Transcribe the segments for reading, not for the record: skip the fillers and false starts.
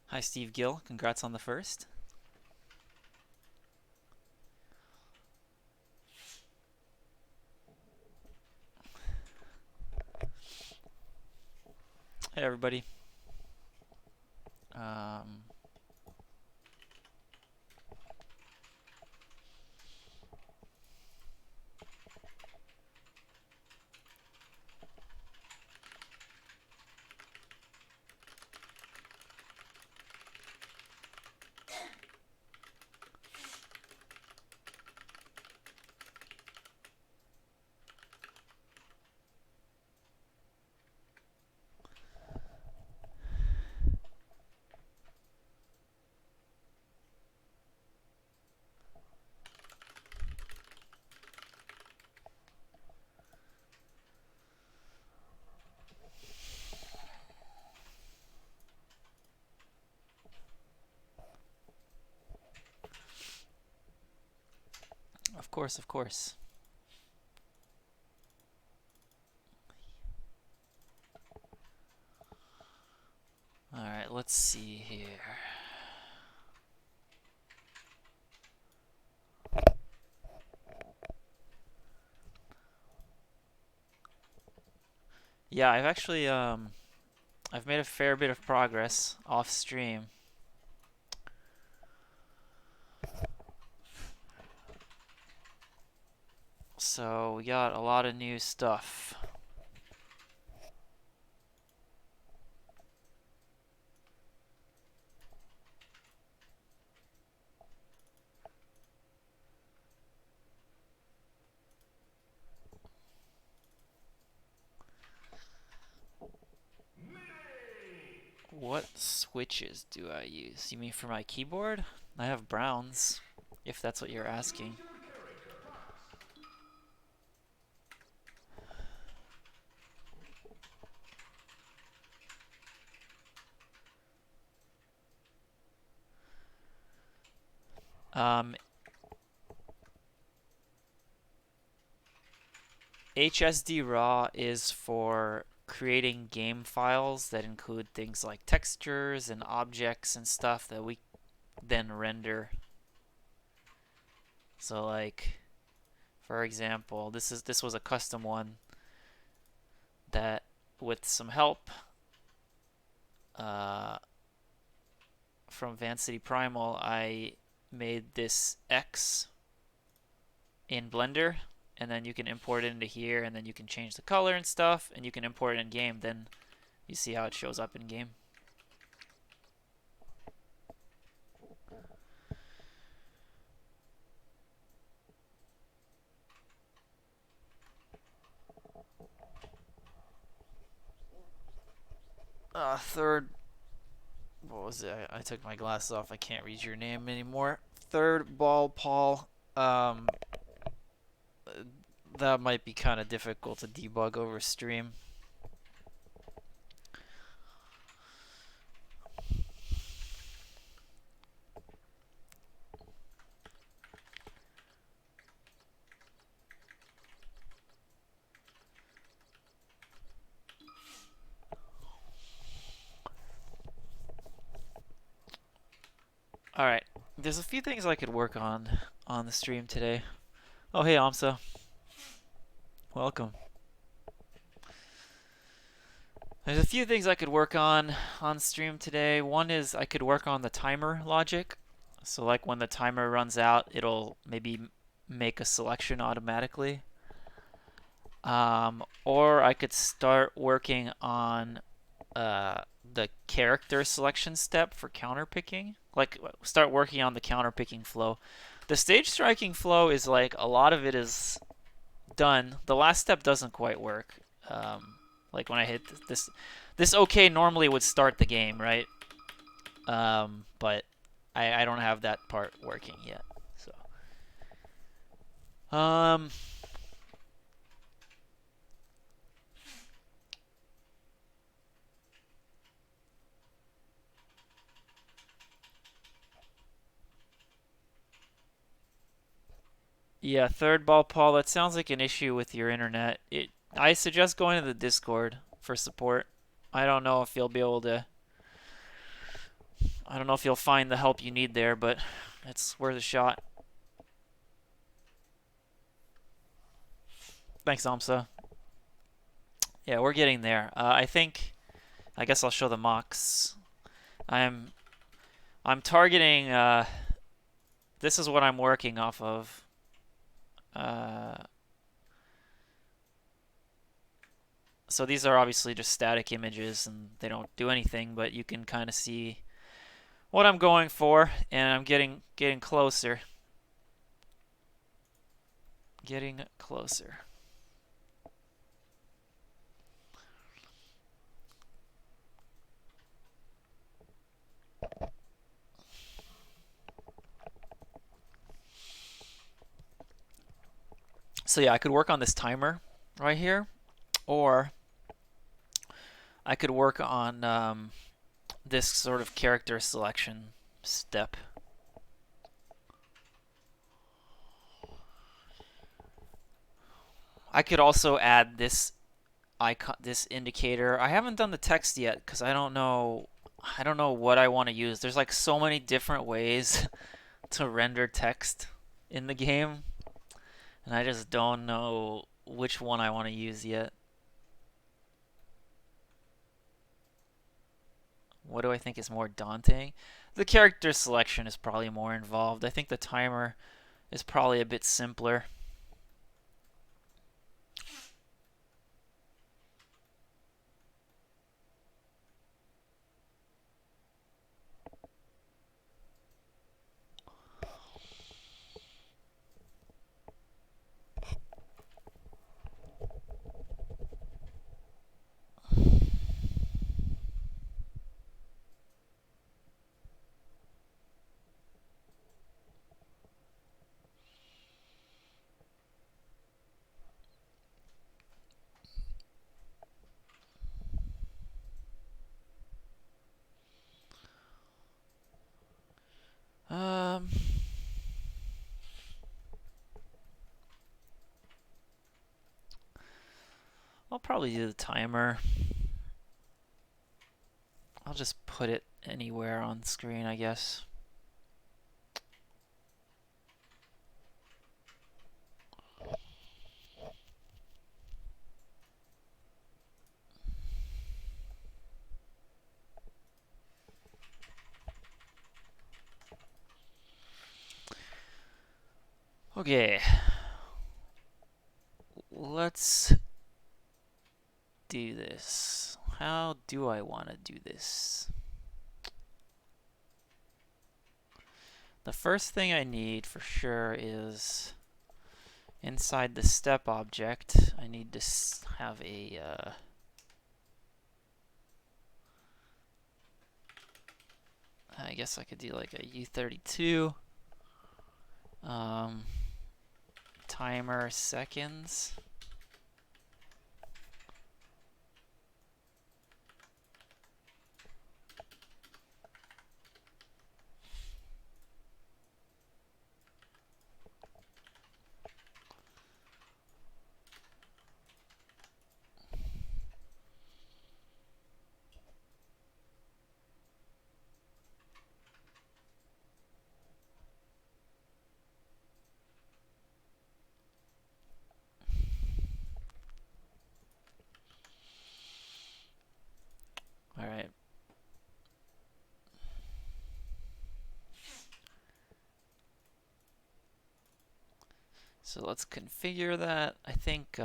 Hi, Steve Gill. Congrats on the first. Hey, everybody. Um, of course, of course. All right, let's see here. Yeah, I've made a fair bit of progress off stream. So we got a lot of new stuff. What switches do I use? You mean for my keyboard? I have browns, if that's what you're asking. Um, HSD raw is for creating game files that include things like textures and objects and stuff that we then render. So like, for example, this was a custom one that with some help uh, from Vancity Primal, I made this X in Blender, and then you can import it into here, and then you can change the color and stuff, and you can import it in game. Then you see how it shows up in game. Third, what was it? I took my glasses off. I can't read your name anymore. Third ball, Paul. Um, that might be kind of difficult to debug over stream. All right, there's a few things I could work on the stream today. Oh, hey, Amsa. Welcome. There's a few things I could work on stream today. One is I could work on the timer logic. So like when the timer runs out, it'll maybe make a selection automatically. Or I could start working on the character selection step for counterpicking. Like start working on the counterpicking flow. The stage striking flow is like a lot of it is done. The last step doesn't quite work. Like when I hit this OK normally would start the game, right? But I don't have that part working yet. So, yeah, third ball, Paul. That sounds like an issue with your internet. I suggest going to the Discord for support. I don't know if you'll be able to. I don't know if you'll find the help you need there, but it's worth a shot. Thanks, Amsa. Yeah, we're getting there. I guess I'll show the mocks. I'm I'm targeting. This is what I'm working off of. Uh, so these are obviously just static images and they don't do anything, but you can kind of see what I'm going for, and I'm getting closer. Getting closer. So yeah, I could work on this timer right here, or I could work on this sort of character selection step. I could also add this icon, this indicator. I haven't done the text yet because I don't know what I want to use. There's like so many different ways to render text in the game, and I just don't know which one I want to use yet. What do I think is more daunting? The character selection is probably more involved. I think the timer is probably a bit simpler. Um, I'll probably do the timer. I'll just put it anywhere on screen, I guess. Okay, let's do this. How do I want to do this? The first thing I need for sure is inside the step object, I need to have a I guess I could do like a U32 timer seconds. All right. So let's configure that. I think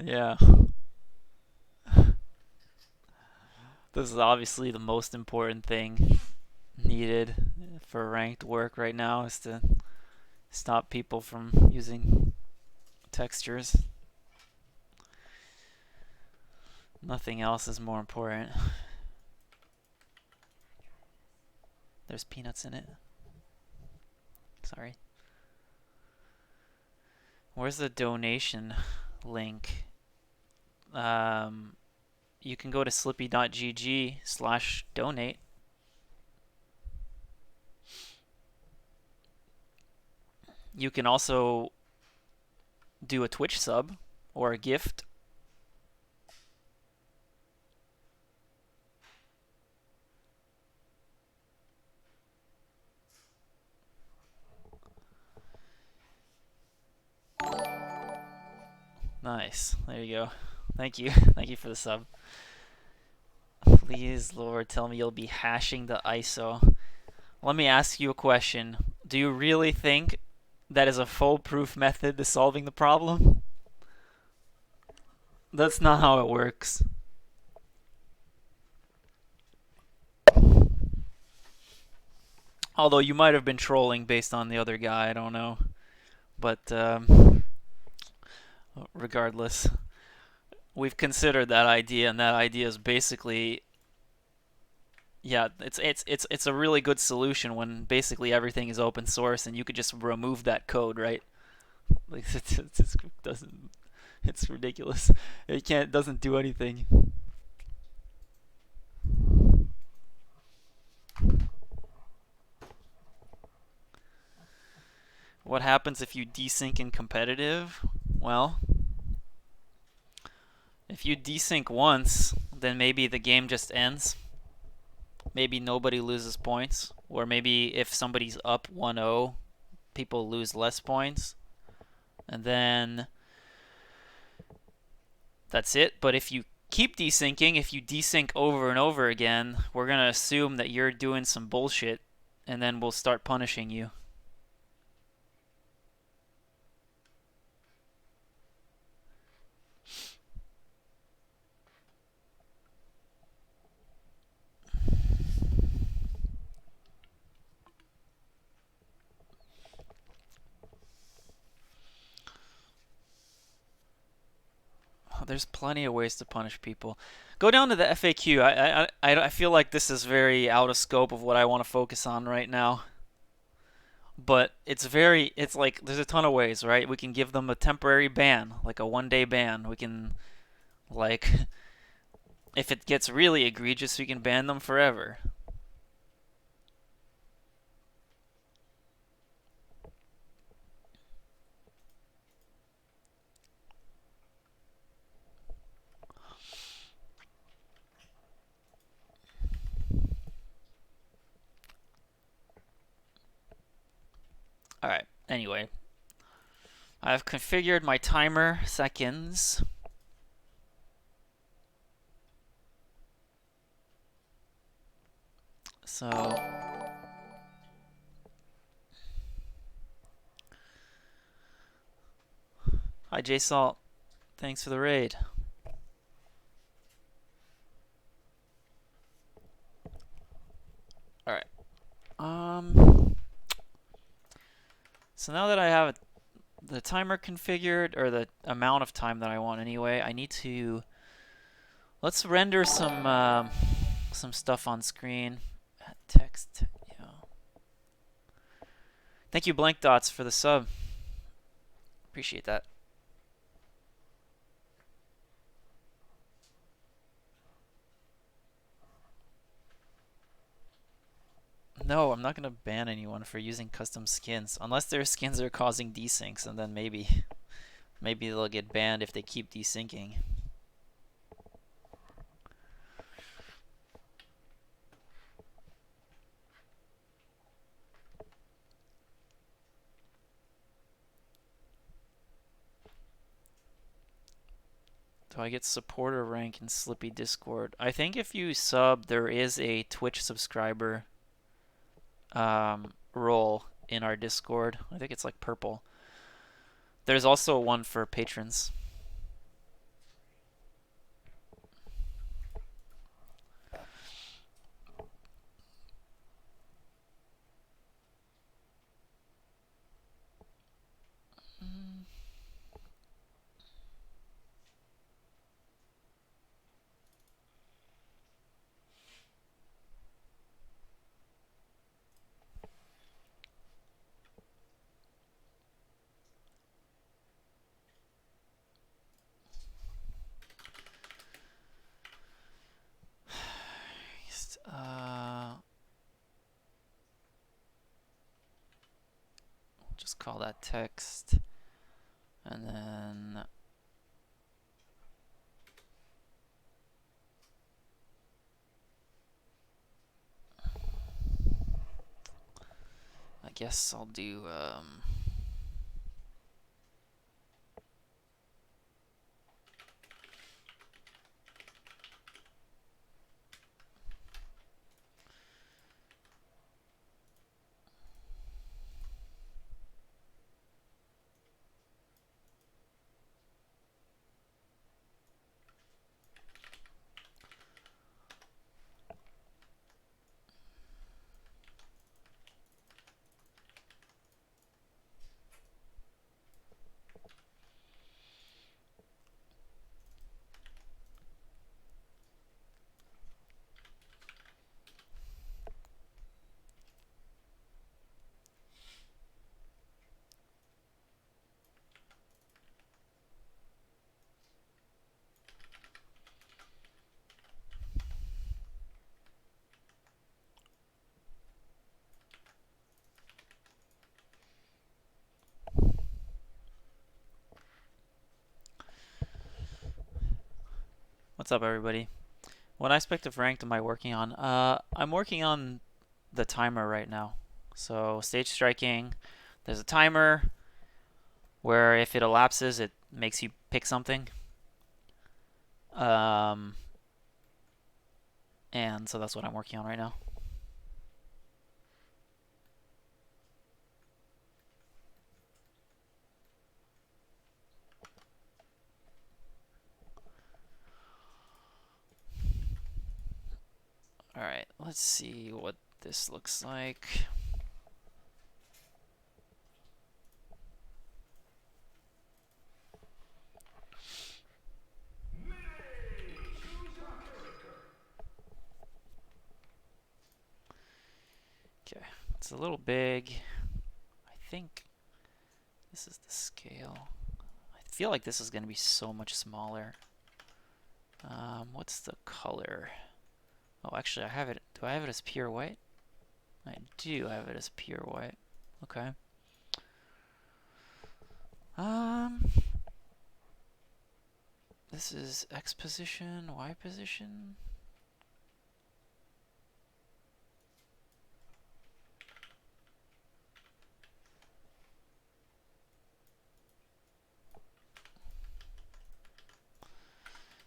Yeah. This is obviously the most important thing needed for ranked work right now is to stop people from using textures. Nothing else is more important. There's peanuts in it. Sorry. Where's the donation link? You can go to slippy.gg/donate. You can also do a Twitch sub or a gift. Nice. There you go. Thank you. Thank you for the sub. Please, Lord, tell me you'll be hashing the ISO. Let me ask you a question. Do you really think that is a foolproof method to solving the problem? That's not how it works. Although you might have been trolling based on the other guy, I don't know. But regardless, we've considered that idea, and that idea is basically, yeah, it's a really good solution when basically everything is open source and you could just remove that code, right? Like it doesn't. It's ridiculous. It doesn't do anything. What happens if you desync in competitive? Well, if you desync once, then maybe the game just ends. Maybe nobody loses points. Or maybe if somebody's up 1-0, people lose less points. And then that's it. But if you keep desyncing, if you desync over and over again, we're going to assume that you're doing some bullshit, and then we'll start punishing you. There's plenty of ways to punish people. Go down to the FAQ. I feel like this is very out of scope of what I want to focus on right now. But it's like there's a ton of ways, right? We can give them a temporary ban, like a 1-day ban. We can, like, if it gets really egregious, we can ban them forever. Alright, anyway. I've configured my timer seconds. So hi JSalt. Thanks for the raid. Alright. So now that I have the timer configured, or the amount of time that I want anyway, I need to, let's render some stuff on screen. Text, yeah. Thank you, Blank Dots, for the sub. Appreciate that. No, I'm not gonna ban anyone for using custom skins, unless their skins are causing desyncs, and then maybe they'll get banned if they keep desyncing. Do I get supporter rank in Slippy Discord? I think if you sub, there is a Twitch subscriber role in our Discord. I think it's like purple. There's also one for patrons. Just call that text, and then I guess I'll do what's up, everybody? What aspect of ranked am I working on? I'm working on the timer right now. So stage striking, there's a timer where if it elapses, it makes you pick something. Um, and so that's what I'm working on right now. Alright, let's see what this looks like. Okay, it's a little big. I think this is the scale. I feel like this is going to be so much smaller. What's the color? Oh, actually, I have it. Do I have it as pure white? I do have it as pure white. Okay. This is X position, Y position.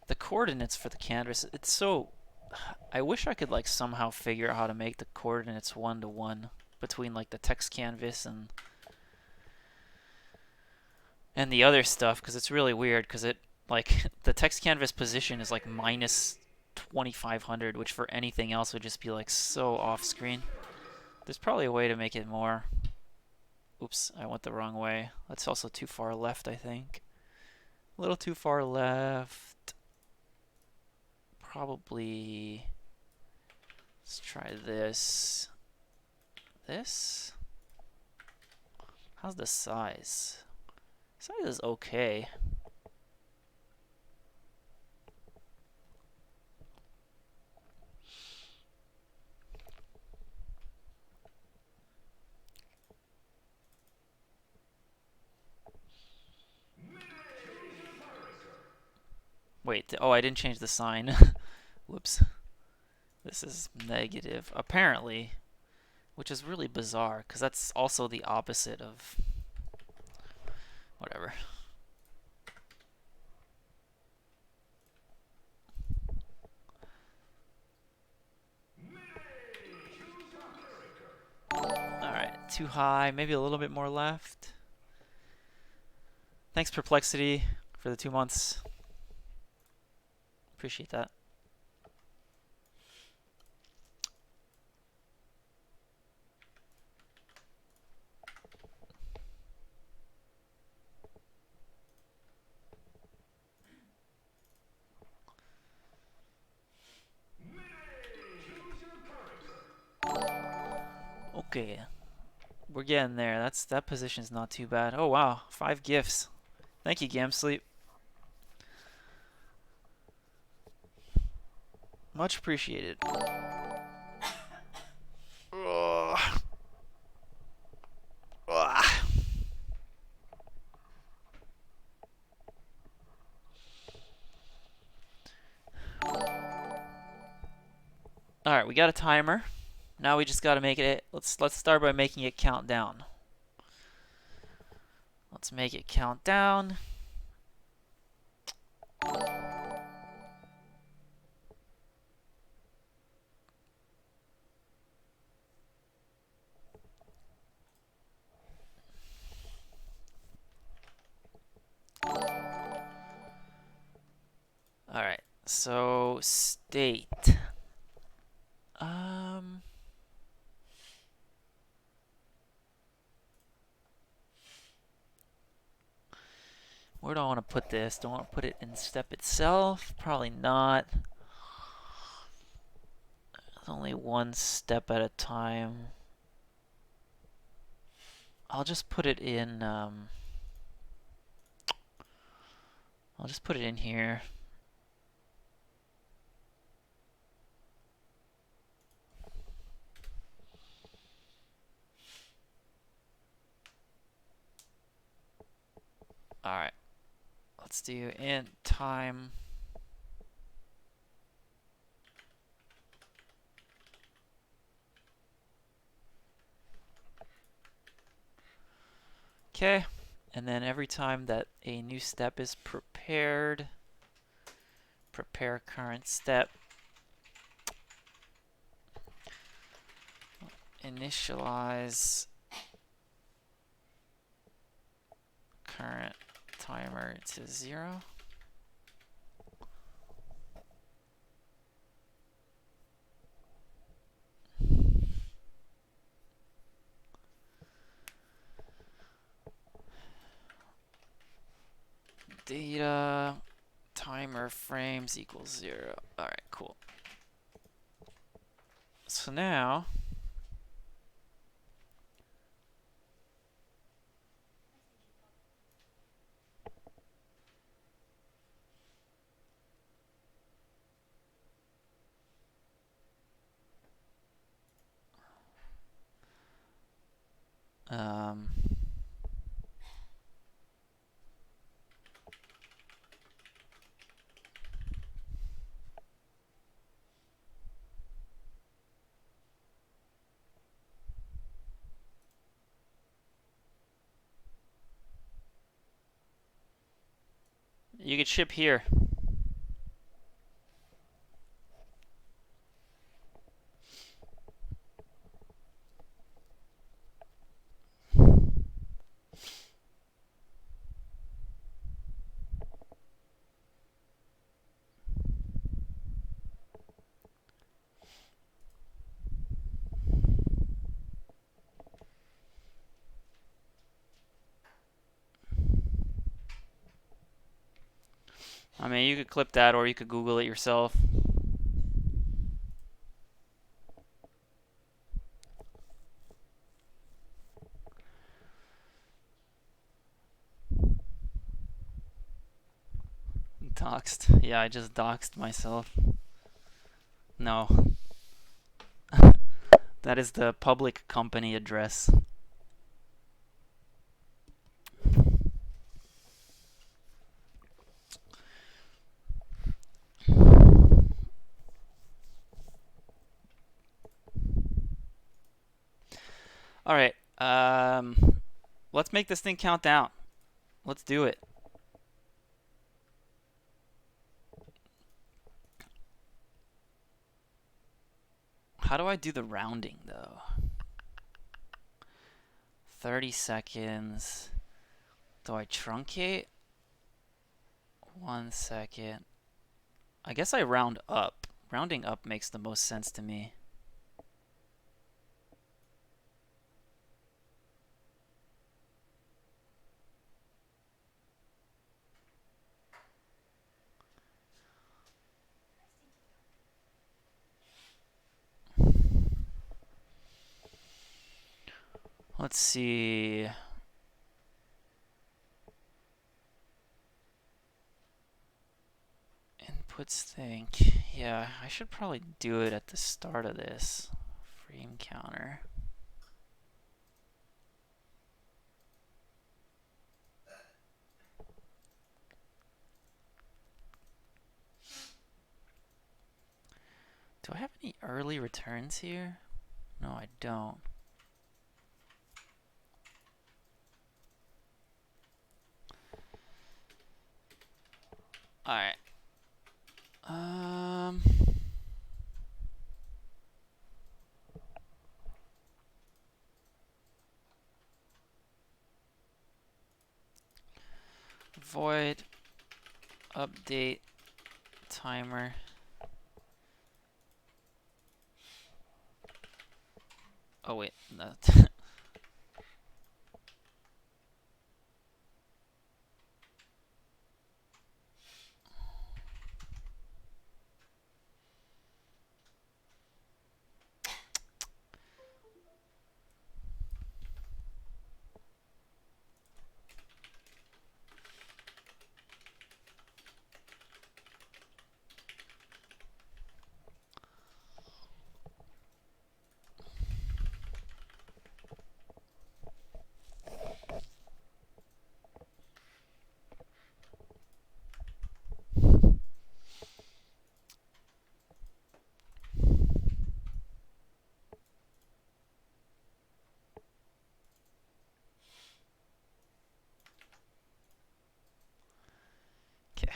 The coordinates for the canvas, it's so... I wish I could like somehow figure out how to make the coordinates one-to-one between like the text canvas and the other stuff, because it's really weird, because it like the text canvas position is like minus 2500, which for anything else would just be like so off screen. There's probably a way to make it more... Oops, I went the wrong way. That's also too far left, I think. A little too far left. Probably... Let's try this. This? How's the size? Size is okay. Wait, oh, I didn't change the sign. Whoops. This is negative, apparently, which is really bizarre, because that's also the opposite of... Whatever. Alright, too high, maybe a little bit more left. Thanks, Perplexity, for the 2 months. Appreciate that. Okay, we're getting there. That position's not too bad. Oh wow, 5 gifts. Thank you, Gamsleep. Much appreciated. All right, we got a timer. Now we just got to make it. Let's start by making it count down. Let's make it count down. All right. So state. Where do I want to put this? Do I want to put it in step itself? Probably not. It's only one step at a time. I'll just put it in. I'll just put it in here. All right. Let's do int time. Okay. And then every time that a new step is prepared, prepare current step. Initialize current timer to 0. Data timer frames equals 0. All right, cool. So now you could ship here. I mean, you could clip that or you could Google it yourself. Doxed. Yeah, I just doxed myself. No. That is the public company address. All right. Let's make this thing count down. Let's do it. How do I do the rounding, though? 30 seconds. Do I truncate? 1 second. I guess I round up. Rounding up makes the most sense to me. Let's see. Inputs think. Yeah, I should probably do it at the start of this. Frame counter. Do I have any early returns here? No, I don't. Alright. Void update timer. Oh wait, no. Okay.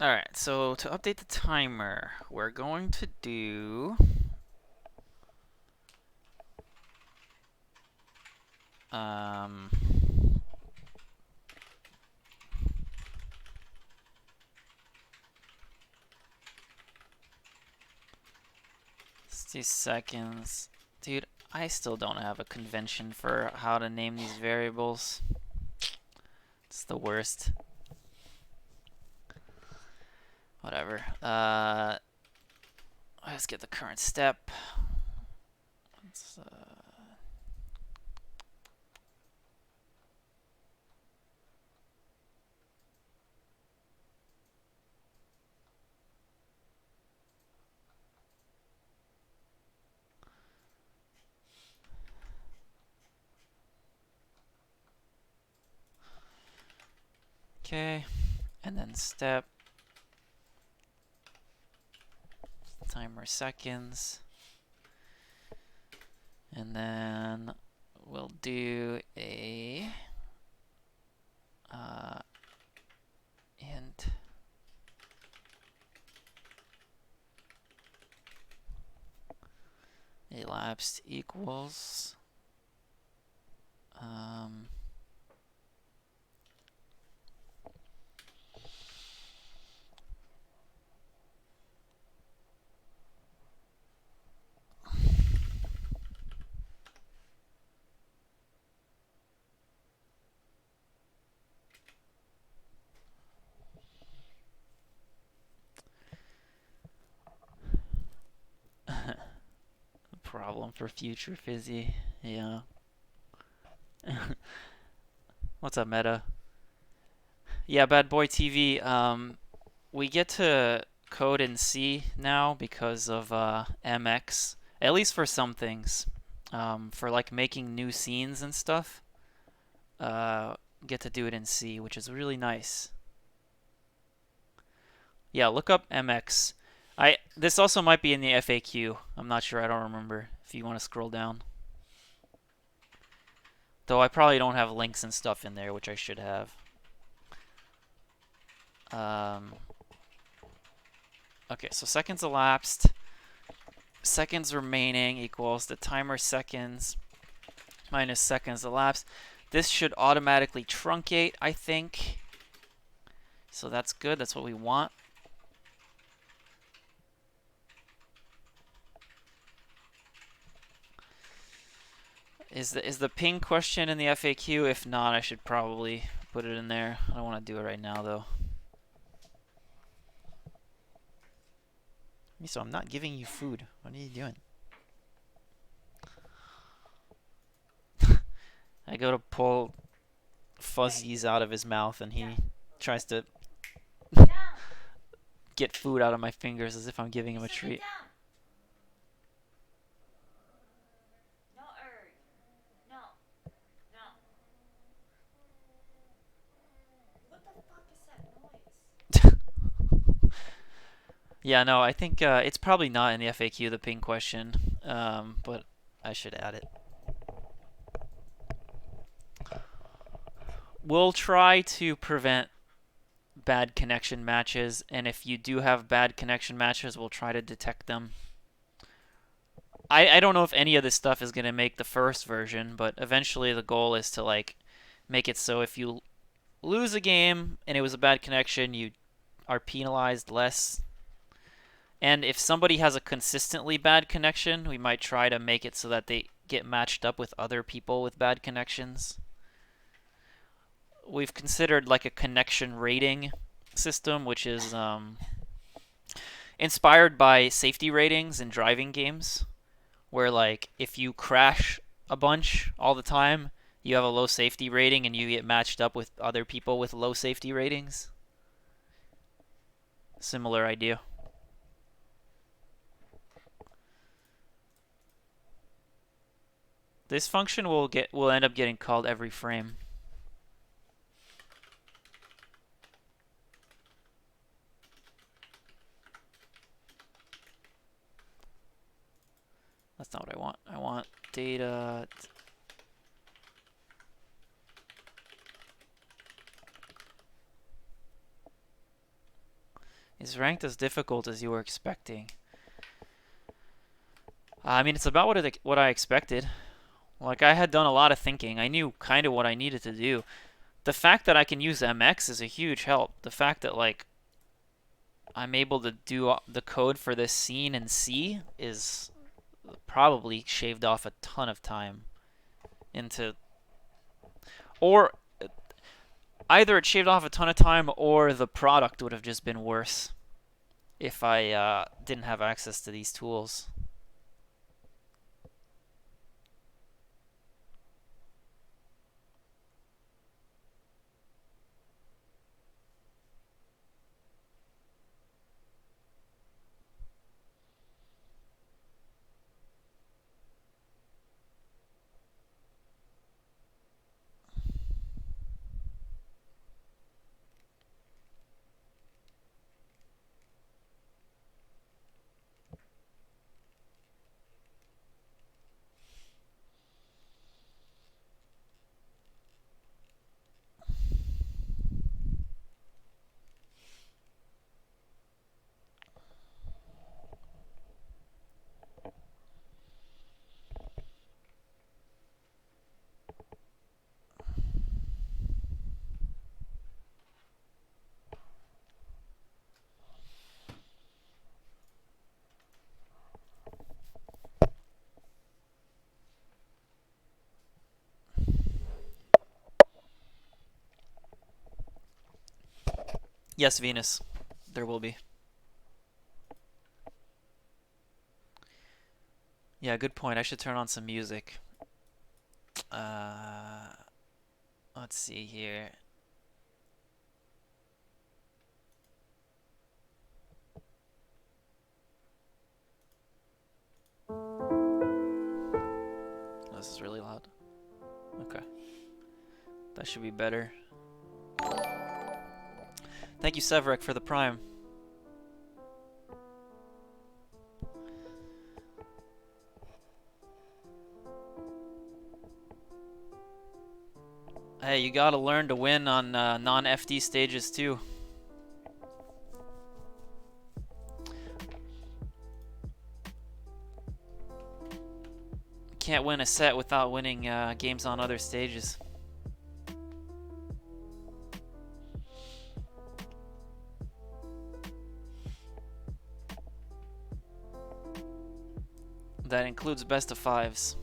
Alright, so to update the timer, we're going to do 60 seconds. Dude, I still don't have a convention for how to name these variables. It's the worst. Whatever. Let's get the current step. Let's, okay, and then step. Timer seconds. And then we'll do a int elapsed equals problem for future Fizzi. Yeah. What's up, Meta? Yeah, Bad Boy TV. We get to code in C now because of MX. At least for some things. For like making new scenes and stuff. Get to do it in C, which is really nice. Yeah, look up MX. This also might be in the FAQ. I'm not sure. I don't remember. If you want to scroll down. Though I probably don't have links and stuff in there, which I should have. Okay, so seconds elapsed. Seconds remaining equals the timer seconds minus seconds elapsed. This should automatically truncate, I think. So that's good. That's what we want. Is the ping question in the FAQ? If not, I should probably put it in there. I don't want to do it right now, though. Miso, I'm not giving you food. What are you doing? I go to pull fuzzies out of his mouth, and he tries to get food out of my fingers as if I'm giving him a treat. Yeah, no, I think it's probably not in the FAQ, the ping question, but I should add it. We'll try to prevent bad connection matches, and if you do have bad connection matches, we'll try to detect them. I don't know if any of this stuff is going to make the first version, but eventually the goal is to like make it so if you lose a game and it was a bad connection, you are penalized less. And if somebody has a consistently bad connection, we might try to make it so that they get matched up with other people with bad connections. We've considered like a connection rating system, which is inspired by safety ratings in driving games, where like if you crash a bunch all the time, you have a low safety rating and you get matched up with other people with low safety ratings. Similar idea. This function will end up getting called every frame. That's not what I want. I want data. Is ranked as difficult as you were expecting? I mean, it's about what I expected. Like, I had done a lot of thinking. I knew kind of what I needed to do. The fact that I can use MX is a huge help. The fact that, like, I'm able to do the code for this scene in C is probably shaved off a ton of time into. Or either it shaved off a ton of time or the product would have just been worse if I didn't have access to these tools. Yes, Venus. There will be. Yeah, good point. I should turn on some music. Uh, let's see here. Oh, this is really loud. Okay. That should be better. Thank you, Severek, for the prime. Hey, you gotta learn to win on non-FD stages too. Can't win a set without winning games on other stages. That includes best of fives.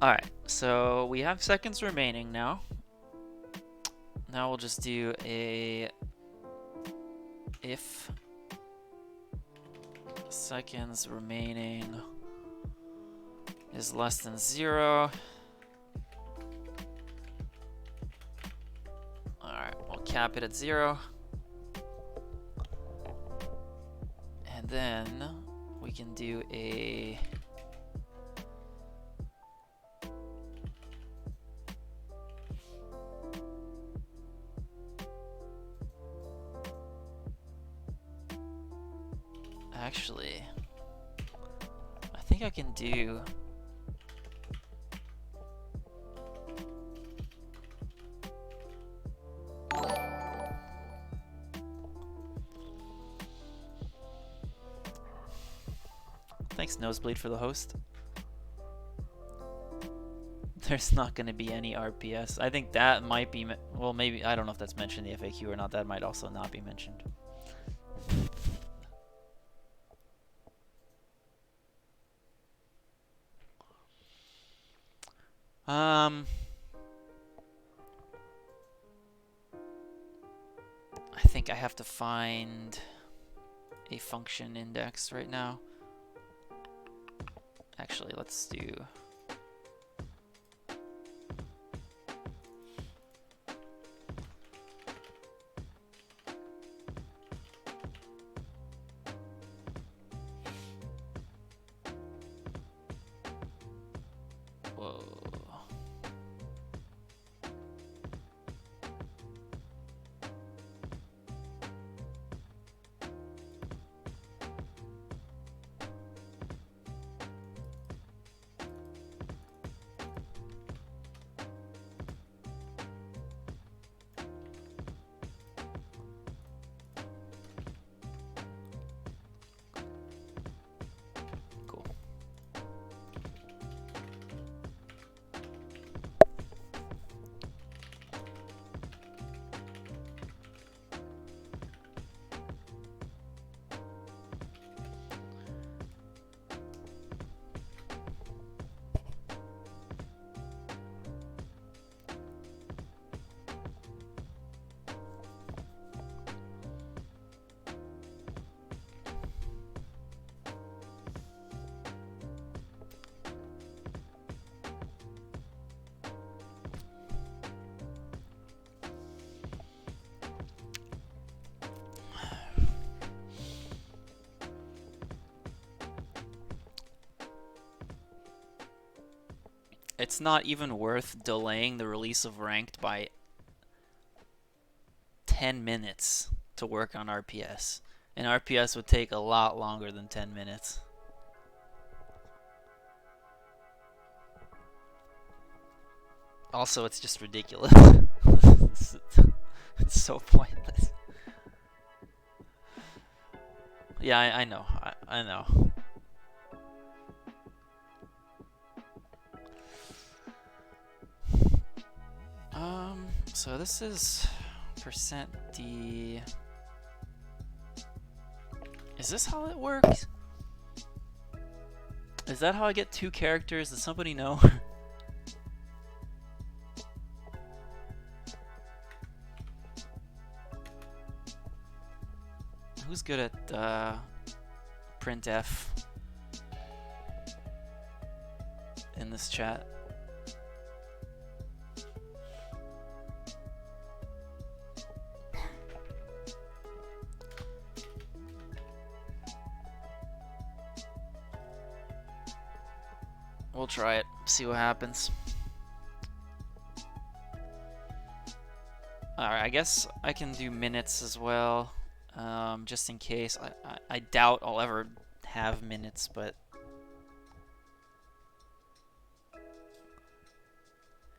Alright, so we have seconds remaining now. Now we'll just do a if seconds remaining is less than 0. Alright, we'll cap it at 0. And then we can do a Actually, I think I can do... Thanks, Nosebleed, for the host. There's not going to be any RPS. I think that might be... Well, maybe... I don't know if that's mentioned in the FAQ or not. That might also not be mentioned. I think I have to find a function index right now. Actually, let's do... Whoa. Cool. It's not even worth delaying the release of Ranked by 10 minutes to work on RPS. And RPS would take a lot longer than 10 minutes. Also, it's just ridiculous. It's so pointless. Yeah, I know. I know. So this is %D. Is this how it works? Is that how I get 2 characters? Does somebody know? Who's good at printf in this chat? We'll try it, see what happens. Alright, I guess I can do minutes as well, just in case. I doubt I'll ever have minutes, but...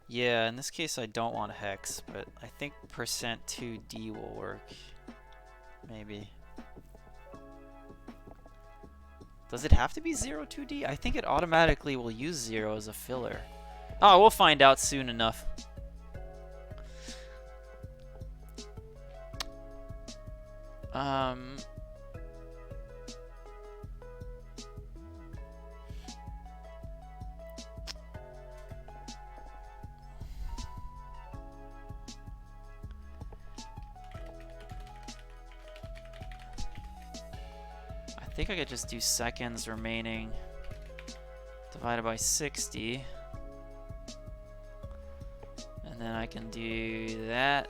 Yeah, in this case I don't want hex, but I think %2D will work. Maybe. Does it have to be 02D? I think it automatically will use 0 as a filler. Oh, we'll find out soon enough. I think I could just do seconds remaining divided by 60. And then I can do that.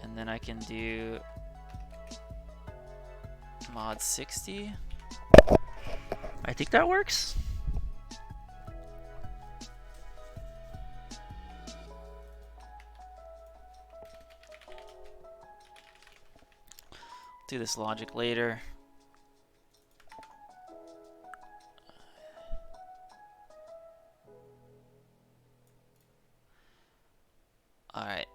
And then I can do mod 60. I think that works. Do this logic later. All right.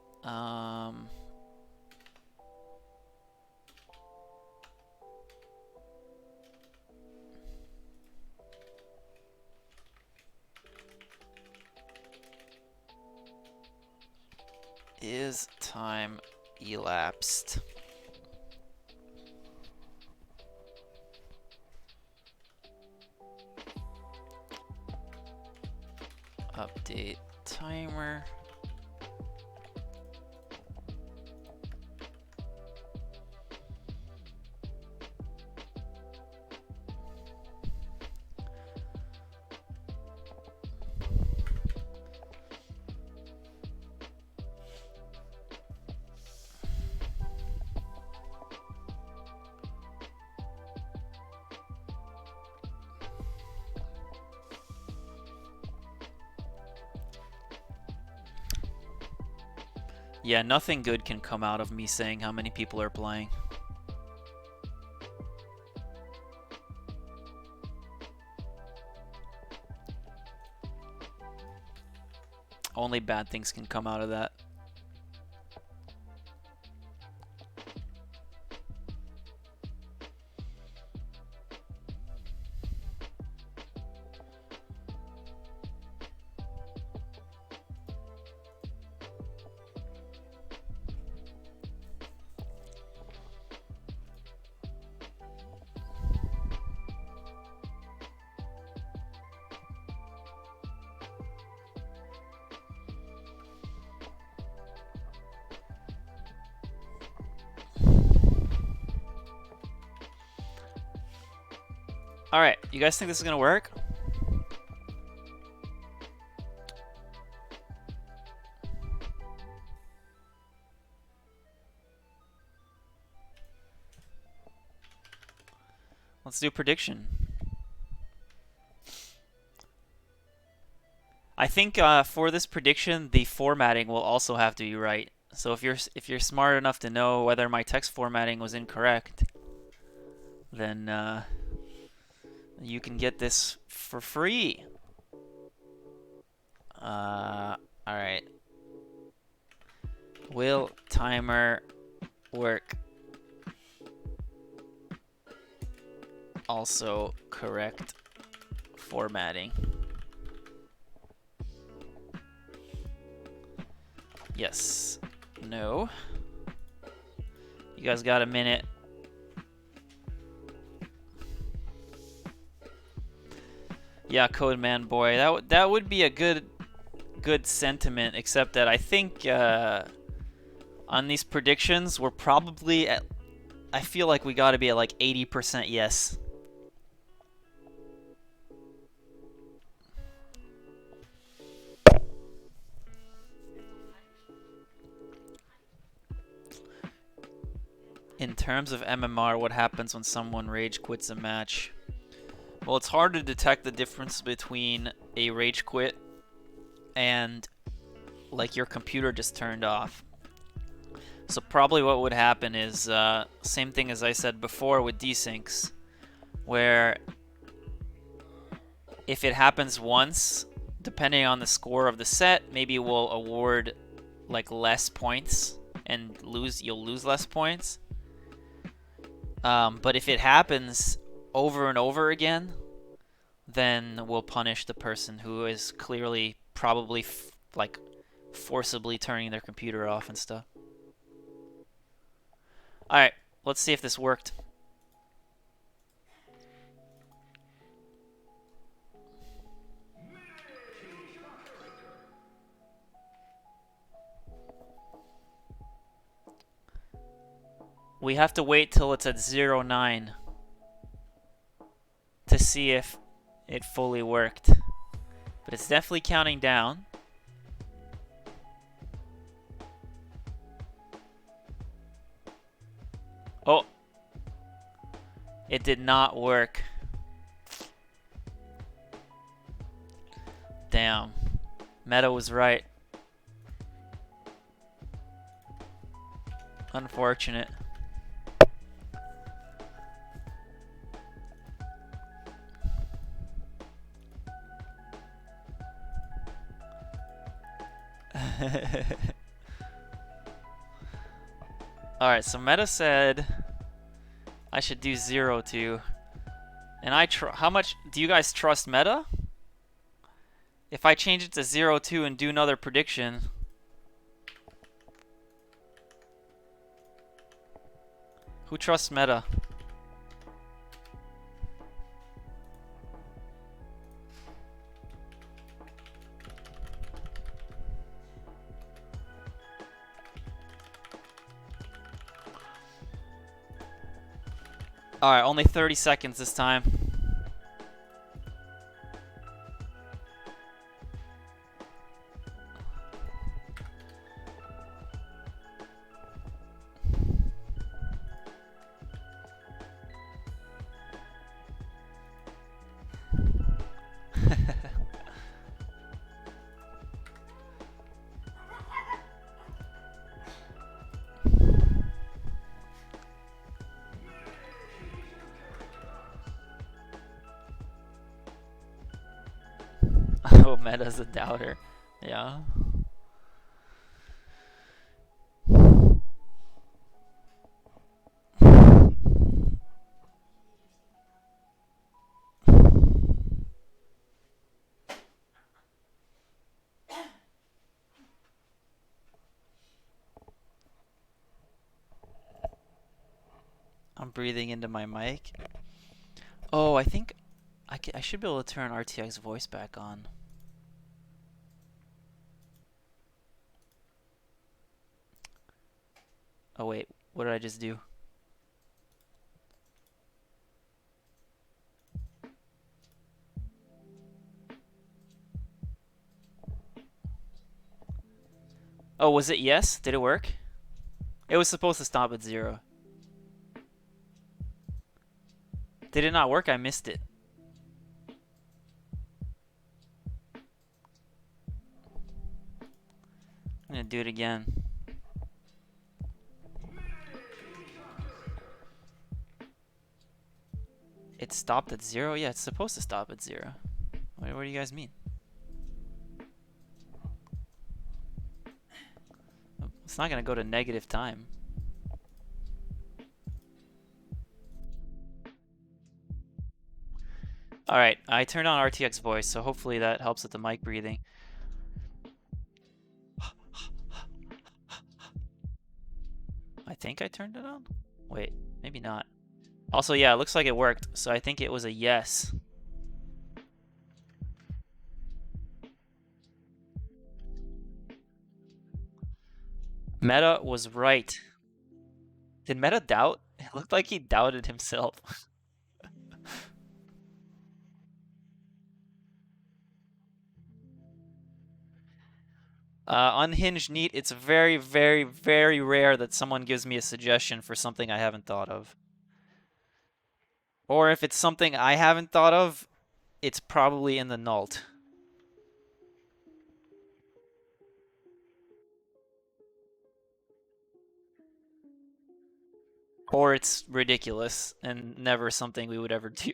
Is time elapsed? Update timer. Yeah, nothing good can come out of me saying how many people are playing. Only bad things can come out of that. All right, you guys think this is gonna work? Let's do a prediction. I think for this prediction, the formatting will also have to be right. So if you're smart enough to know whether my text formatting was incorrect, then you can get this for free. All right. Will timer work? Also correct formatting. Yes. No. You guys got a minute. Yeah, Codeman boy. That would be a good sentiment, except that I think on these predictions we're probably at, I feel like we got to be at like 80% yes. In terms of MMR, what happens when someone rage quits a match? Well, it's hard to detect the difference between a rage quit and like your computer just turned off. So probably what would happen is same thing as I said before with desyncs, where if it happens once, depending on the score of the set, maybe we'll award like less points and you'll lose less points. But if it happens over and over again, then we'll punish the person who is clearly probably like forcibly turning their computer off and stuff. All right, let's see if this worked. We have to wait till it's at 0.9 to see if it fully worked. But it's definitely counting down. Oh, it did not work. Damn. Meta was right. Unfortunate. Alright, so Meta said I should do 0-2. And how much do you guys trust Meta? If I change it to 0-2 and do another prediction. Who trusts Meta? Alright, only 30 seconds this time. Oh, Meta's a doubter. Yeah. I'm breathing into my mic. Oh, I think I should be able to turn RTX voice back on. Oh wait, what did I just do? Oh, was it yes? Did it work? It was supposed to stop at 0. Did it not work? I missed it. I'm gonna do it again. It stopped at 0? Yeah, it's supposed to stop at 0. What do you guys mean? It's not gonna go to negative time. Alright, I turned on RTX voice, so hopefully that helps with the mic breathing. I think I turned it on? Wait, maybe not. Also, yeah, it looks like it worked, so I think it was a yes. Meta was right. Did Meta doubt? It looked like he doubted himself. Unhinged Neat, it's very, very, very rare that someone gives me a suggestion for something I haven't thought of. Or if it's something I haven't thought of, it's probably in the nult. Or it's ridiculous and never something we would ever do.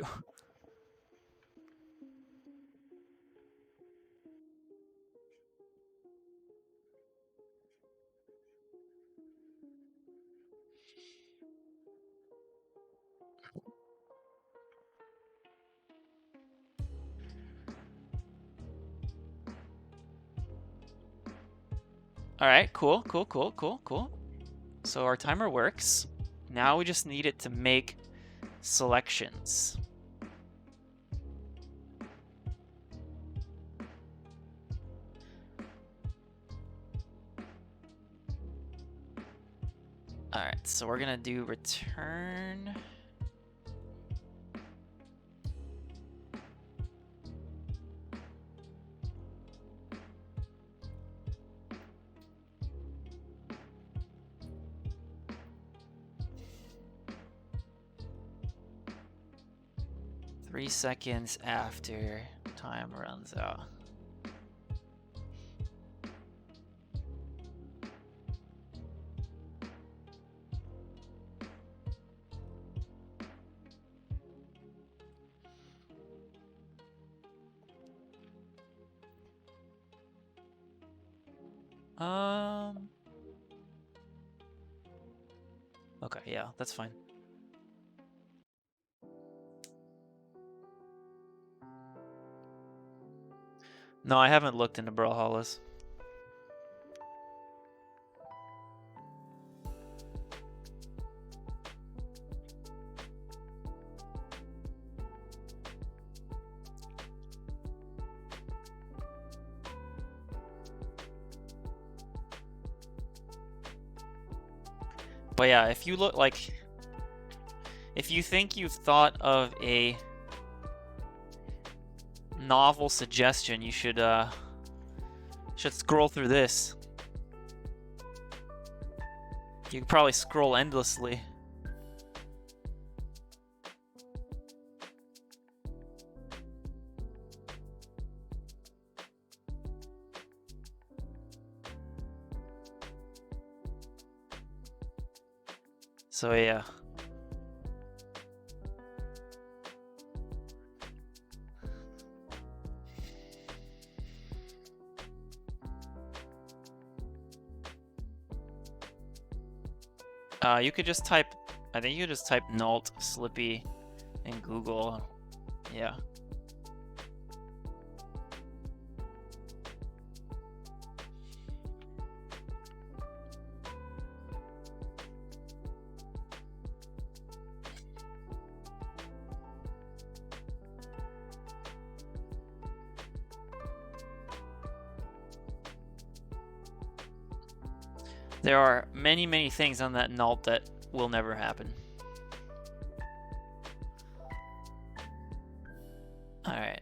Alright, cool, cool, cool, cool, cool. So our timer works. Now we just need it to make selections. Alright, so we're gonna do return. Three seconds after time runs out. Um, Okay, yeah, that's fine. No, I haven't looked into Brawlhalla's. But yeah, if you look like, if you think you've thought of a novel suggestion, you should scroll through this. You can probably scroll endlessly. So yeah. You could just type, I think you could just type Nalt Slippy in Google. Yeah. There are many, many things on that Nalt that will never happen. Alright.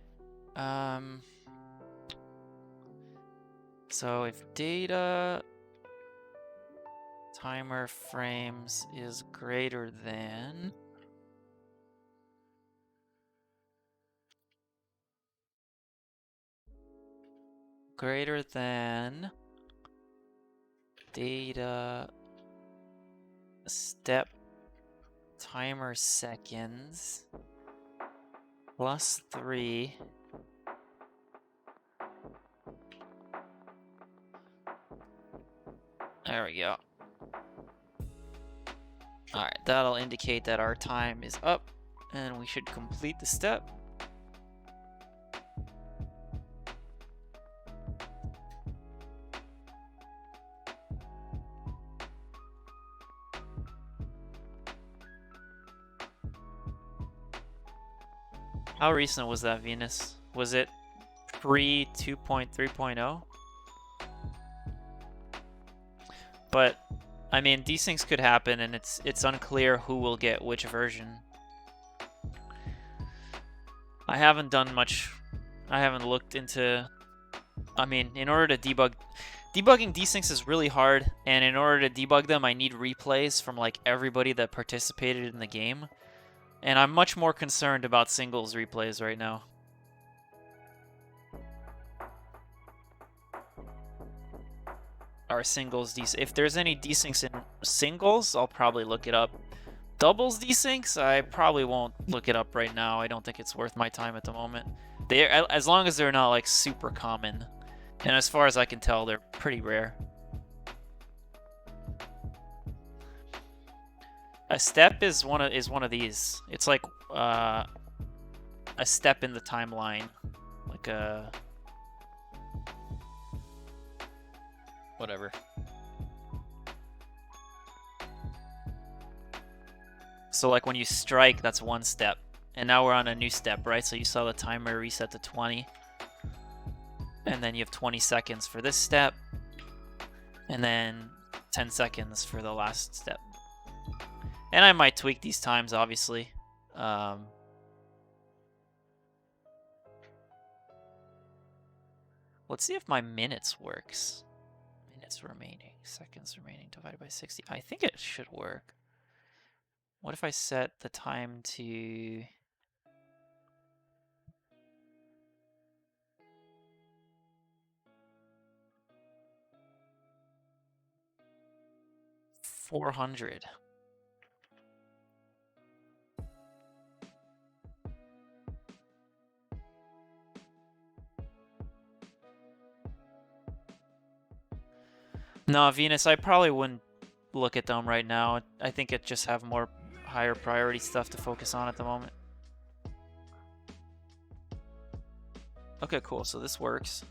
So if data timer frames is greater than data step timer seconds plus 3 . There we go. Alright, that'll indicate that our time is up and we should complete the step. How recent was that, Venus? Was it pre 2.3.0? But I mean, these things could happen, and it's unclear who will get which version. I haven't done much. I haven't looked into. I mean, in order to debugging desyncs is really hard, and in order to debug them, I need replays from like everybody that participated in the game. And I'm much more concerned about singles replays right now. Our singles if there's any desyncs in singles, I'll probably look it up. Doubles desyncs, I probably won't look it up right now. I don't think it's worth my time at the moment. As long as they're not like super common, and as far as I can tell, they're pretty rare. A step is one of these. It's like a step in the timeline, like a whatever. So like when you strike, that's one step, and now we're on a new step, right? So you saw the timer reset to 20, and then you have 20 seconds for this step, and then 10 seconds for the last step. And I might tweak these times, obviously. Let's see if my minutes works. Minutes remaining, seconds remaining divided by 60. I think it should work. What if I set the time to... $400. No, Venus, I probably wouldn't look at them right now. I think it just have more higher priority stuff to focus on at the moment. Okay, cool. So this works.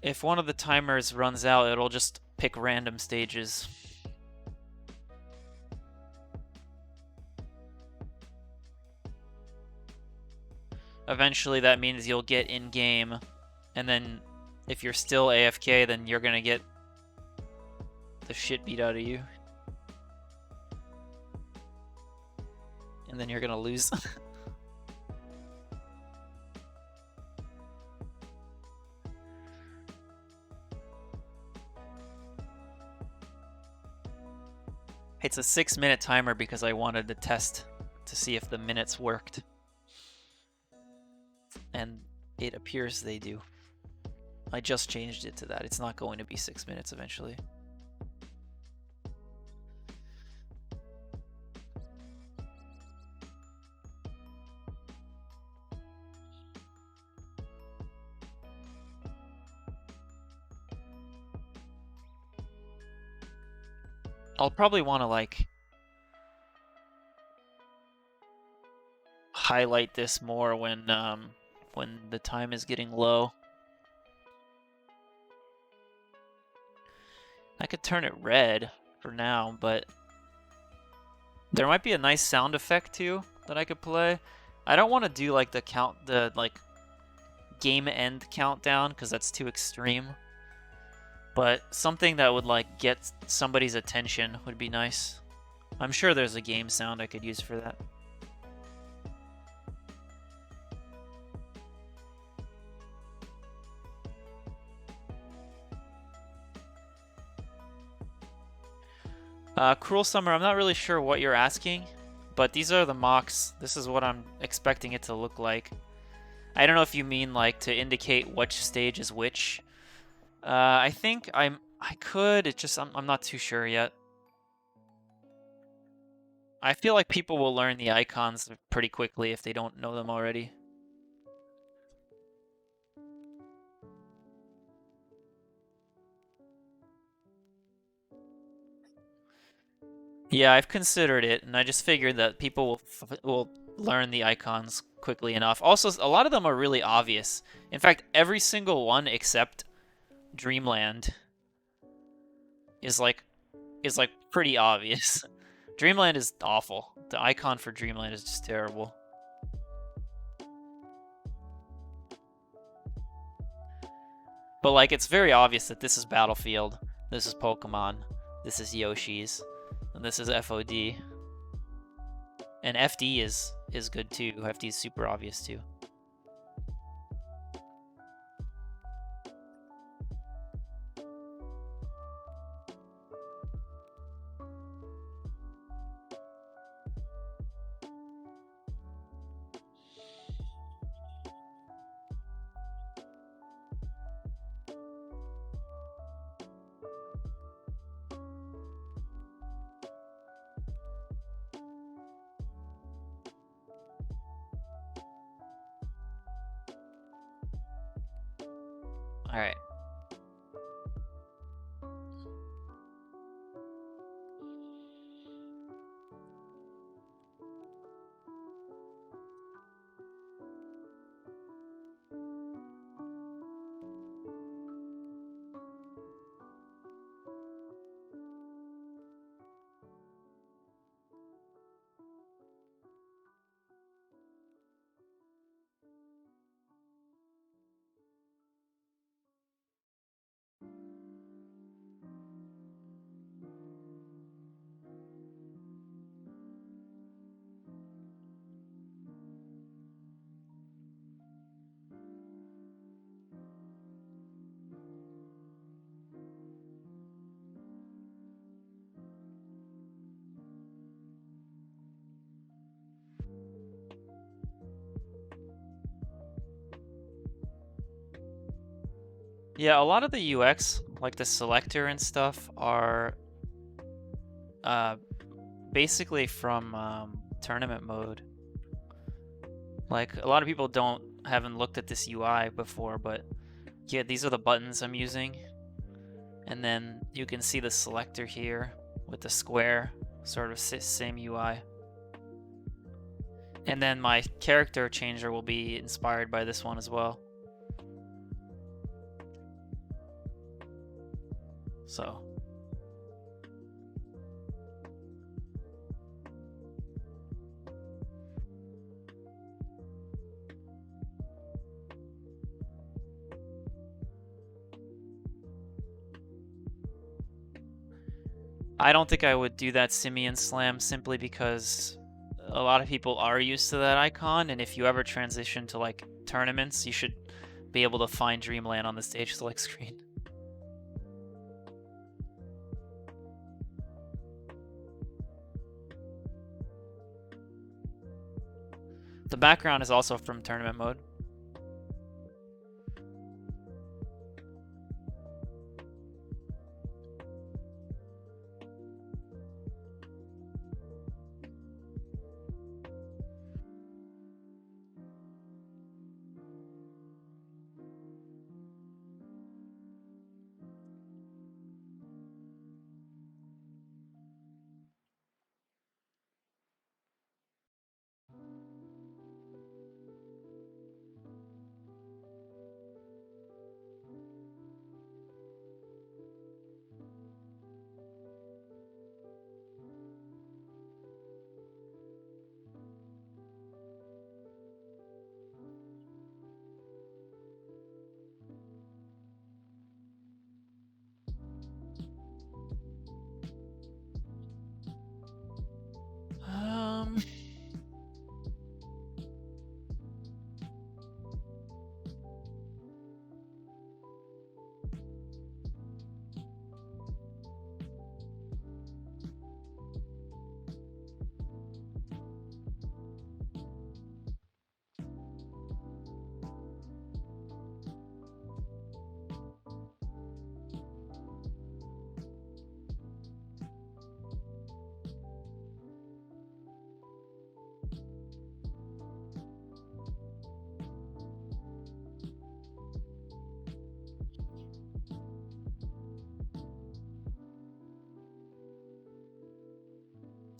If one of the timers runs out, it'll just pick random stages. Eventually that means you'll get in game, and then if you're still AFK, then you're gonna get the shit beat out of you. And then you're gonna lose. It's a 6-minute timer because I wanted to test to see if the minutes worked. And it appears they do. I just changed it to that. It's not going to be 6 minutes eventually. I'll probably want to like highlight this more when the time is getting low. I could turn it red for now, but there might be a nice sound effect too that I could play. I don't want to do like the like game end countdown because that's too extreme. But something that would like get somebody's attention would be nice. I'm sure there's a game sound I could use for that. Cruel Summer, I'm not really sure what you're asking, but these are the mocks. This is what I'm expecting it to look like. I don't know if you mean like to indicate which stage is which. I think I could. It's just I'm not too sure yet. I feel like people will learn the icons pretty quickly if they don't know them already. Yeah, I've considered it, and I just figured that people will learn the icons quickly enough. Also, a lot of them are really obvious. In fact, every single one except Dreamland is like pretty obvious. Dreamland is awful. The icon for Dreamland is just terrible. But like it's very obvious that this is Battlefield, this is Pokemon, this is Yoshi's, and this is FOD. And FD is good too. FD is super obvious too. All right. Yeah, a lot of the UX, like the selector and stuff, are basically from tournament mode. Like a lot of people haven't looked at this UI before, but Yeah, these are the buttons I'm using. And then you can see the selector here with the square, sort of same UI. And then my character changer will be inspired by this one as well. So. I don't think I would do that Simian Slam simply because a lot of people are used to that icon, and if you ever transition to like tournaments, you should be able to find Dreamland on the stage select screen. The background is also from tournament mode.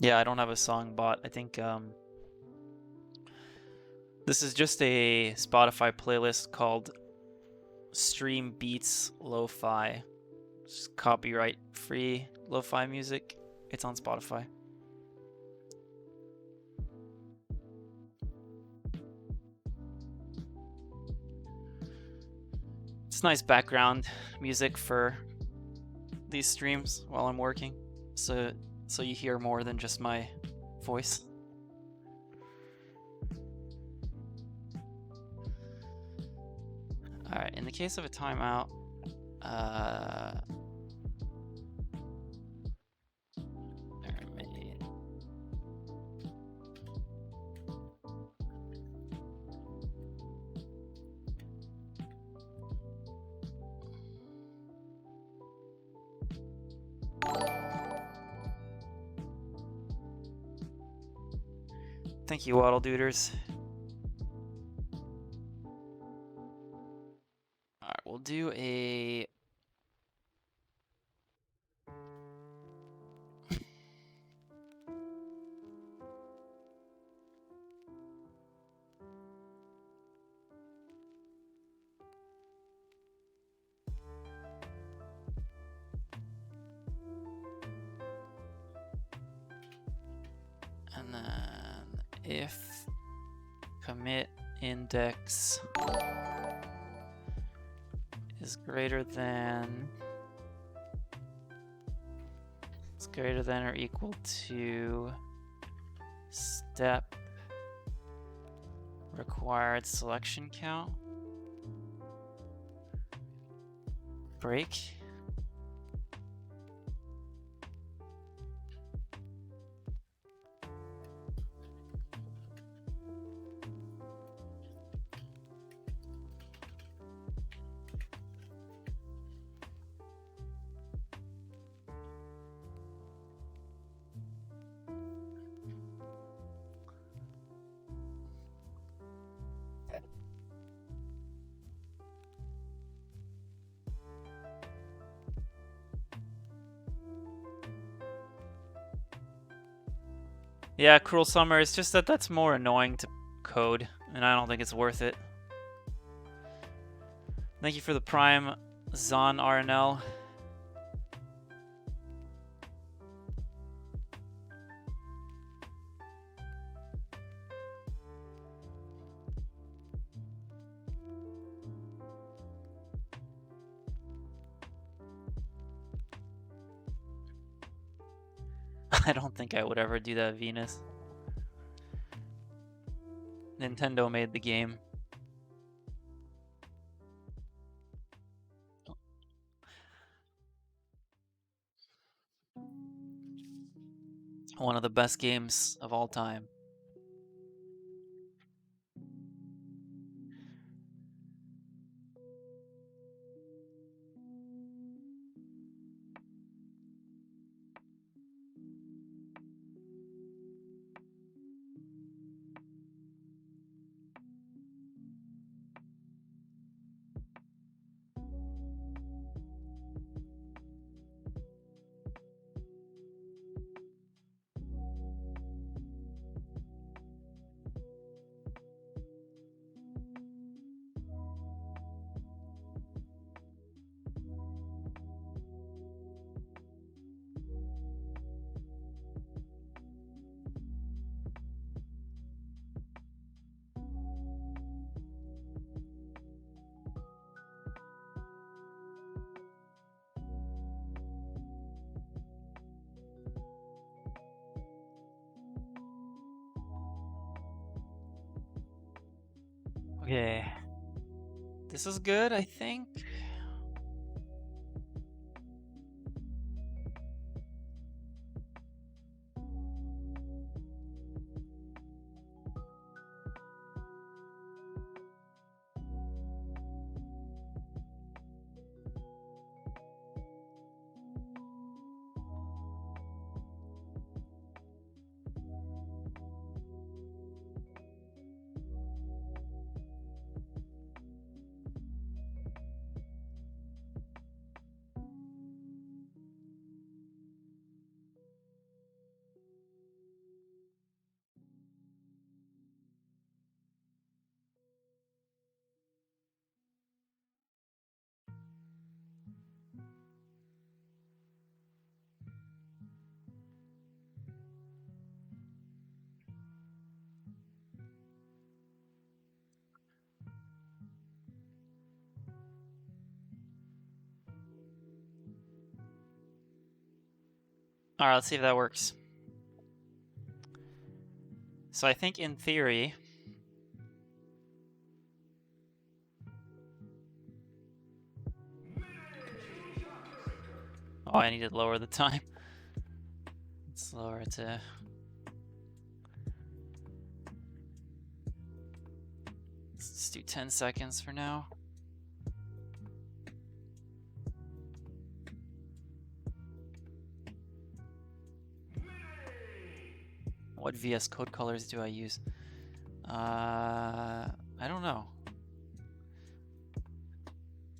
Yeah, I don't have a song bot. I think this is just a Spotify playlist called Stream Beats Lo-Fi. It's copyright free lo-fi music. It's on Spotify. It's nice background music for these streams while I'm working, so you hear more than just my voice. All right, in the case of a timeout, thank you, Waddle Duders. All right, we'll do a. And then if commit index is greater than or equal to step required selection count, break. Yeah, Cruel Summer. It's just that that's more annoying to code, and I don't think it's worth it. Thank you for the Prime, Zon RNL. I don't think I would ever do that, Venus. Nintendo made the game. One of the best games of all time. Okay. This is good, I think. Alright, let's see if that works. So I think in theory... Oh, I need to lower the time. Let's lower it to... Let's do 10 seconds for now. What VS Code colors do I use? I don't know.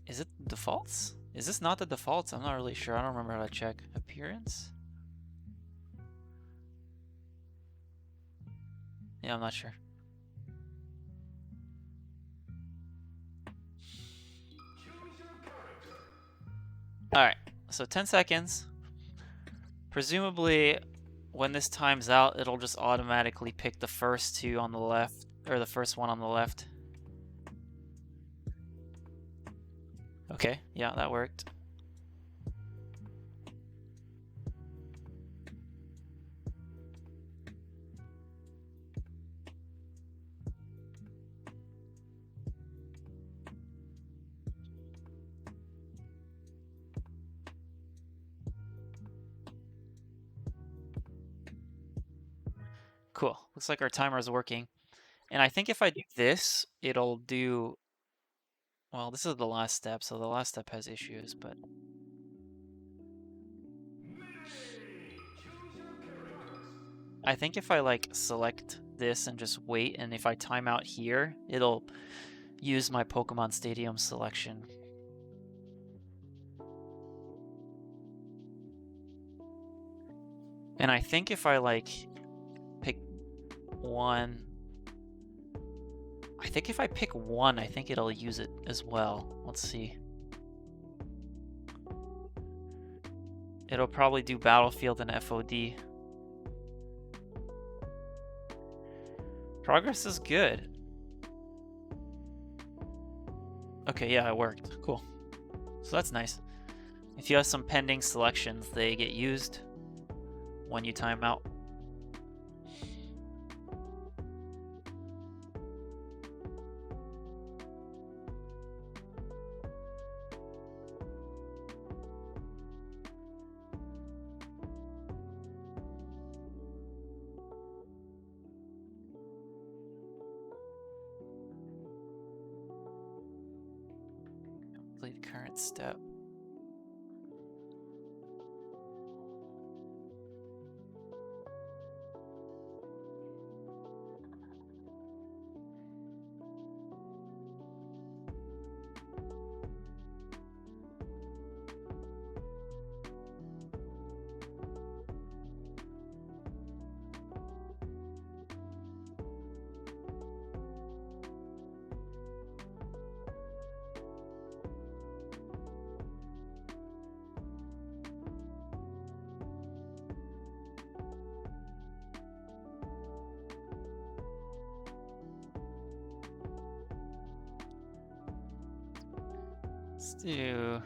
Is it defaults? Is this not the defaults? I'm not really sure. I don't remember how to check. Appearance? Yeah, I'm not sure. Alright, so 10 seconds. Presumably, when this times out, it'll just automatically pick the first two on the left, or the first one on the left. Okay, yeah, that worked. Cool. Looks like our timer is working. And I think if I do this, it'll do... Well, this is the last step, so the last step has issues, but... I think if I, like, select this and just wait, and if I time out here, it'll use my Pokemon Stadium selection. And I think if I, like, pick 1. I think if I pick 1, I think it'll use it as well. Let's see. It'll probably do Battlefield and FOD. Progress is good. Okay, yeah, it worked. Cool. So that's nice. If you have some pending selections, they get used when you time out. Complete current step. Let's do...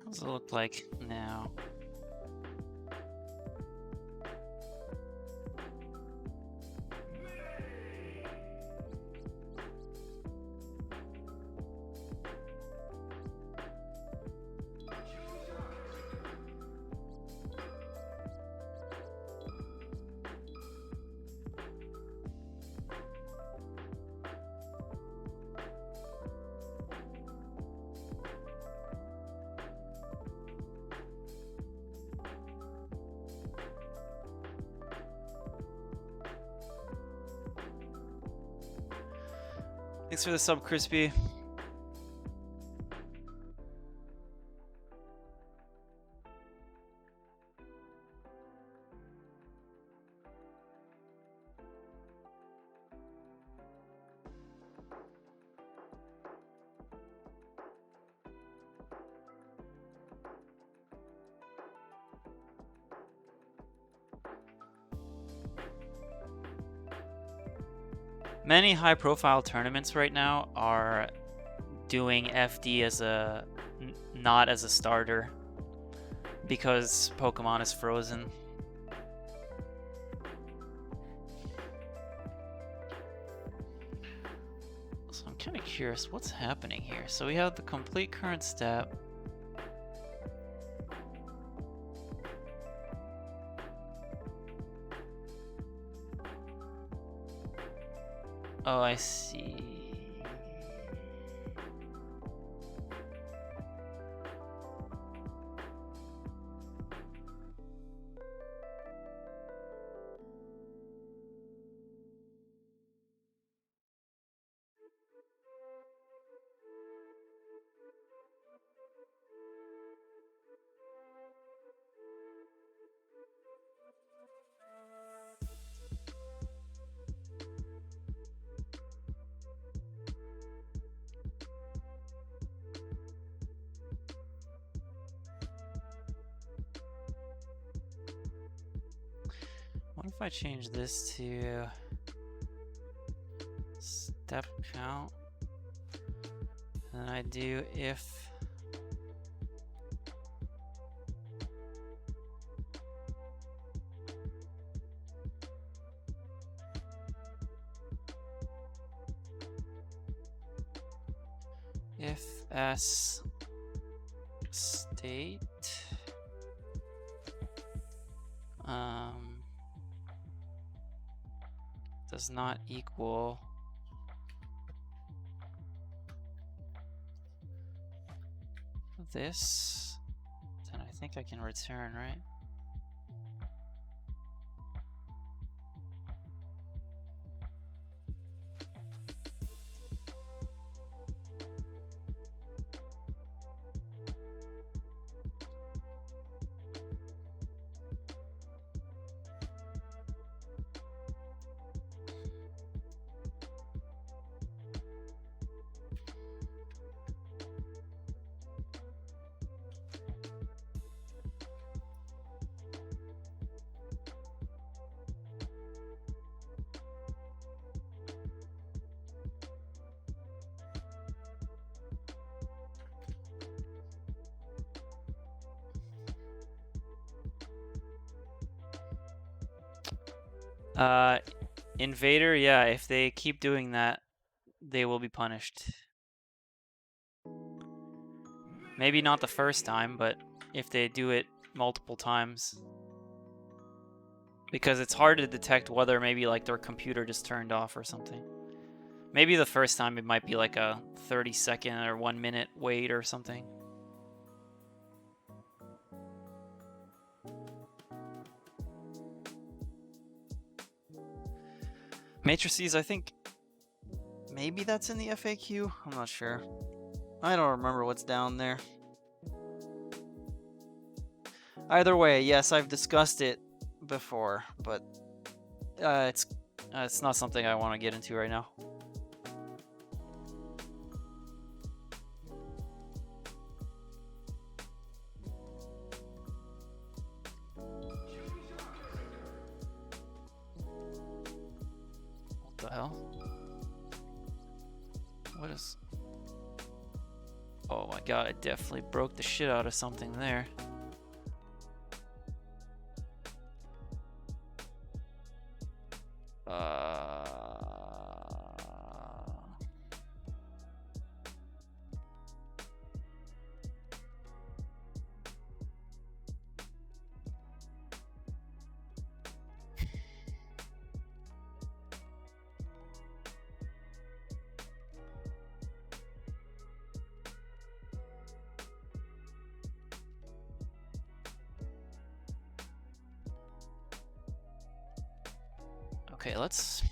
What does it look like now? Thanks for the sub, Crispy. Many high-profile tournaments right now are doing FD as a not as a starter because Pokemon is frozen. So I'm kind of curious what's happening here. So we have the complete current step. Oh, I see. What if I change this to step count? And I do if If S state does not equal this, then I think I can return, right? Invader, yeah, if they keep doing that, they will be punished. Maybe not the first time, but if they do it multiple times. Because it's hard to detect whether maybe like their computer just turned off or something. Maybe the first time it might be like a 30-second or 1 minute wait or something. Matrices, I think maybe that's in the FAQ. I'm not sure. I don't remember what's down there. Either way, yes, I've discussed it before, but it's not something I want to get into right now. What the hell? What is... Oh my god, I definitely broke the shit out of something there. Okay, let's...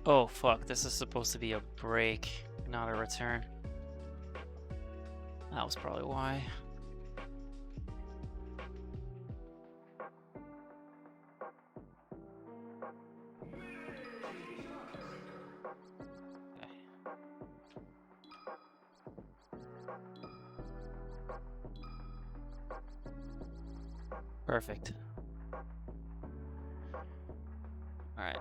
Oh fuck, this is supposed to be a break, not a return. That was probably why. Perfect. All right.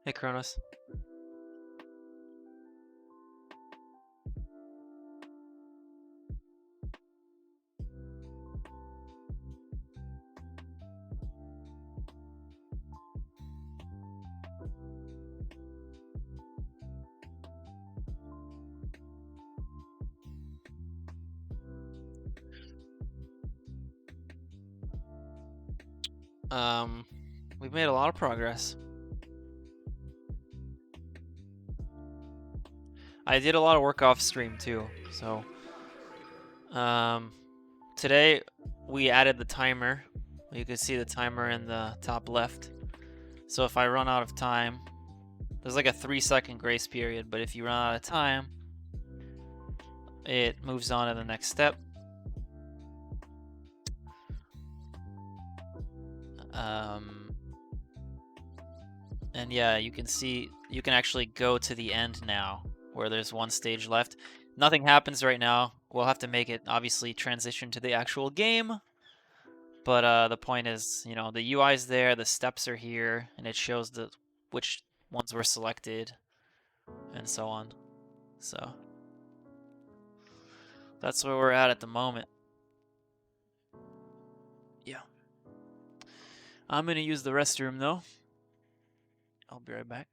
Hey, Kronos. We've made a lot of progress. I did a lot of work off stream too, so today we added the timer. You can see the timer in the top left. So if I run out of time, there's like a 3-second grace period, but if you run out of time, it moves on to the next step. And yeah, you can see, you can actually go to the end now, where there's one stage left. Nothing happens right now. We'll have to make it, obviously, transition to the actual game. But the point is, the UI is there, the steps are here, and it shows which ones were selected, and so on. So that's where we're at the moment. Yeah. I'm gonna use the restroom though. I'll be right back.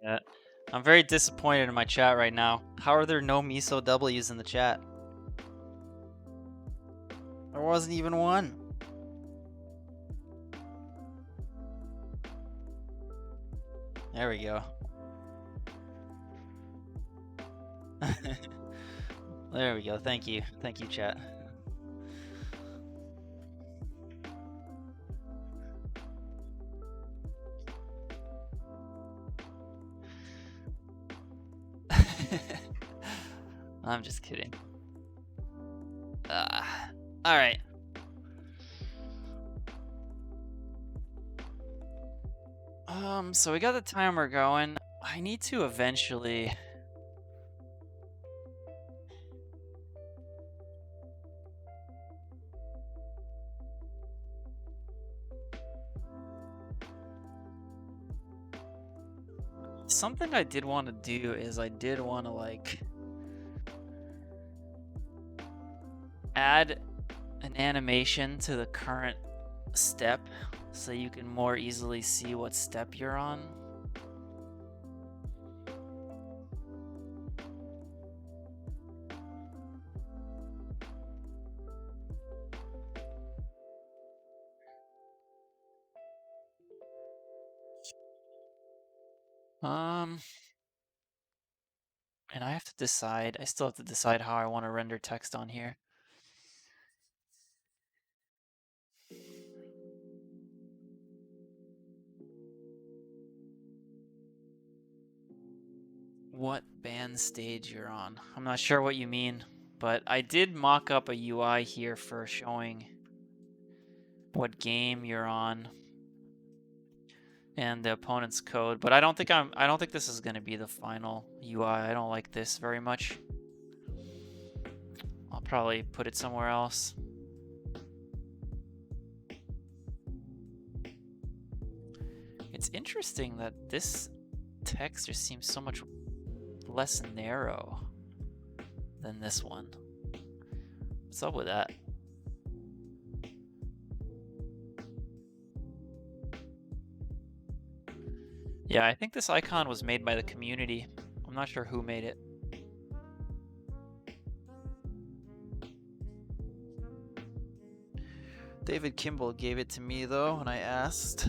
Yeah. I'm very disappointed in my chat right now. How are there no miso W's in the chat? There wasn't even one. There we go. There we go. Thank you. Thank you, chat. I'm just kidding. All right. So we got the timer going. I need to eventually. Something I did want to do is I did want to like add an animation to the current step so you can more easily see what step you're on. And I have to decide, I still have to decide how I want to render text on here. What band stage you're on. I'm not sure what you mean, but I did mock up a UI here for showing what game you're on and the opponent's code, but I don't think this is going to be the final UI. I don't like this very much. I'll probably put it somewhere else. It's interesting that this text just seems so much less narrow than this one. What's up with that? Yeah, I think this icon was made by the community. I'm not sure who made it. David Kimball gave it to me though when I asked.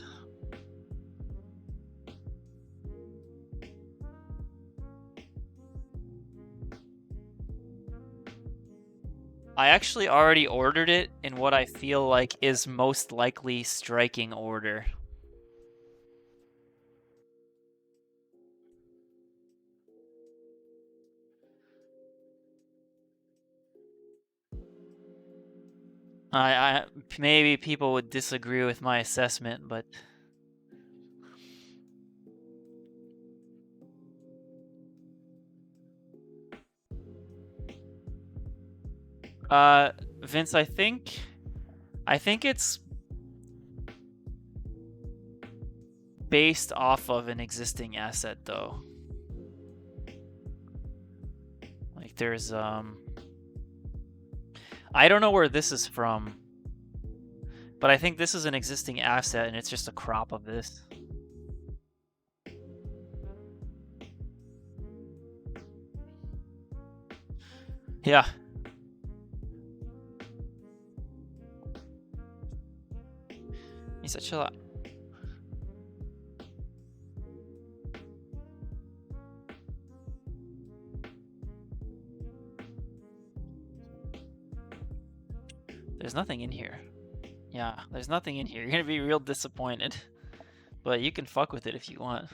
I actually already ordered it in what I feel like is most likely striking order. I maybe people would disagree with my assessment, but Vince, I think it's based off of an existing asset though. Like there's I don't know where this is from, but I think this is an existing asset and it's just a crop of this. Yeah. Misa, chill out. There's nothing in here. Yeah, there's nothing in here. You're gonna be real disappointed. But you can fuck with it if you want.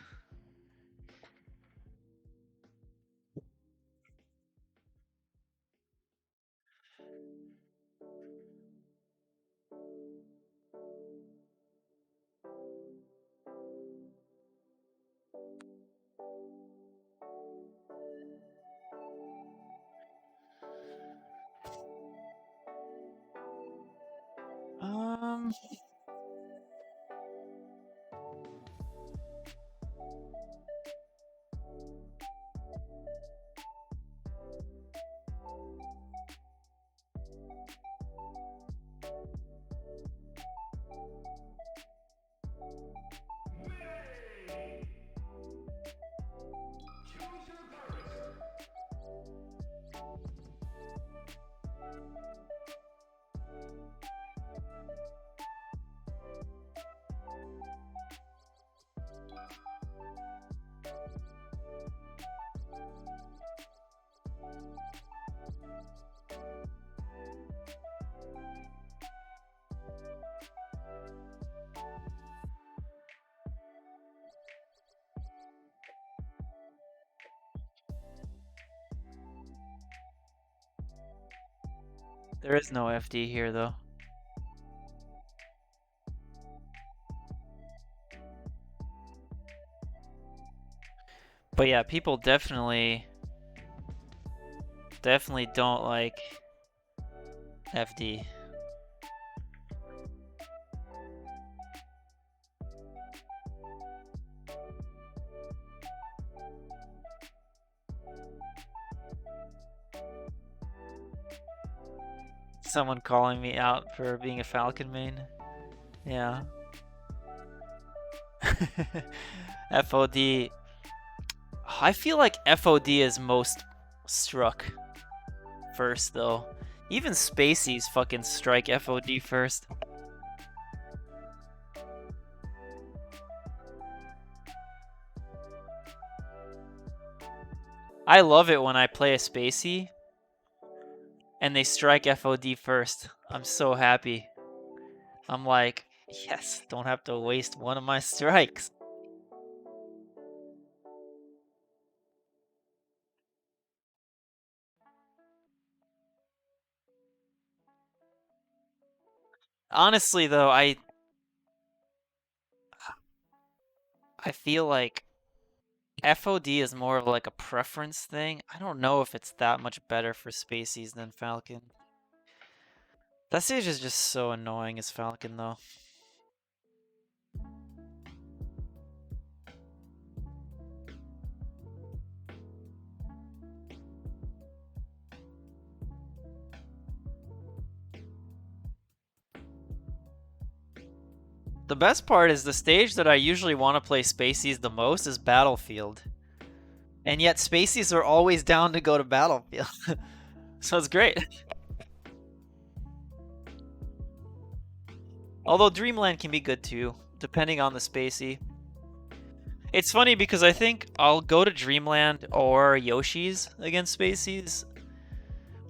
Um, there is no FD here though. But yeah, people definitely don't like FD. Someone calling me out for being a Falcon main. Yeah. FOD. I feel like FOD is most struck first though. Even Spacey's fucking strike FOD first. I love it when I play a Spacey and they strike FOD first. I'm so happy. I'm like, yes, don't have to waste one of my strikes. Honestly though, I feel like FOD is more of like a preference thing. I don't know if it's that much better for Spaceys than Falcon. That stage is just so annoying as Falcon though. The best part is the stage that I usually want to play Spaceys the most is Battlefield. And yet Spaceys are always down to go to Battlefield. So it's great. Although Dreamland can be good too, depending on the Spacey. It's funny because I think I'll go to Dreamland or Yoshi's against Spaceys,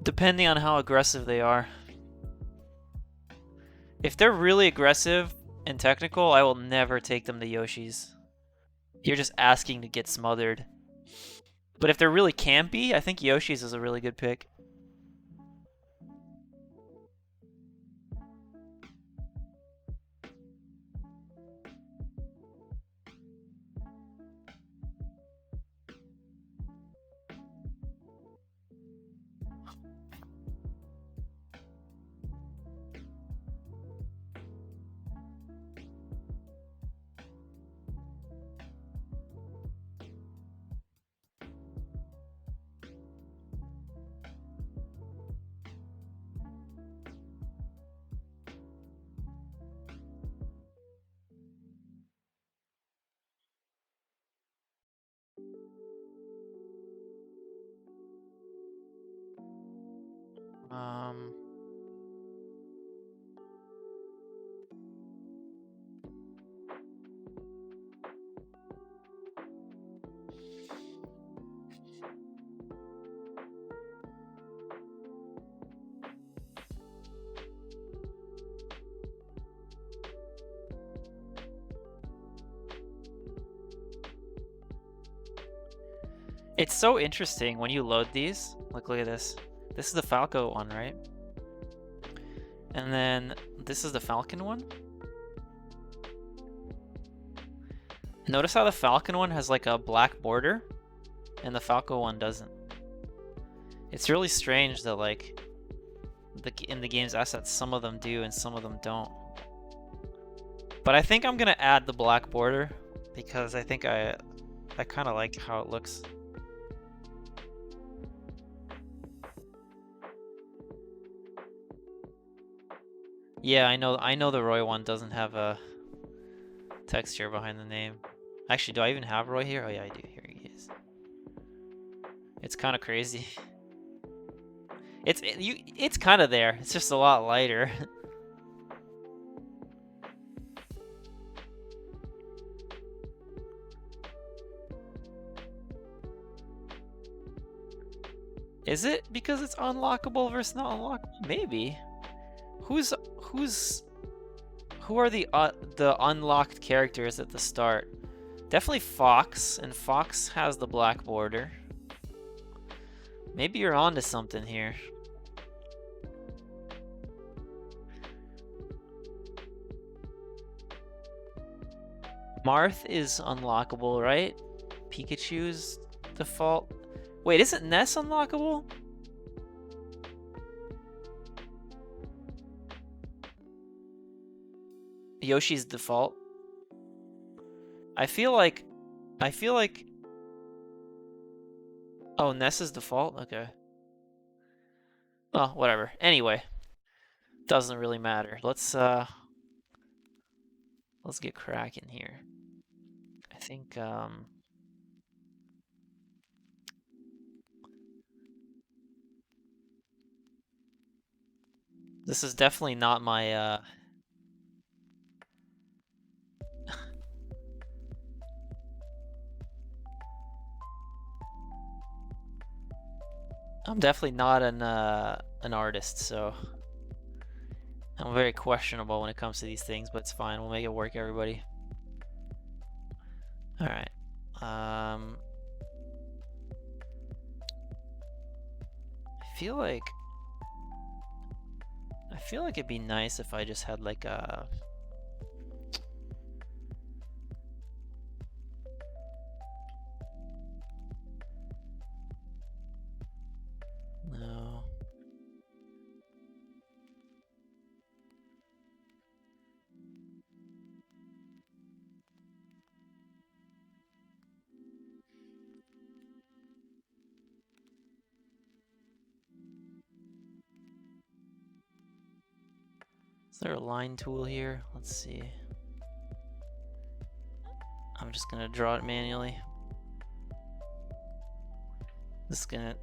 depending on how aggressive they are. If they're really aggressive and technical, I will never take them to Yoshi's. You're just asking to get smothered. But if they're really campy, I think Yoshi's is a really good pick. Um, it's so interesting when you load these. Look at this. This is the Falco one, right? And then this is the Falcon one. Notice how the Falcon one has like a black border and the Falco one doesn't. It's really strange that like in the game's assets some of them do and some of them don't. But I think I'm gonna add the black border because I think I kind of like how it looks. Yeah, I know the Roy one doesn't have a texture behind the name. Actually, do I even have Roy here? Oh yeah, I do. Here he is. It's kind of crazy. It's kind of there. It's just a lot lighter. Is it because it's unlockable versus not unlockable? Maybe. Who are the unlocked characters at the start? Definitely Fox, and Fox has the black border. Maybe you're onto something here. Marth is unlockable, right? Pikachu's default. Wait, isn't Ness unlockable? Yoshi's default. I feel like oh, Ness is default? Okay. Oh, whatever. Anyway, doesn't really matter. Let's get cracking here. I think this is definitely not my I'm definitely not an artist, so I'm very questionable when it comes to these things, but it's fine. We'll make it work, everybody. All right. I feel like it'd be nice if I just had like a no. Is there a line tool here? Let's see. I'm just gonna draw it manually. Just gonna.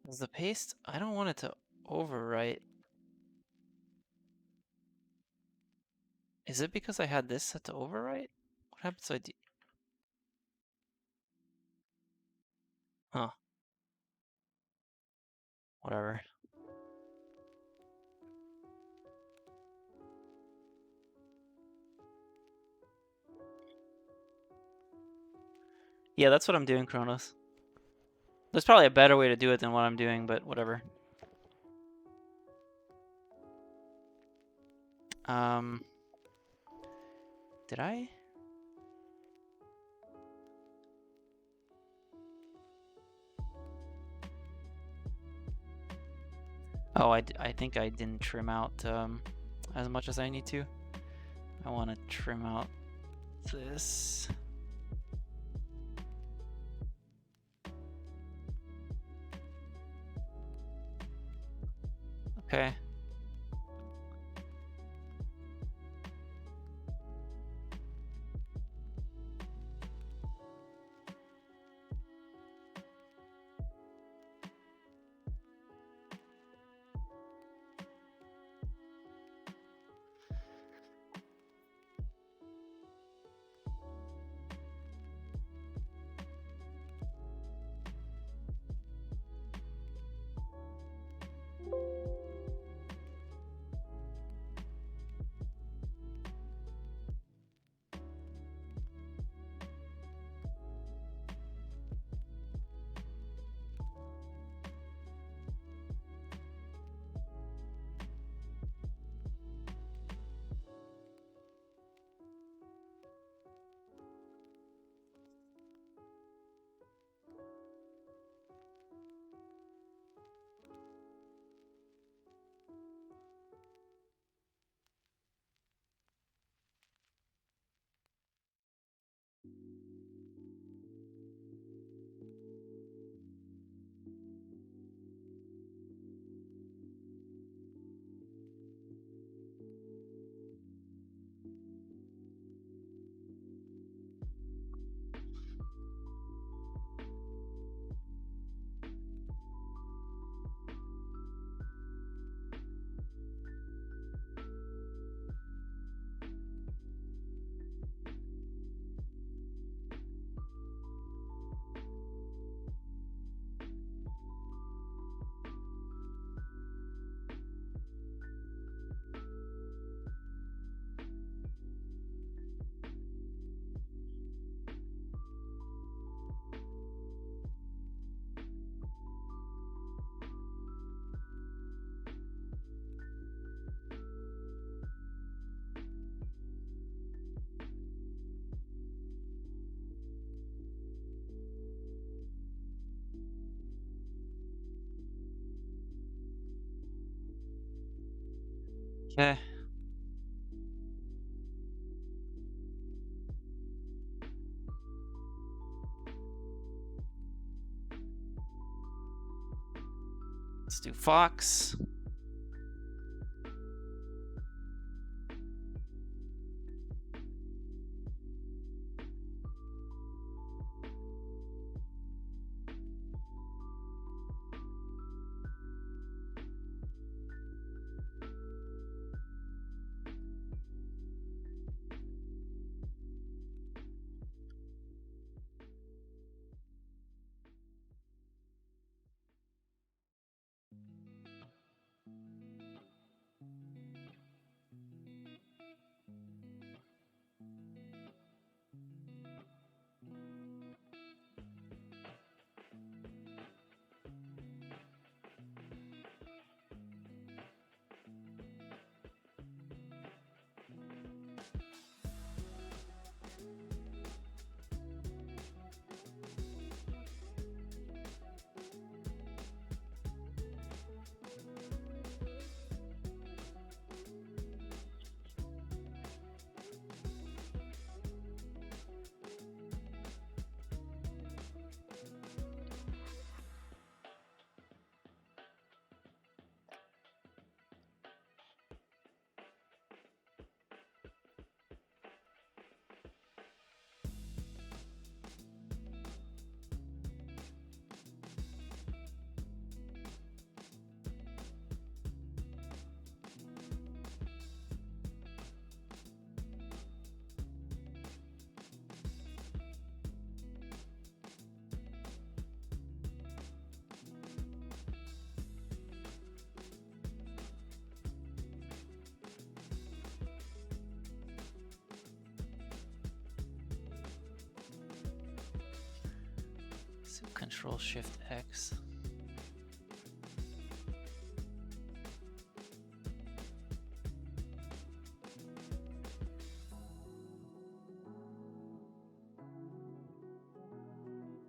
Is the paste? I don't want it to overwrite. Is it because I had this set to overwrite? What happens if I do? Huh. Whatever. Yeah, that's what I'm doing, Kronos. There's probably a better way to do it than what I'm doing, but whatever. Um, did I? Oh, I think I didn't trim out as much as I need to. I want to trim out this. Okay. Okay. Let's do Fox. Control Shift X.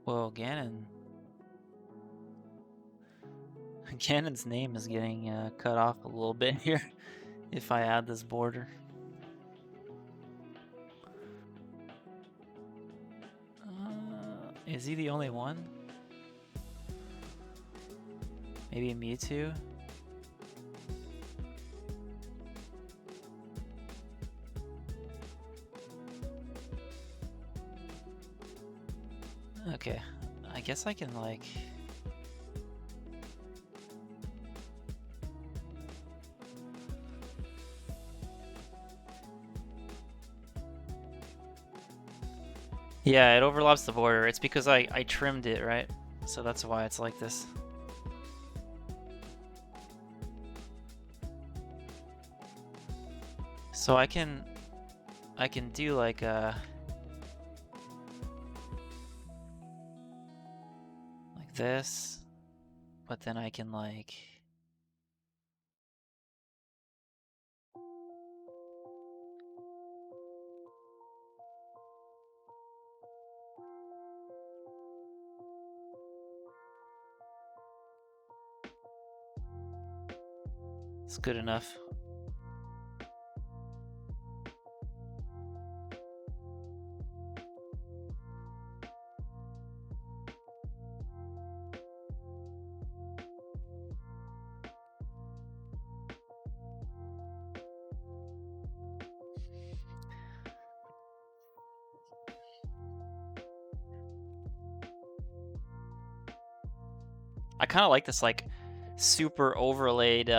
Whoa, Ganon. Ganon's name is getting cut off a little bit here if I add this border. Is he the only one? Maybe Mewtwo? Okay, I guess I can like... Yeah, it overlaps the border. It's because I trimmed it, right? So that's why it's like this. So I can do like this, but then I can like... It's good enough. I kind of like this like super overlaid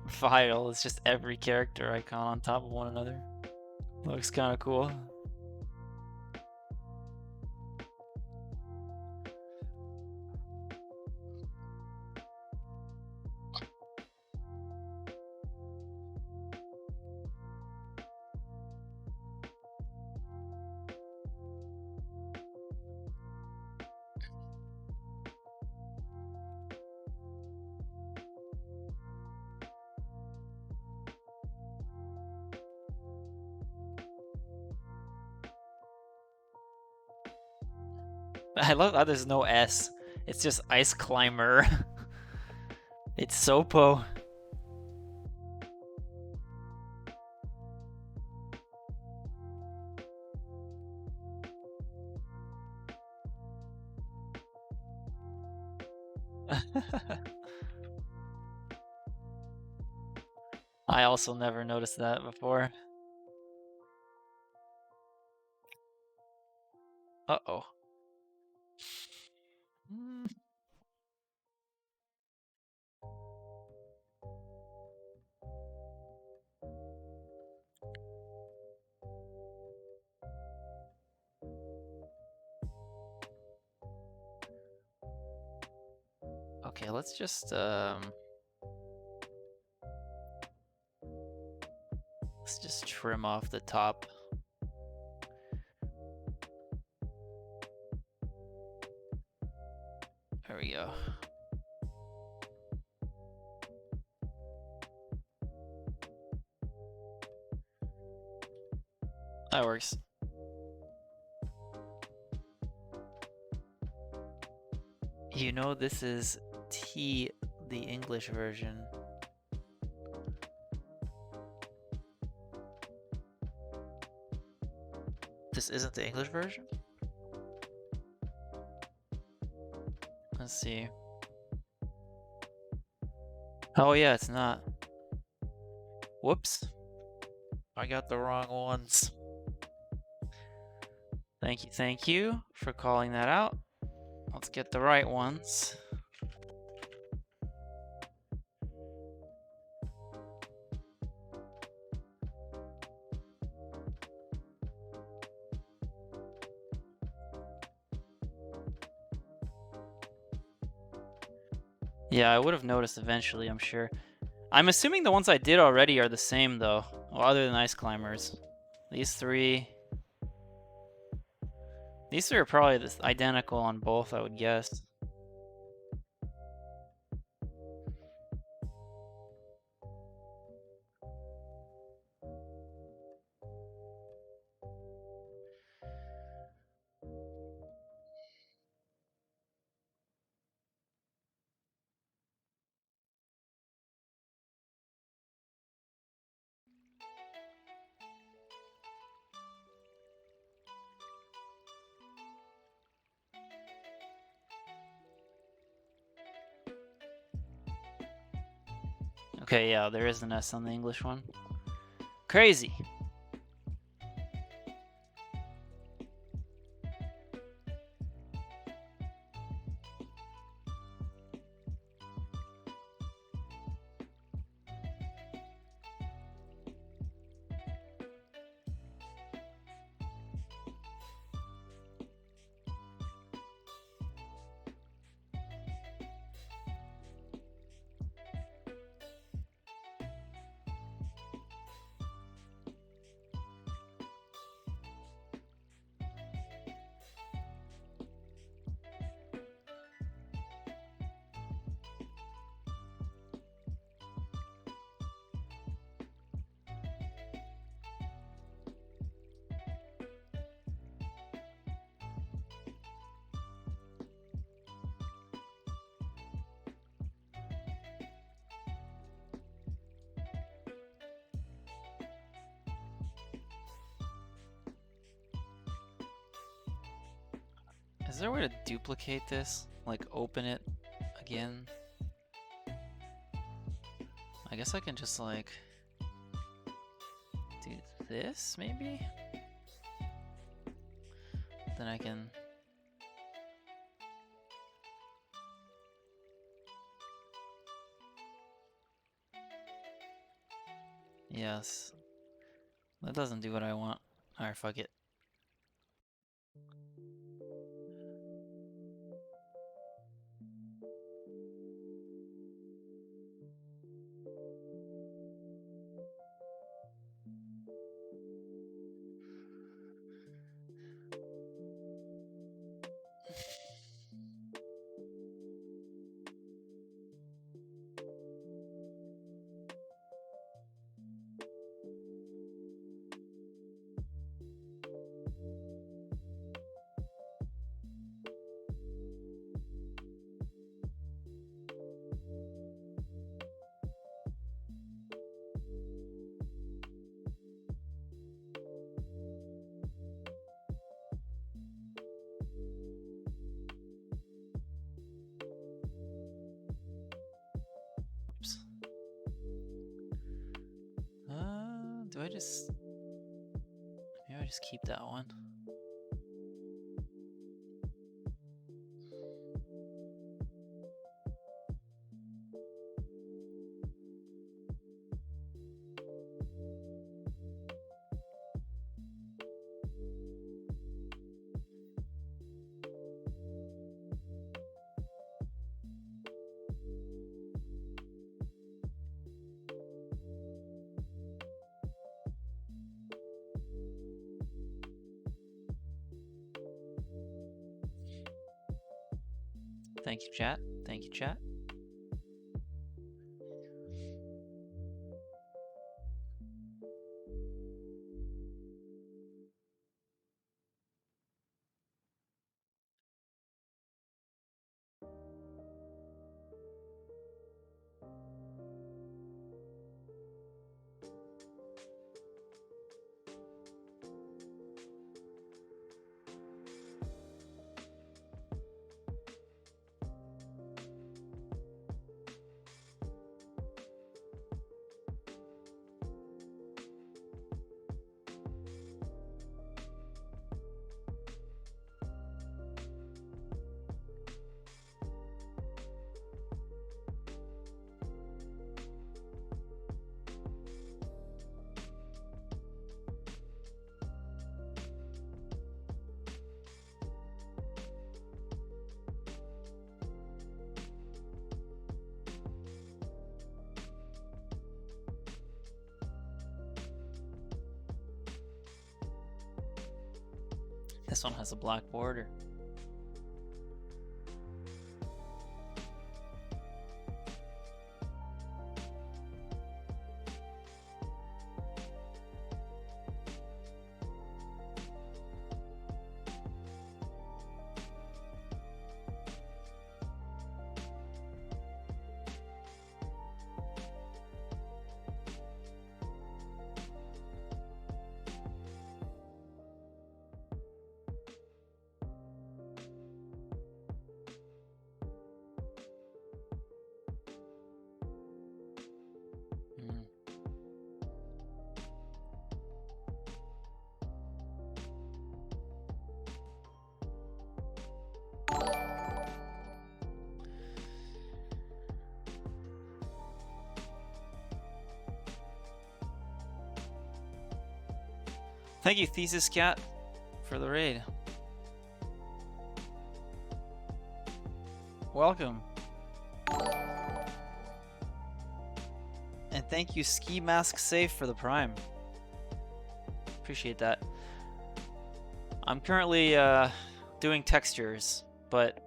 file. It's just every character icon on top of one another. Looks kind of cool. I love how there's no S. It's just Ice Climber. It's Sopo. I also never noticed that before. Uh-oh. Okay, let's just trim off the top. There we go. That works. You know this is T, the English version. This isn't the English version? Let's see. Oh yeah, it's not. Whoops. I got the wrong ones. Thank you for calling that out. Let's get the right ones. Yeah, I would have noticed eventually, I'm sure. I'm assuming the ones I did already are the same though, well, other than Ice Climbers. These three. These three are probably identical on both, I would guess. Okay, yeah, there is an S on the English one. Crazy. Is there a way to duplicate this? Like open it again? I guess I can just like do this maybe? Then I can... Yes. That doesn't do what I want. Alright, fuck it. Oops. Do I just... Maybe I just keep that one. Thank you, chat. Thank you, chat. This one has a black border. Thank you, Thesis Cat, for the raid. Welcome. And thank you, Ski Mask Safe, for the Prime. Appreciate that. I'm currently doing textures, but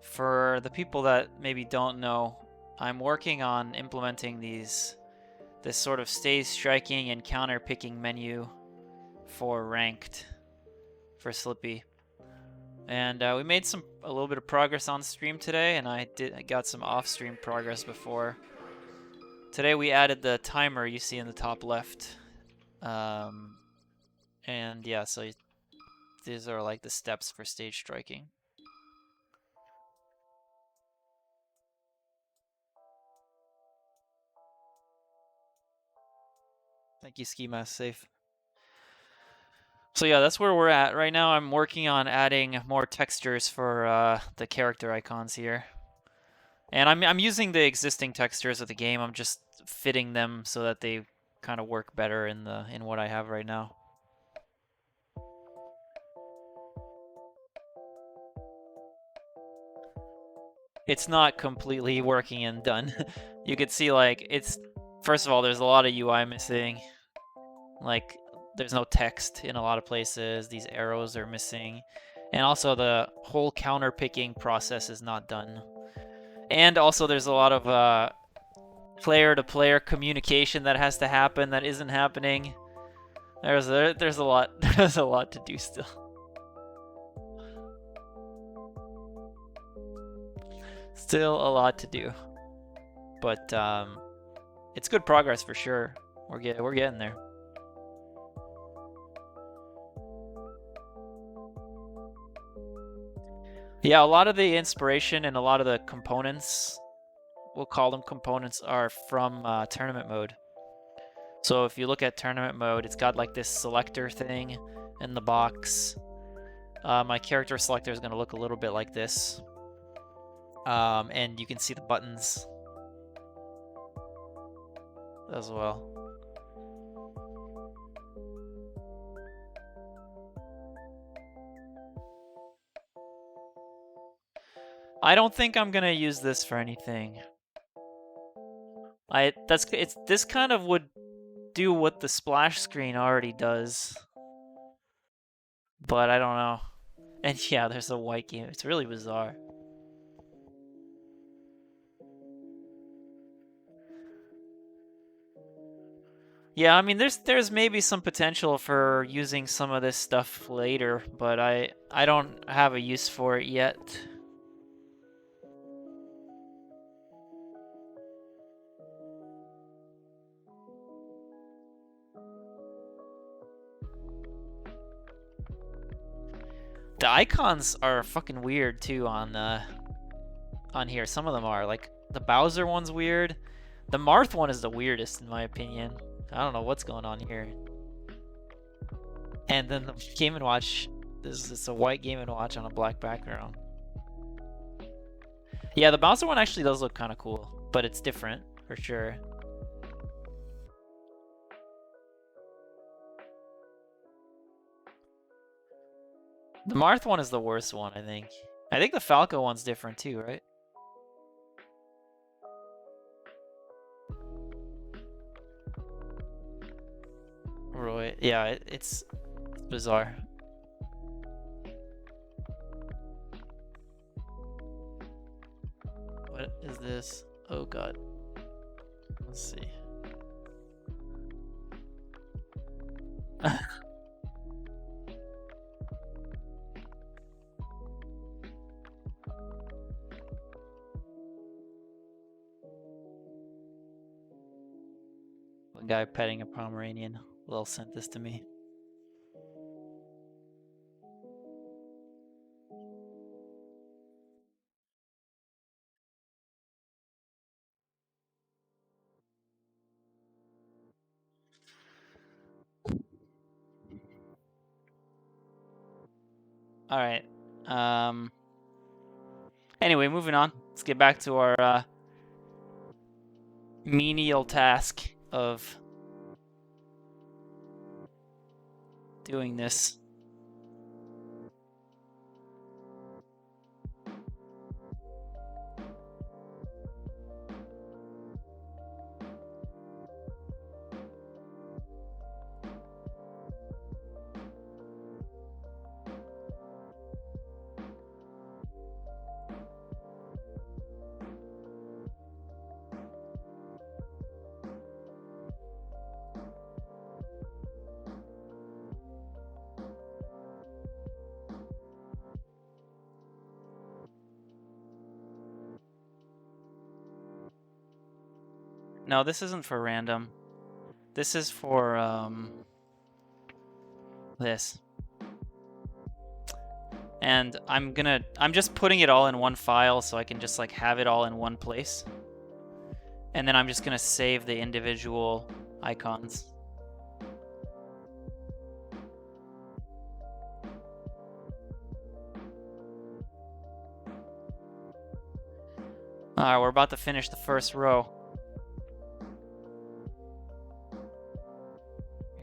for the people that maybe don't know, I'm working on implementing this sort of stage striking and counter picking menu for ranked for Slippy. And we made a little bit of progress on stream today, and I got some off-stream progress before. Today we added the timer you see in the top left. And yeah, so these are like the steps for stage striking. Thank you, Ski Mask Safe. So yeah, that's where we're at. Right now I'm working on adding more textures for the character icons here. And I'm using the existing textures of the game. I'm just fitting them so that they kind of work better in what I have right now. It's not completely working and done. You could see like first of all, there's a lot of UI missing. Like there's no text in a lot of places. These arrows are missing. And also the whole counter picking process is not done. And also there's a lot of player-to-player communication that has to happen that isn't happening. There's a lot there's a lot to do still. Still a lot to do. But it's good progress for sure. We're getting there. Yeah, a lot of the inspiration and a lot of the components, we'll call them components, are from tournament mode. So if you look at tournament mode, it's got like this selector thing in the box. My character selector is going to look a little bit like this. And you can see the buttons as well. I don't think I'm gonna use this for anything. This kind of would do what the splash screen already does, but I don't know. And yeah, there's a white game. It's really bizarre. Yeah, I mean, there's maybe some potential for using some of this stuff later, but I don't have a use for it yet. The icons are fucking weird too on here. Some of them are. Like the Bowser one's weird. The Marth one is the weirdest in my opinion. I don't know what's going on here. And then the Game & Watch, it's a white Game & Watch on a black background. Yeah, the Bowser one actually does look kind of cool, but it's different for sure. The Marth one is the worst one, I think. I think the Falco one's different too, right? Right. Yeah, it's bizarre. this. Oh god. Let's see. A guy petting a Pomeranian. Lil sent this to me. All right. Anyway, moving on. Let's get back to our menial task of doing this. No, this isn't for random. This is for this. And I'm just putting it all in one file so I can just like have it all in one place. And then I'm just gonna save the individual icons. Alright, we're about to finish the first row.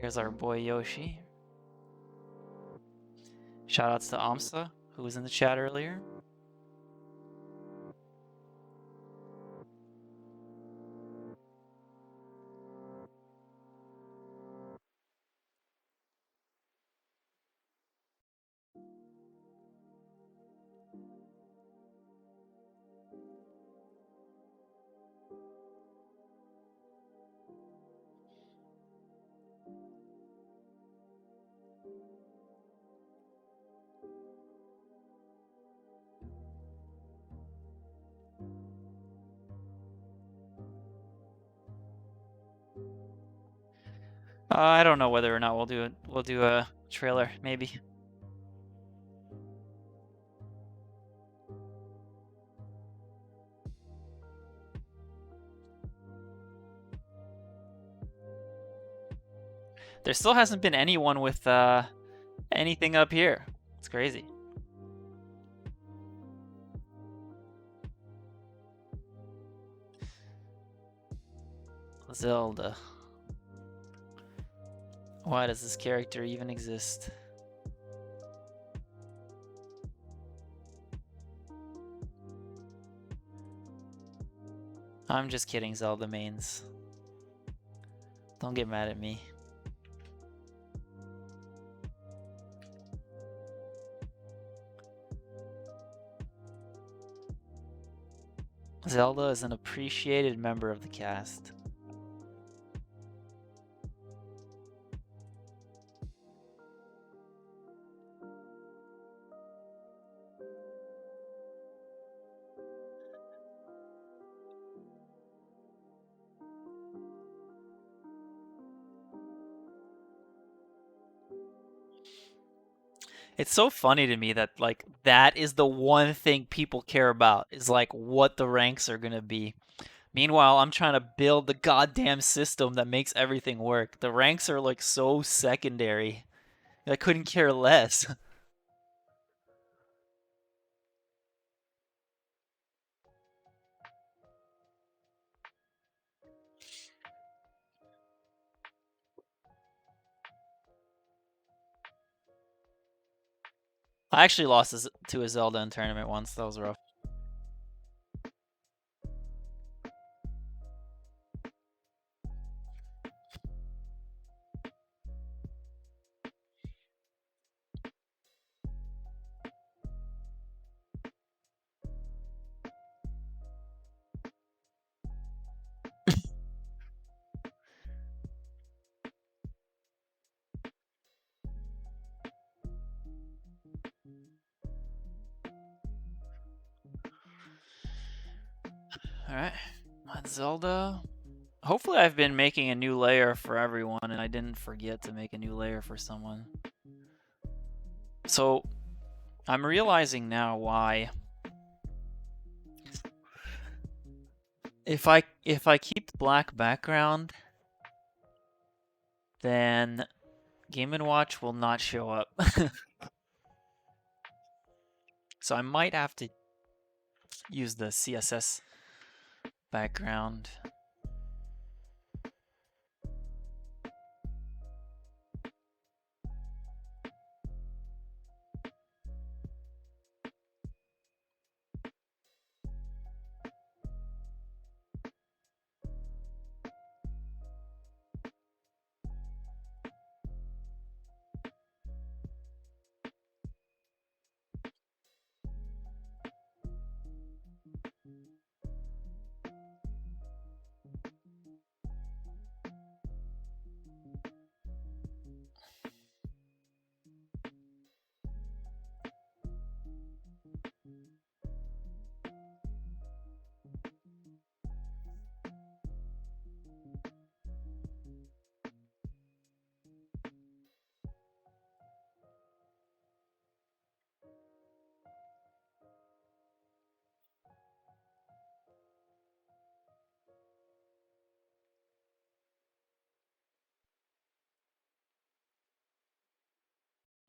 Here's our boy Yoshi. Shoutouts to Amsa, who was in the chat earlier. I don't know whether or not we'll do a trailer, maybe. There still hasn't been anyone with anything up here. It's crazy. Zelda. Why does this character even exist? I'm just kidding, Zelda mains. Don't get mad at me. Zelda is an appreciated member of the cast. It's so funny to me that like that is the one thing people care about is like what the ranks are gonna be. Meanwhile, I'm trying to build the goddamn system that makes everything work. The ranks are like so secondary. I couldn't care less. I actually lost to a Zelda in tournament once. That was rough. Alright. Zelda. Hopefully I've been making a new layer for everyone and I didn't forget to make a new layer for someone. So I'm realizing now why if I keep the black background, then Game & Watch will not show up. So I might have to use the CSS background.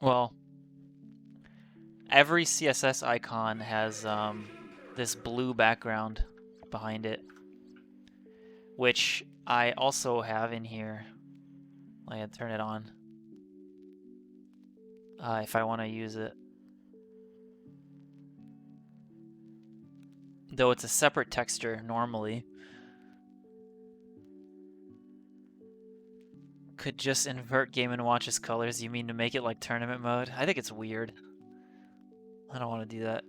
Well, every CSS icon has this blue background behind it, which I also have in here. I had to turn it on if I want to use it. Though it's a separate texture normally. Could just invert Game & Watch's colors. You mean to make it like tournament mode? I think it's weird. I don't want to do that.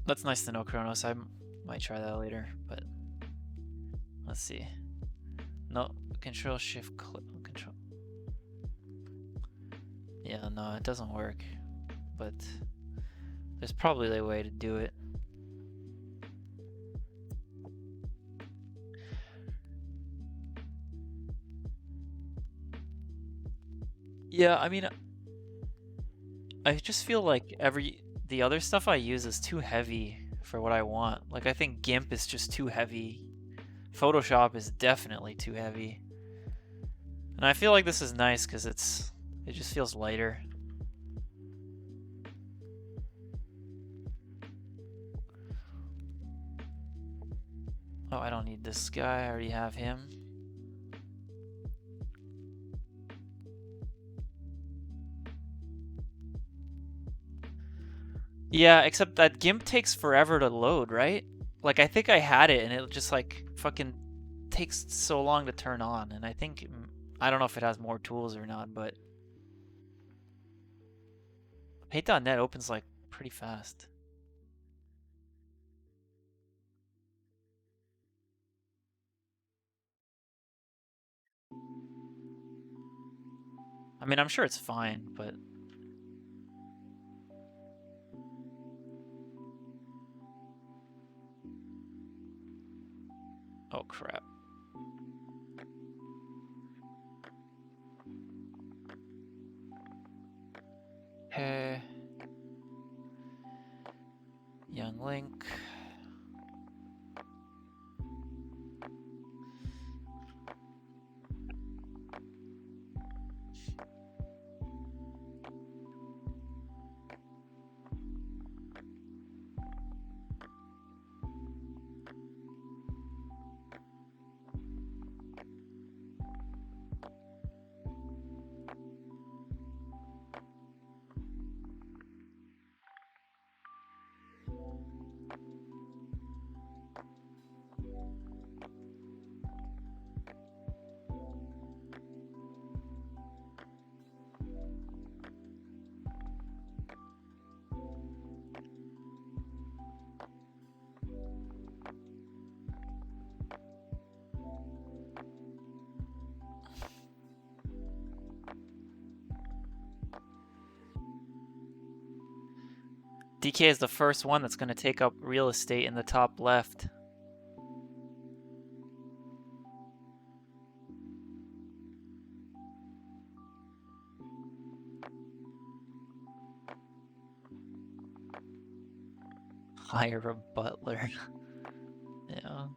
That's nice to know, Kronos. I might try that later, but let's see. No, Control Shift click. Control. Yeah, no, it doesn't work. But there's probably a way to do it. Yeah, I mean, I just feel like the other stuff I use is too heavy for what I want. Like, I think GIMP is just too heavy. Photoshop is definitely too heavy. And I feel like this is nice because it just feels lighter. Oh, I don't need this guy. I already have him. Yeah, except that GIMP takes forever to load, right? Like, I think I had it and it just like fucking takes so long to turn on. And I don't know if it has more tools or not, but Paint.net opens like pretty fast. I mean, I'm sure it's fine, but oh crap. Okay. Young Link. DK is the first one that's going to take up real estate in the top left. Hire a butler. Yeah.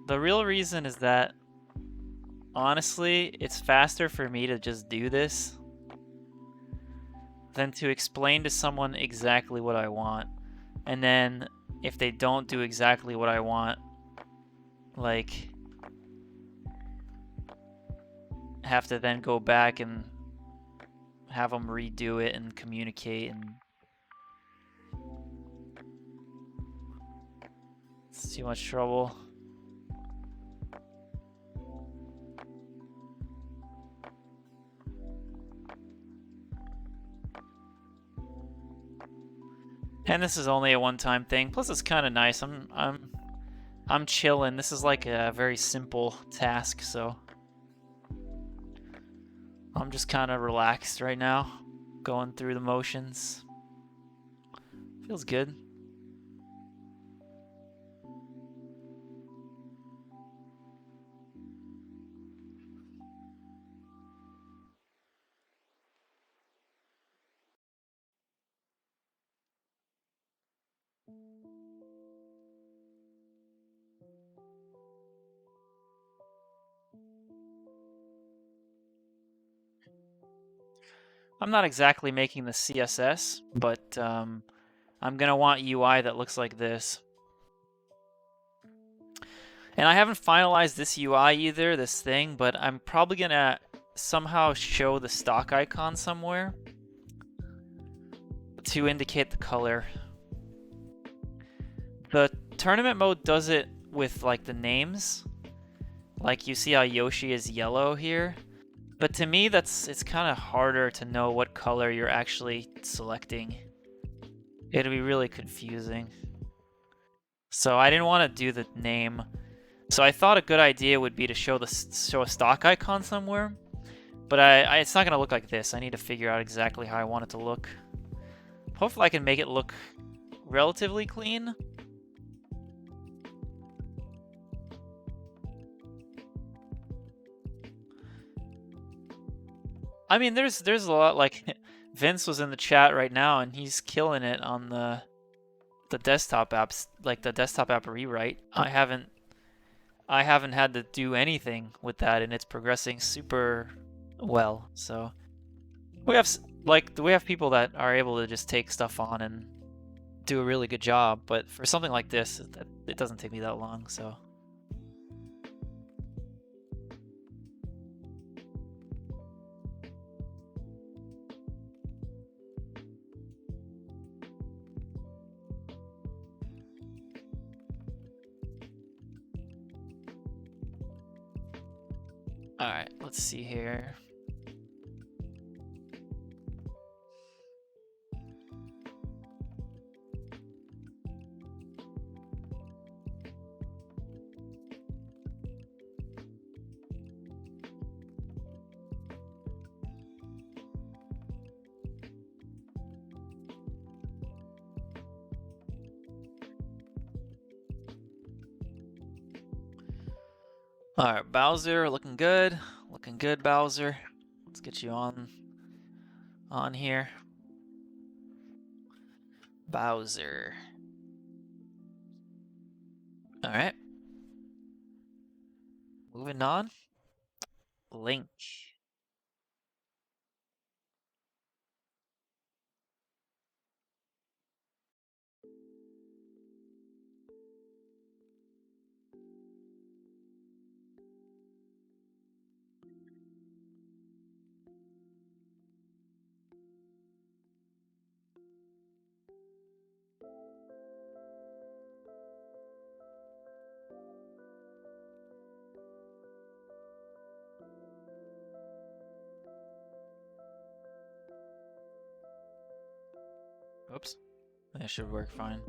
The real reason is that, honestly, it's faster for me to just do this than to explain to someone exactly what I want. And then if they don't do exactly what I want, like, have to then go back and have them redo it and communicate, and it's too much trouble. And this is only a one-time thing. Plus, it's kind of nice. I'm chilling. This is like a very simple task, so I'm just kind of relaxed right now, going through the motions. Feels good. I'm not exactly making the CSS, but I'm gonna want UI that looks like this. And I haven't finalized this UI either, this thing, but I'm probably gonna somehow show the stock icon somewhere to indicate the color. The tournament mode does it with like the names. Like you see how Yoshi is yellow here. But to me, it's kind of harder to know what color you're actually selecting. It'll be really confusing. So I didn't want to do the name. So I thought a good idea would be to show a stock icon somewhere. But it's not gonna look like this. I need to figure out exactly how I want it to look. Hopefully I can make it look relatively clean. I mean, there's a lot, like Vince was in the chat right now and he's killing it on the desktop apps, like the desktop app rewrite. I haven't had to do anything with that, and it's progressing super well. So we have people that are able to just take stuff on and do a really good job. But for something like this, it doesn't take me that long. So. All right, let's see here. All right, Bowser, looking good. Looking good, Bowser. Let's get you on here. Bowser. All right. Moving on. Link. Oops. That should work fine.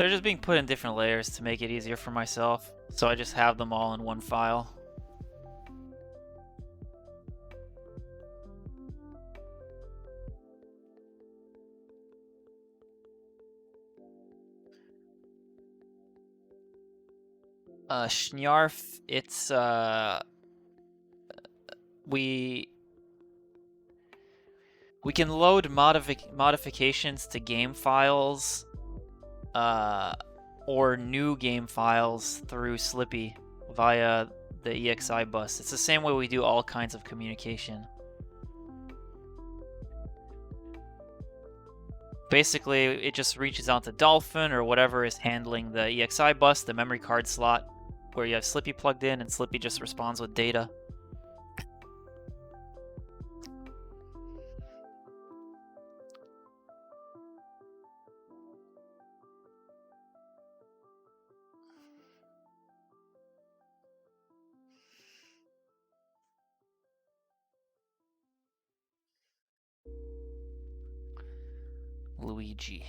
They're just being put in different layers to make it easier for myself, so I just have them all in one file. Schnarf, it's we can load modifications to game files or new game files through Slippy via the EXI bus. It's the same way we do all kinds of communication. Basically, it just reaches out to Dolphin or whatever is handling the EXI bus, the memory card slot, where you have Slippy plugged in, and Slippy just responds with data. Luigi.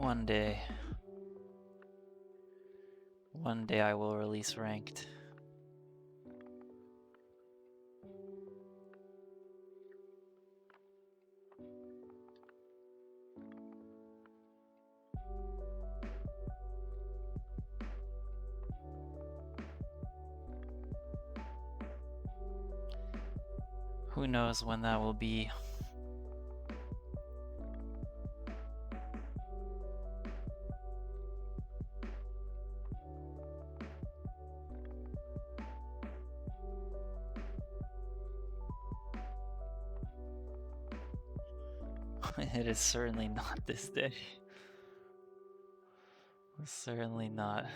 One day I will release ranked. Who knows when that will be? It is certainly not this dish. Certainly not.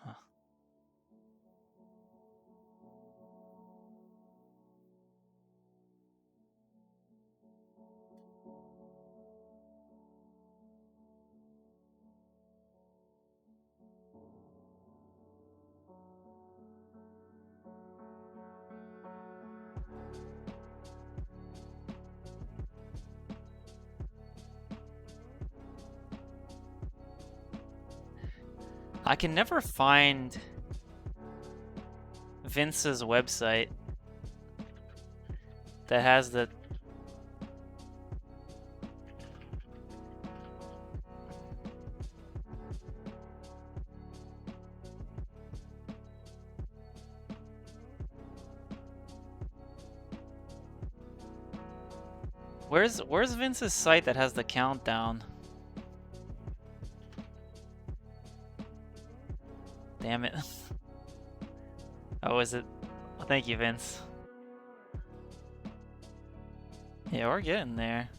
Huh. I can never find Vince's website that has the... Where's Vince's site that has the countdown? Damn it. Oh, is it? Well, thank you, Vince. Yeah, we're getting there.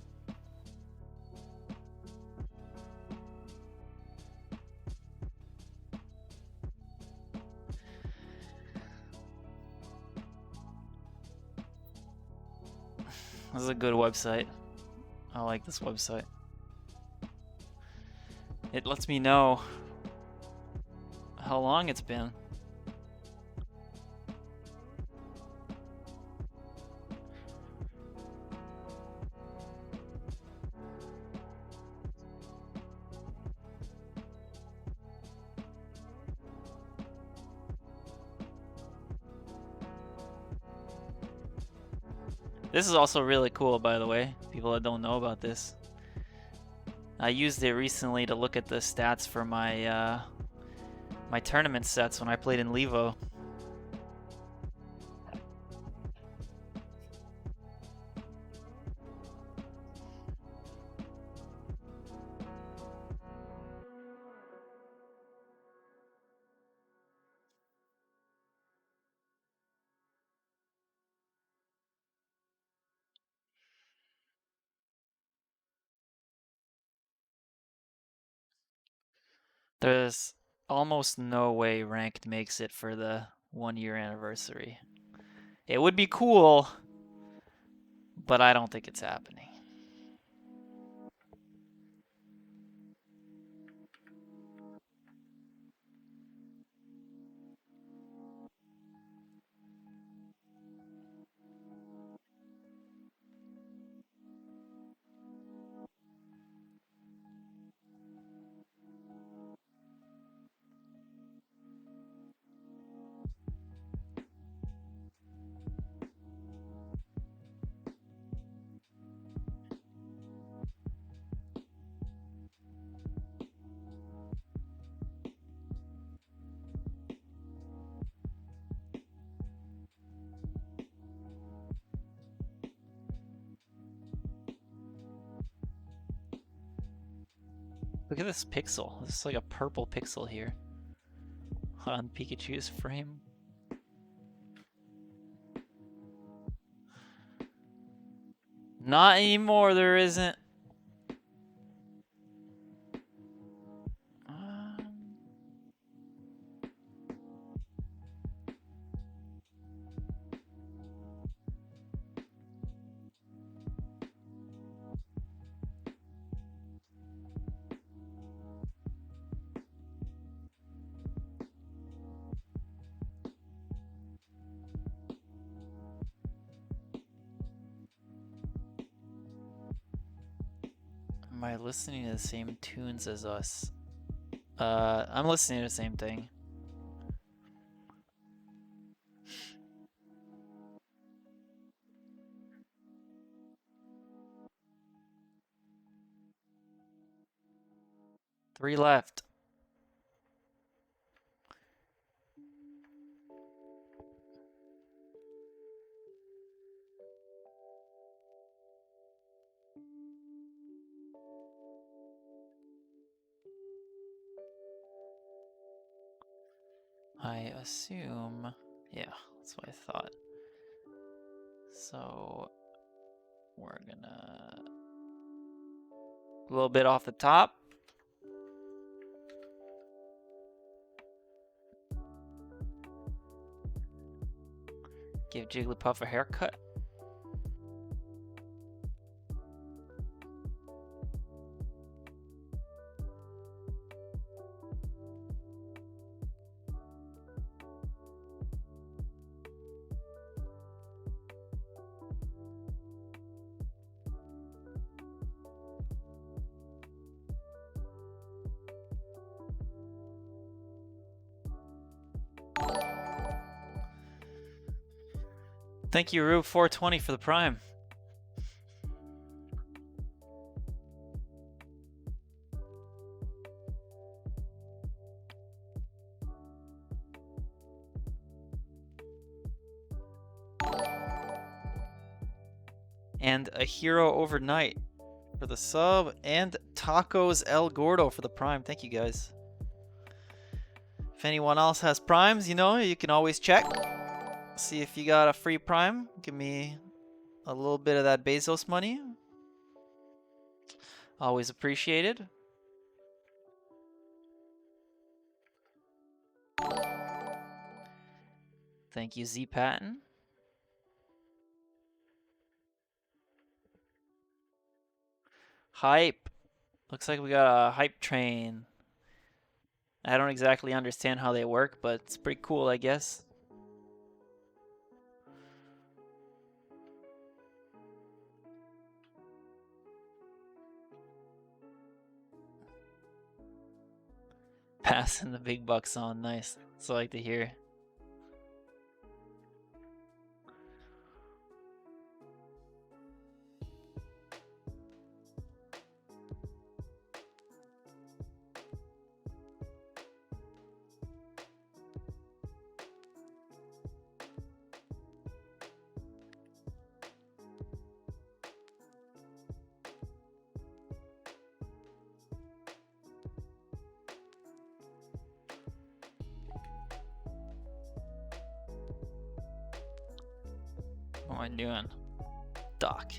This is a good website. I like this website. It lets me know how long it's been. This is also really cool, by the way. People that don't know about this. I used it recently to look at the stats for my my tournament sets when I played in Levo. There's almost no way ranked makes it for the 1 year anniversary. It would be cool, but I don't think it's happening. Look at this pixel. This is like a purple pixel here on Pikachu's frame. Not anymore, there isn't. Am I listening to the same tunes as us? I'm listening to the same thing. Three left. I assume, yeah, that's what I thought. So we're gonna a little bit off the top. Give Jigglypuff a haircut. Thank you, Rube420, for the Prime. And a hero overnight for the sub, and Tacos El Gordo for the Prime. Thank you, guys. If anyone else has Primes, you know, you can always check. See if you got a free Prime. Give me a little bit of that Bezos money. Always appreciated. Thank you, Z Patton. Hype. Looks like we got a hype train. I don't exactly understand how they work, but it's pretty cool, I guess. Passing the big bucks on. Nice. That's what I like to hear. What am I doing? Doc.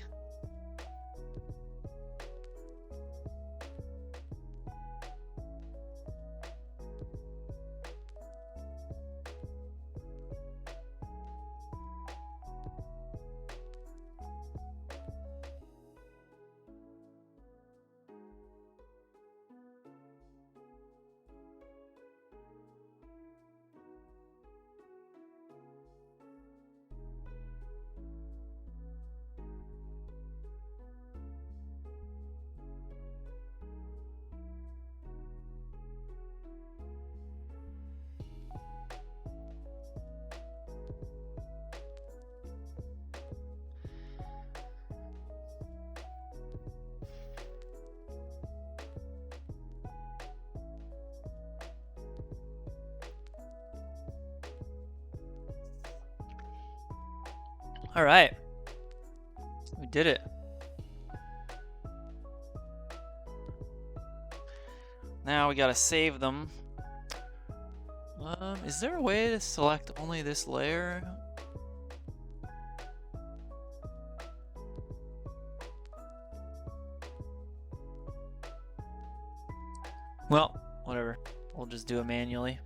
All right. We did it. Now we gotta save them. Is there a way to select only this layer? Well, whatever. We'll just do it manually.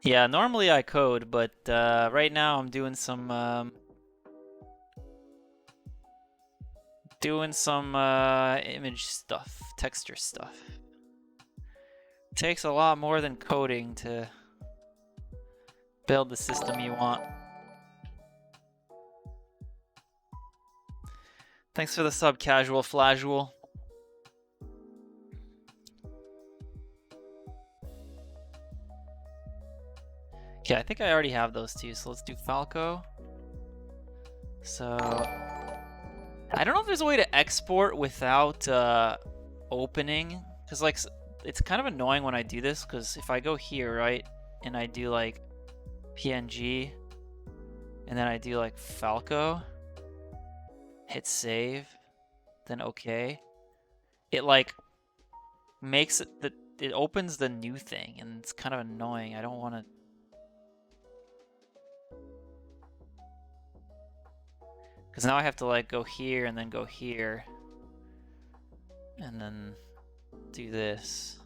Yeah, normally I code, but right now I'm doing some image stuff, texture stuff. Takes a lot more than coding to build the system you want. Thanks for the sub, Casual Flagual. Okay, I think I already have those two, so let's do Falco. So I don't know if there's a way to export without opening, because like it's kind of annoying when I do this, because if I go here, right, and I do like PNG, and then I do like Falco, hit save, then OK, it like makes it opens the new thing, and it's kind of annoying. I don't want to. Because now I have to like go here and then go here and then do this.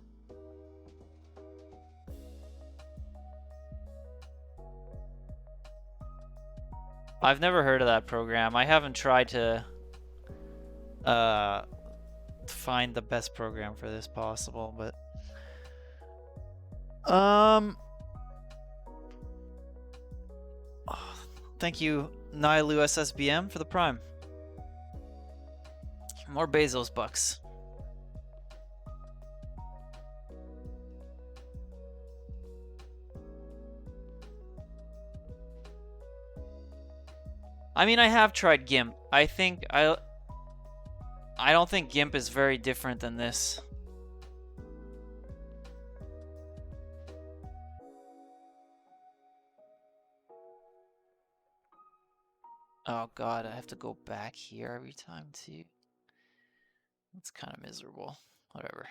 I've never heard of that program. I haven't tried to find the best program for this possible, but thank you, Nilu SSBM, for the Prime. More Bezos bucks. I mean, I have tried GIMP. I don't think GIMP is very different than this. Oh god, I have to go back here every time too. That's kind of miserable. Whatever.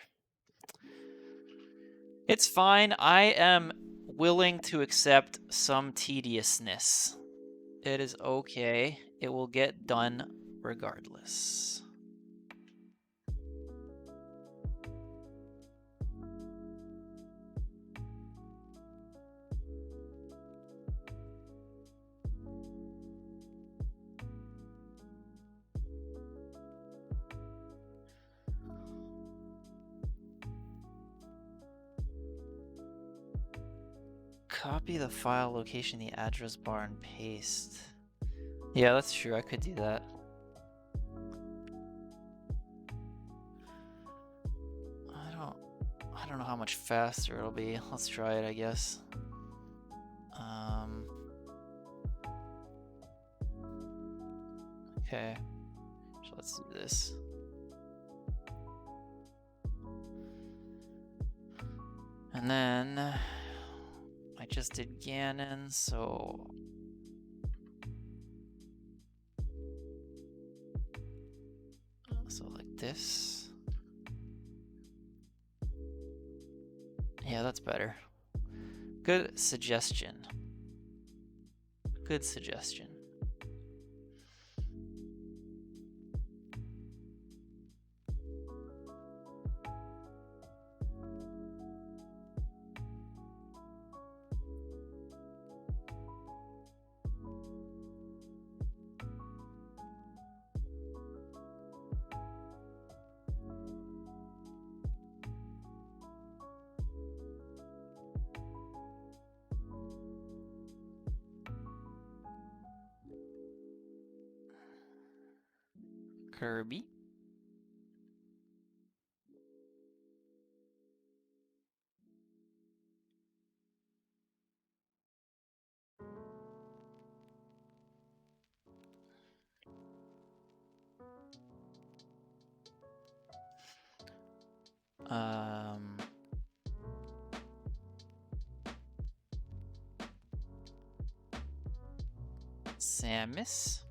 It's fine. I am willing to accept some tediousness. It is okay. It will get done regardless. Copy the file location, the address bar, and paste. Yeah, that's true. I could do that. I don't know how much faster it'll be. Let's try it, I guess. Okay. So let's do this. And then I just did Gannon, so like this. Yeah, that's better. Good suggestion. Good suggestion. Kirby. Samus.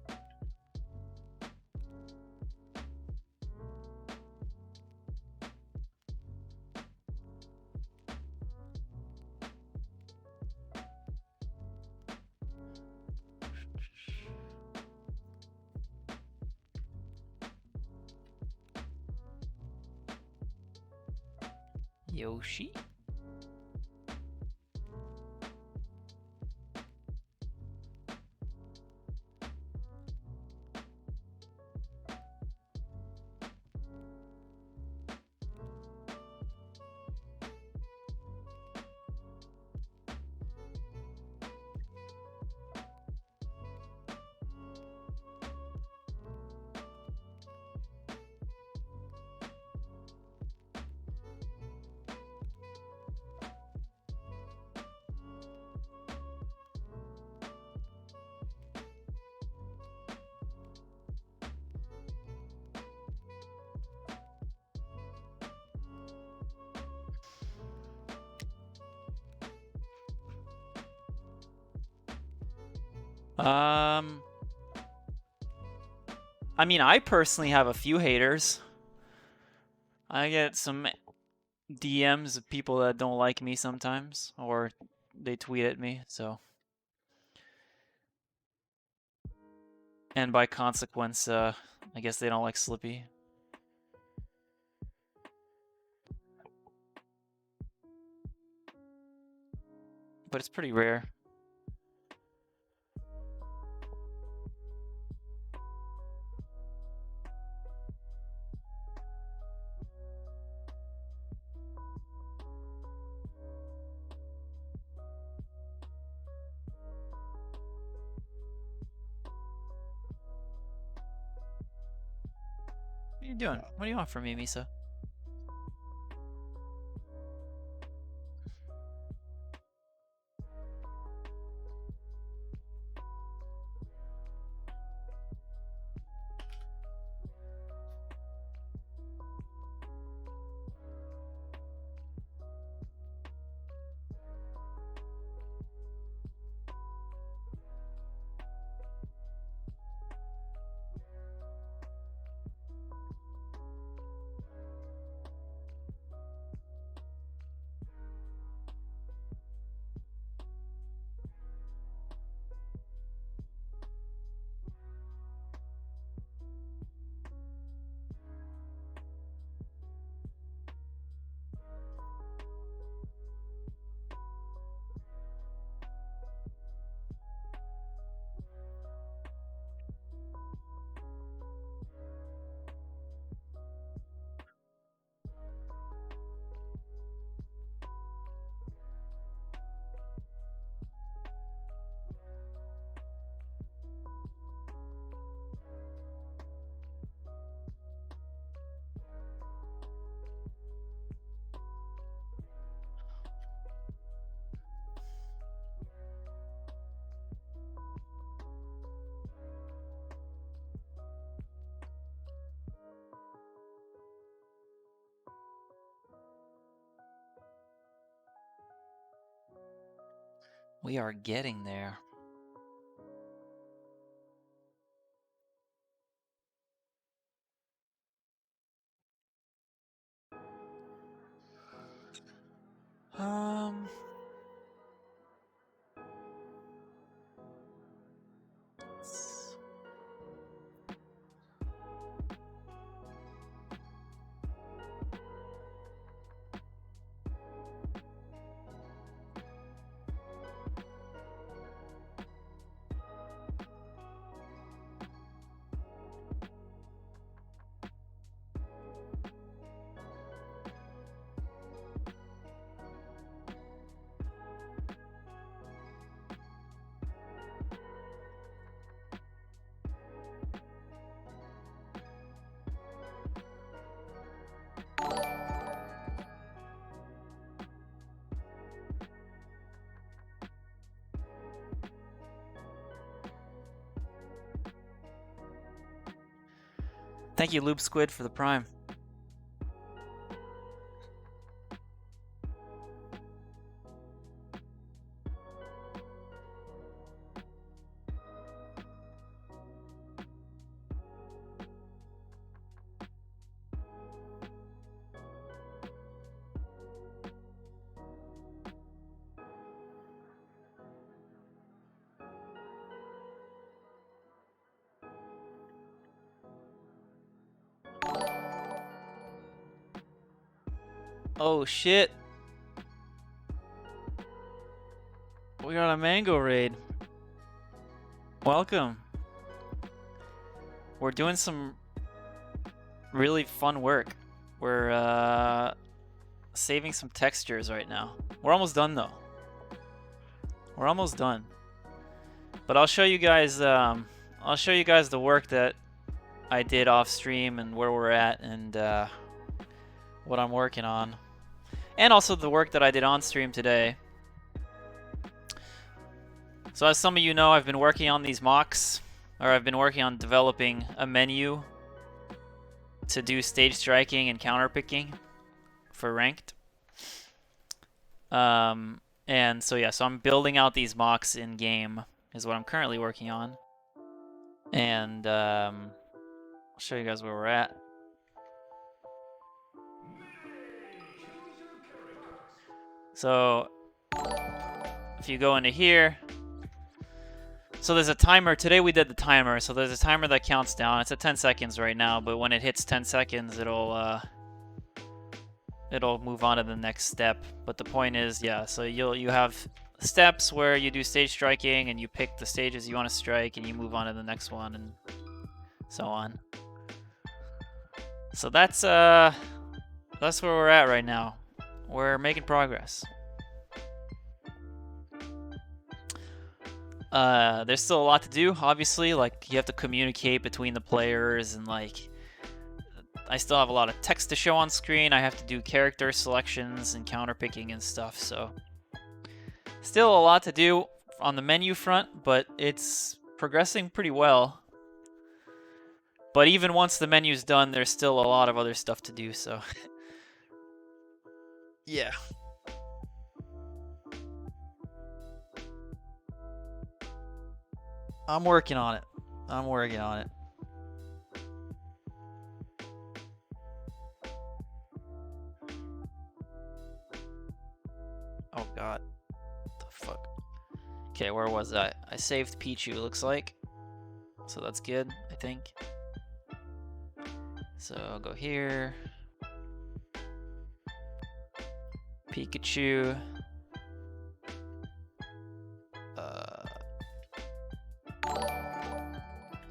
Yoshi. Um, I mean, I personally have a few haters. I get some DMs of people that don't like me sometimes, or they tweet at me, so. And by consequence, I guess they don't like Slippy. But it's pretty rare. What are you doing? What do you want from me, Misa? We are getting there. Um, Thank you, Loop Squid, for the prime. Oh shit. We are on a mango raid. Welcome. We're doing some really fun work. We're saving some textures right now. We're almost done though. We're almost done. But I'll show you guys the work that I did off stream and where we're at and what I'm working on. And also the work that I did on stream today. So as some of you know, I've been working on these mocks, or I've been working on developing a menu to do stage striking and counterpicking for ranked. And so yeah, so I'm building out these mocks in game is what I'm currently working on. And I'll show you guys where we're at. So if you go into here, so there's a timer. Today we did the timer, so there's a timer that counts down. It's at 10 seconds right now, but when it hits 10 seconds, it'll move on to the next step. But the point is, yeah, so you have steps where you do stage striking and you pick the stages you want to strike and you move on to the next one and so on. So that's where we're at right now. We're making progress. There's still a lot to do, obviously. Like, you have to communicate between the players, and like, I still have a lot of text to show on screen. I have to do character selections and counterpicking and stuff, so still a lot to do on the menu front, but it's progressing pretty well. But even once the menu's done, there's still a lot of other stuff to do, so yeah. I'm working on it. I'm working on it. Oh god. What the fuck? Okay, where was I? I saved Pichu, looks like. So that's good, I think. So I'll go here. Pikachu.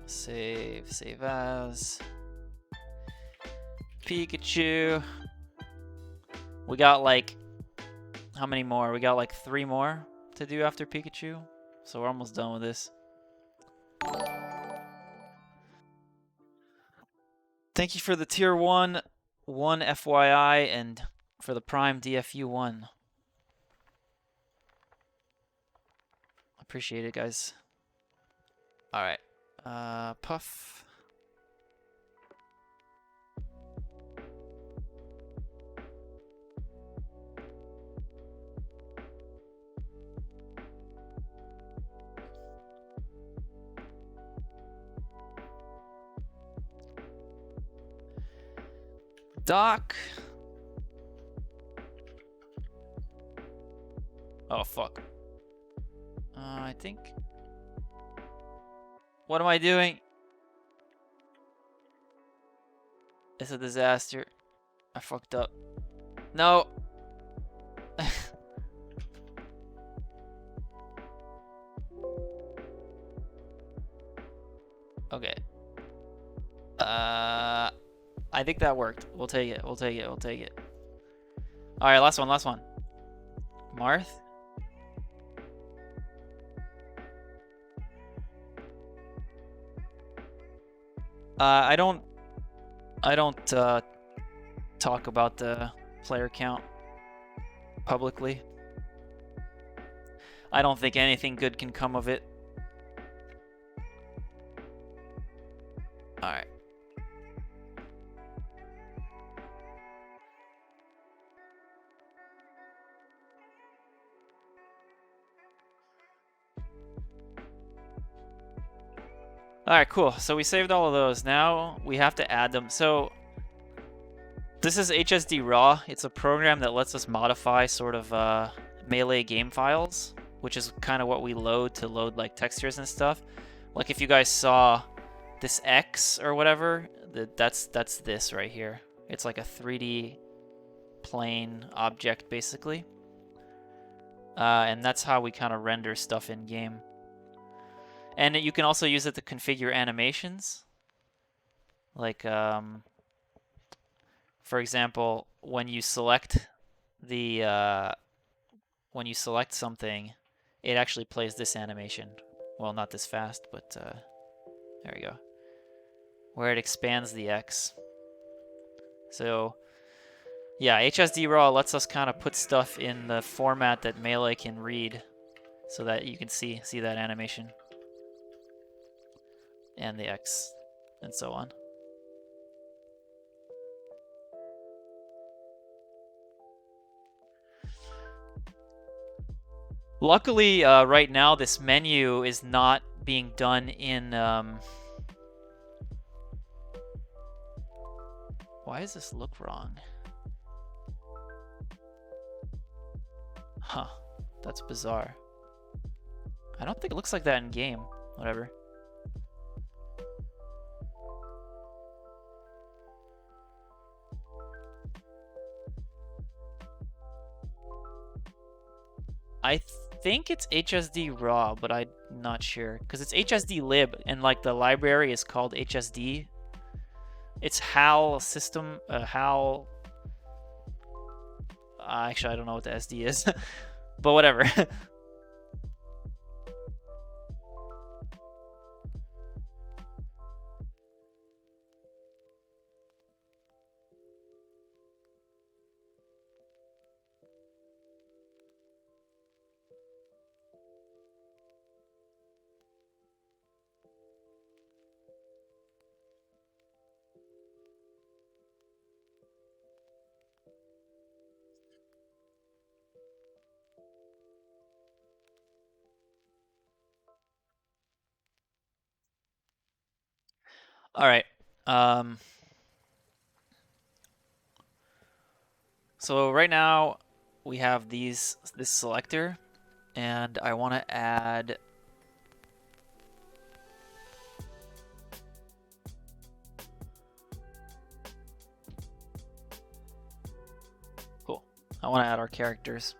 Save as. Pikachu. We got like, how many more? We got like 3 more to do after Pikachu. So we're almost done with this. Thank you for the tier 1 FYI, and for the Prime DFU 1. Appreciate it, guys. Alright. Puff. Doc. Oh, fuck. I think... What am I doing? It's a disaster. I fucked up. No! Okay. I think that worked. We'll take it. We'll take it. We'll take it. Alright, last one. Last one. Marth? I don't talk about the player count publicly. I don't think anything good can come of it. Alright. Alright, cool. So we saved all of those. Now we have to add them. So this is HSD Raw. It's a program that lets us modify sort of Melee game files, which is kind of what we load to load like textures and stuff. Like if you guys saw this X or whatever, that's this right here. It's like a 3D plane object basically. And that's how we kind of render stuff in game. And you can also use it to configure animations. Like, for example, when you select something, it actually plays this animation. Well, not this fast, but there we go. Where it expands the X. So, yeah, HSD Raw lets us kind of put stuff in the format that Melee can read, so that you can see that animation. And the X, and so on. Luckily, right now this menu is not being done in. Why does this look wrong? Huh. That's bizarre. I don't think it looks like that in game. Whatever. I think it's HSD raw, but I'm not sure. Because it's HSD lib, and like the library is called HSD. It's HAL system, HAL. Actually, I don't know what the SD is, but whatever. All right. Um, so right now we have this selector, and I want to add. Cool. I want to add our characters.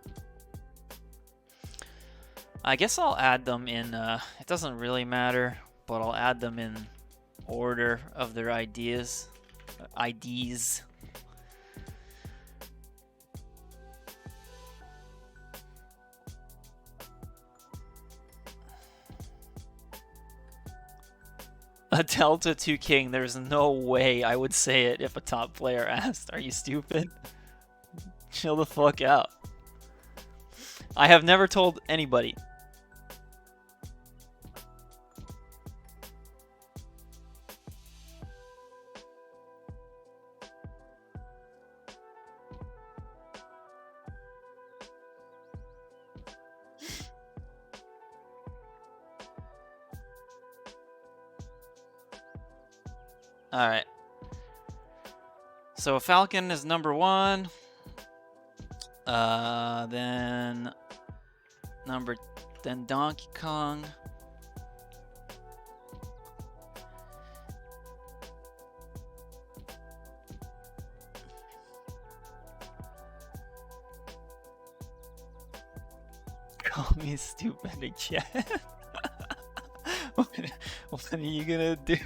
I guess I'll add them in. It doesn't really matter, but I'll add them in order of their IDs. A Delta 2 King, there's no way I would say it if a top player asked. Are you stupid? Chill the fuck out. I have never told anybody. Alright. So Falcon is number 1. Then Donkey Kong. Call me stupid again. What are you gonna do?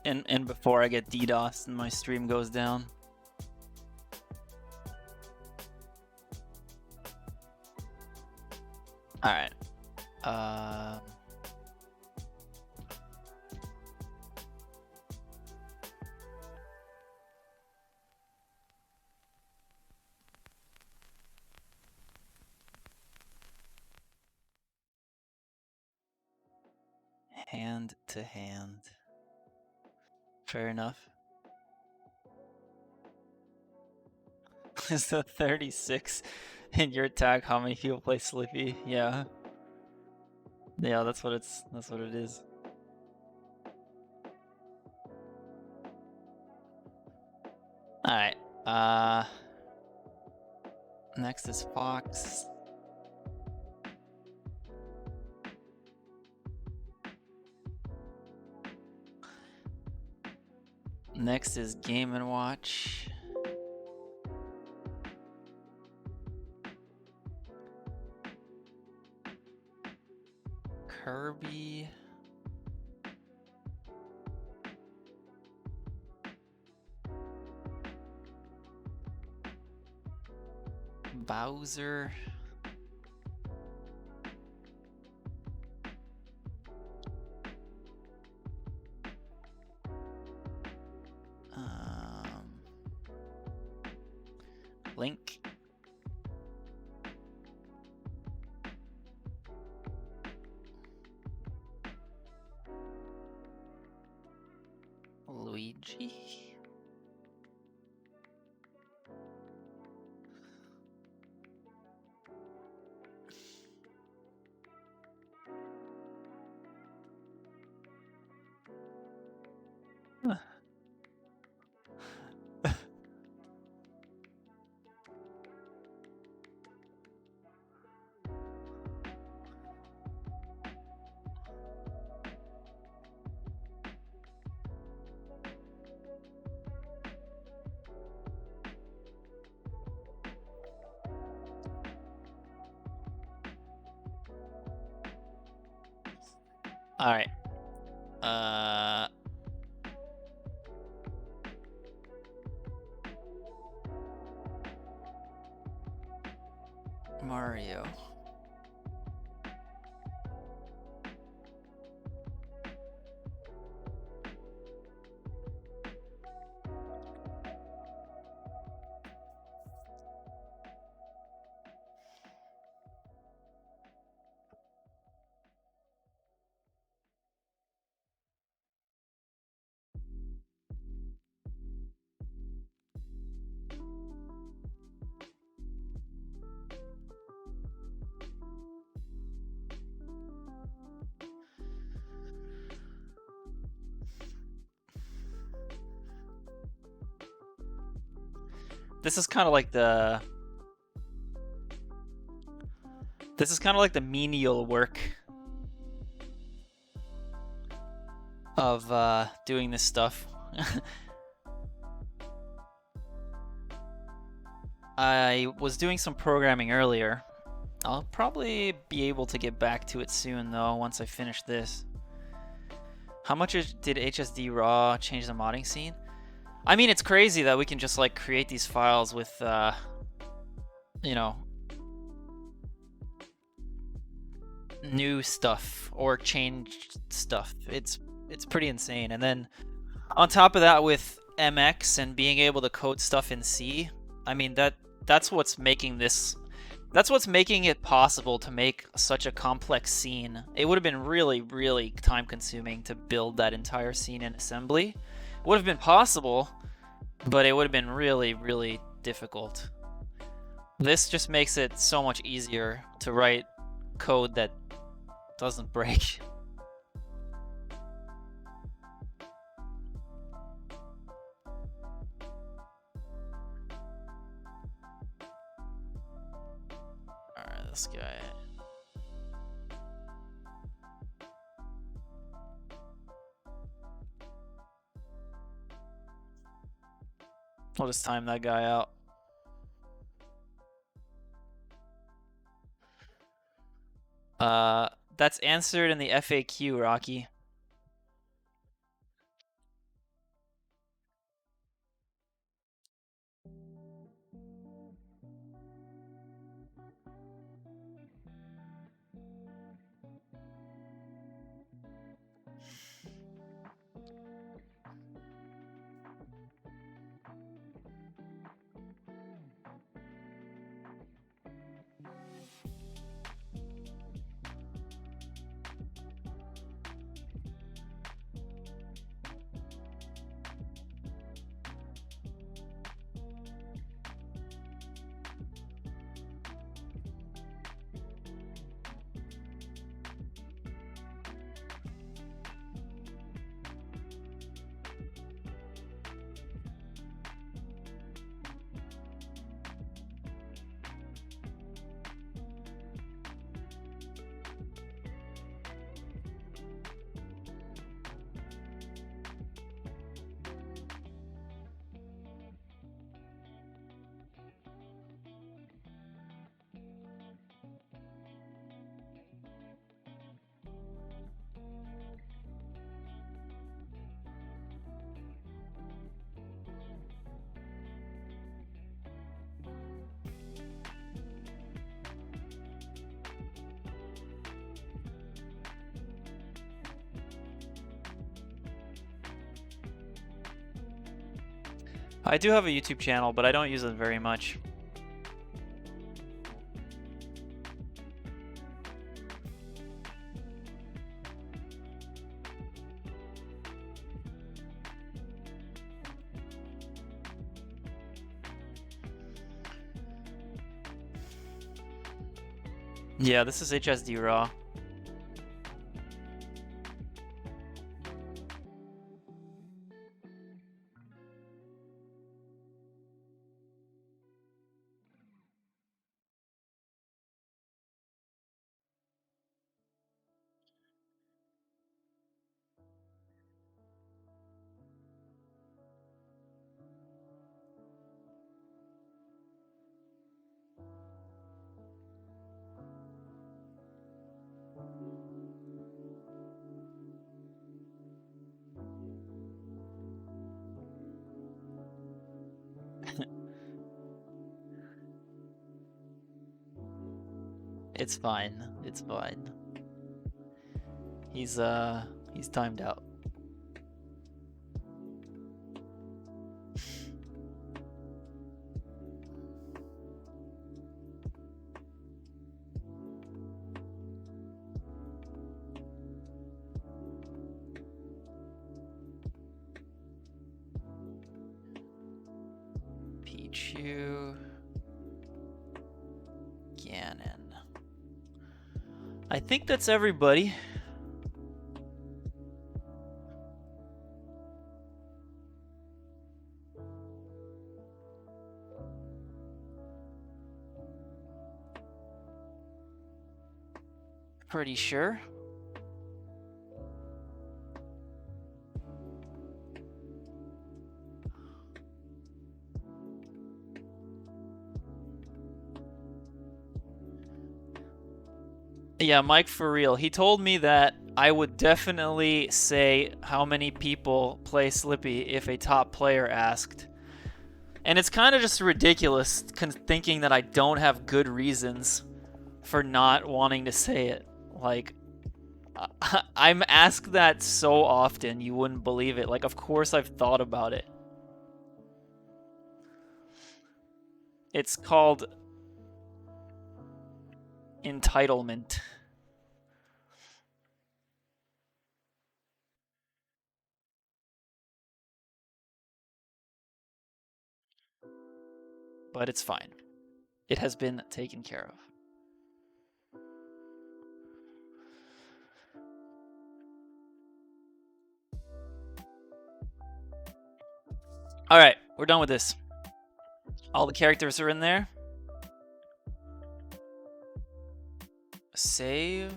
And before I get DDoS and my stream goes down. Alright. Hand to hand. Fair enough. Is the 36 in your tag how many people play Slippy? Yeah. Yeah, that's what it is. Alright. Next is Fox. Next is Game & Watch. Kirby. Bowser. Link. Luigi. All right. Mario. This is kind of like the menial work of doing this stuff. I was doing some programming earlier. I'll probably be able to get back to it soon though, once I finish this. How much did HSD raw change the modding scene? I mean, it's crazy that we can just like create these files with, you know, new stuff or change stuff. It's pretty insane. And then on top of that, with MX and being able to code stuff in C, I mean that's what's making this. That's what's making it possible to make such a complex scene. It would have been really, really time-consuming to build that entire scene in assembly. It would have been possible, but it would have been really, really difficult. This just makes it so much easier to write code that doesn't break. Alright, this guy. I'll just time that guy out. That's answered in the FAQ, Rocky. I do have a YouTube channel, but I don't use it very much. Yeah, this is HSD raw. It's fine. It's fine. He's timed out. Pichu. Ganon. I think that's everybody. Pretty sure. Yeah, Mike for real. He told me that I would definitely say how many people play Slippy if a top player asked. And it's kind of just ridiculous thinking that I don't have good reasons for not wanting to say it. Like, I'm asked that so often, you wouldn't believe it. Like, of course I've thought about it. It's called entitlement. But it's fine. It has been taken care of. All right, we're done with this. All the characters are in there. Save.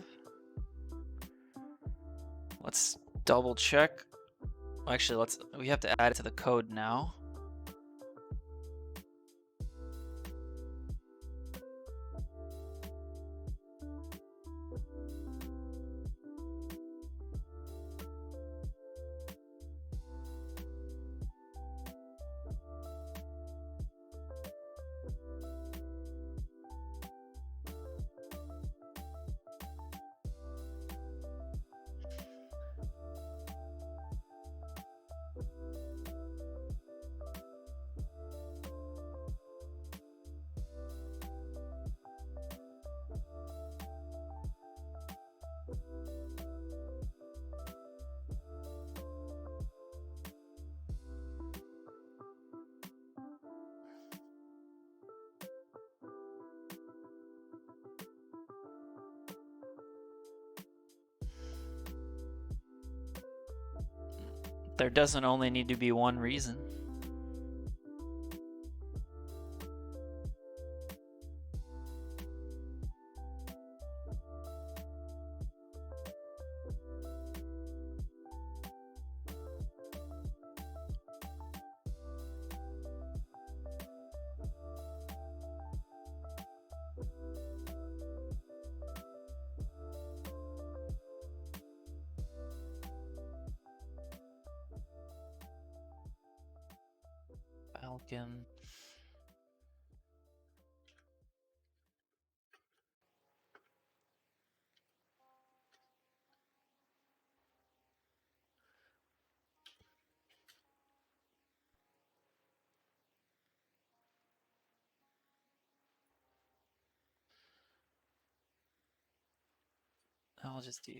Let's double check. Actually, we have to add it to the code now. There doesn't only need to be one reason. Falcon. I'll just do...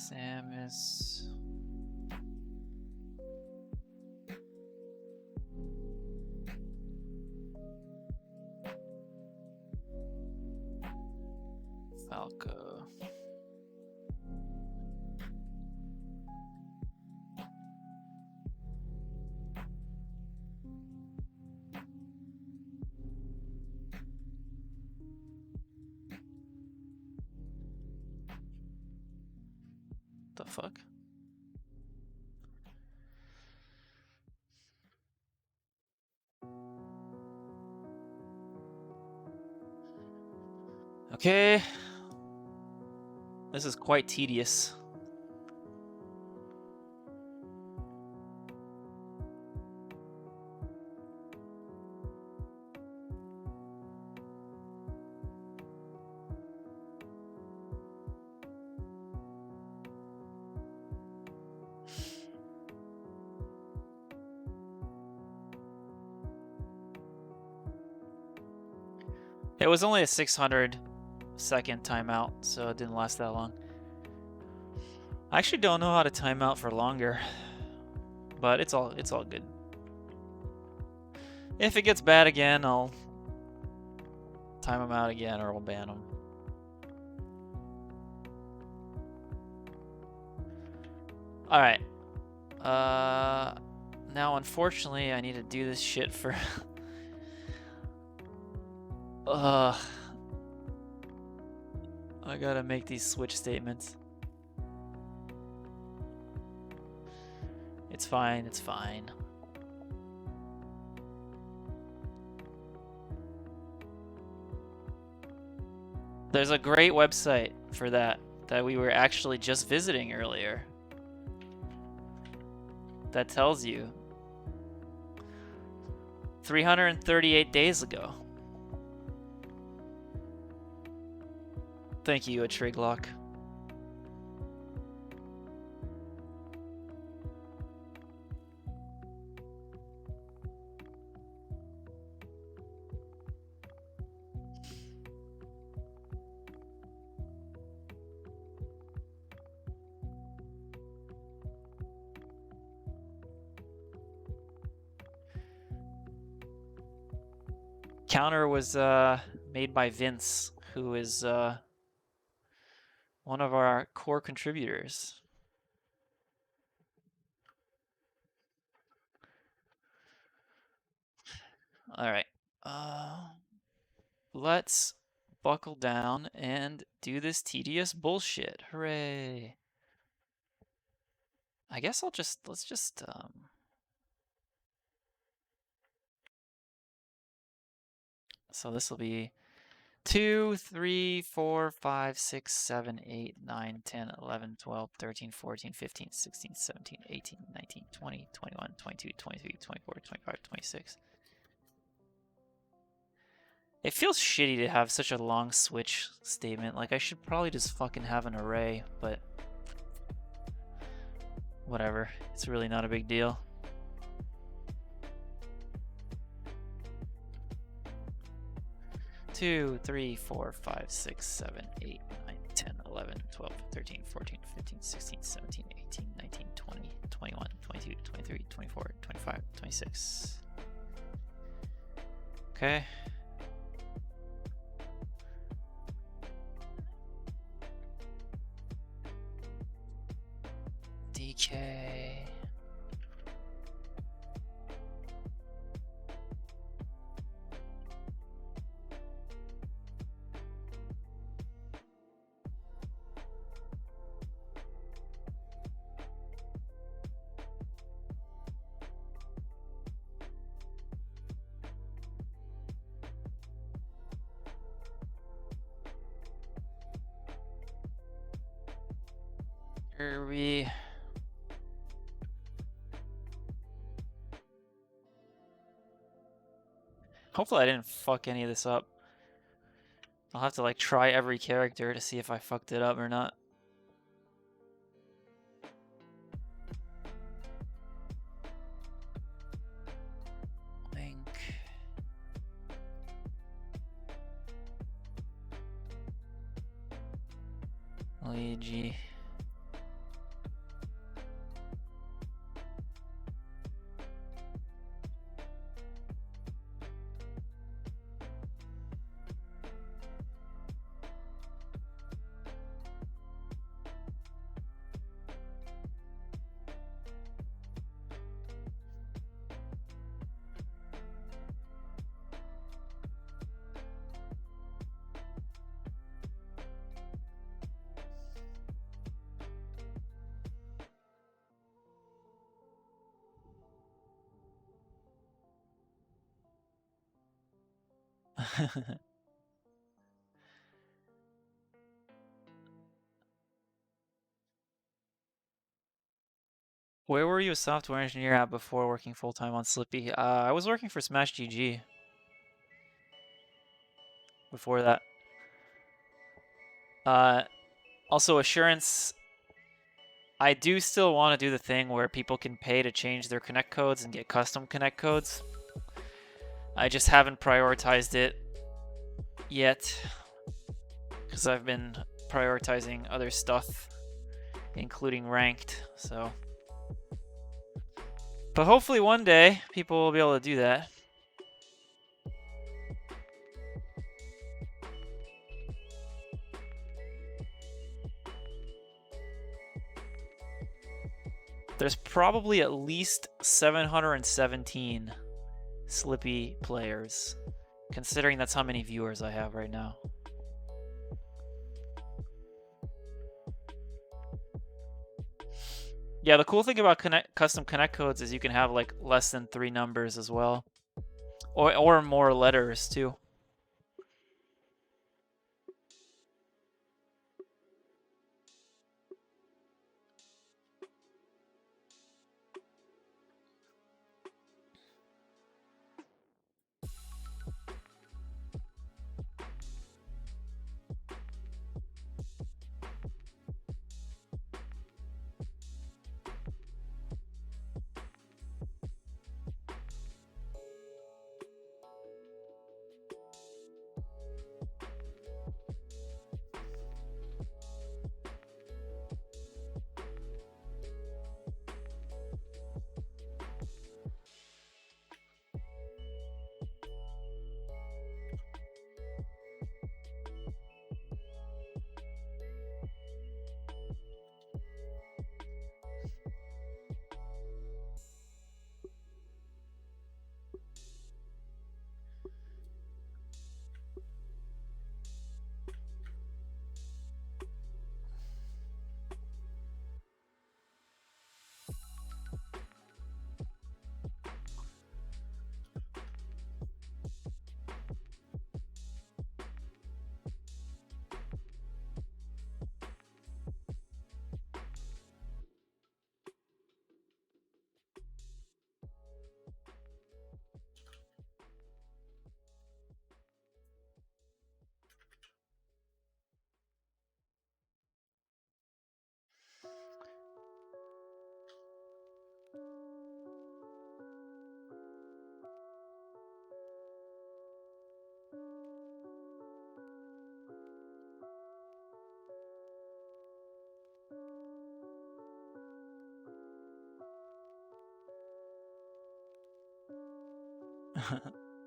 Samus. Falco. The fuck? Okay. This is quite tedious. It was only a 600-second timeout, so it didn't last that long. I actually don't know how to time out for longer, but it's all good. If it gets bad again, I'll time them out again, or I'll ban them. All right. Now, unfortunately, I need to do this shit for... I gotta make these switch statements. It's fine, it's fine. There's a great website for that we were actually just visiting earlier. That tells you 338 days ago. Thank you, a Triglock. Counter was made by Vince, who is one of our core contributors. All right. Let's buckle down and do this tedious bullshit. Hooray. I guess let's just so this will be 2, 3, 4, 5, 6, 7, 8, 9, 10, 11, 12, 13, 14, 15, 16, 17, 18, 19, 20, 21, 22, 23, 24, 25, 26. It feels shitty to have such a long switch statement. Like, I should probably just fucking have an array, but whatever. It's really not a big deal. Two, 3, 4, 5, 6, 7, 8, 9, 10, 11, 12, 13, 14, 15, 16, 17, 18, 19, 20, 21, 22, 23, 24, 25, 26. Okay. DK. Kirby. Hopefully I didn't fuck any of this up. I'll have to like try every character to see if I fucked it up or not. Link. Luigi. Where were you a software engineer at before working full-time on Slippy? I was working for Smash GG before that. Also, Assurance, I do still want to do the thing where people can pay to change their connect codes and get custom connect codes. I just haven't prioritized it yet because I've been prioritizing other stuff, including ranked, so. But hopefully one day people will be able to do that. There's probably at least 717 Slippy players, considering that's how many viewers I have right now. Yeah, the cool thing about custom connect codes is you can have like less than 3 numbers as well, or more letters too.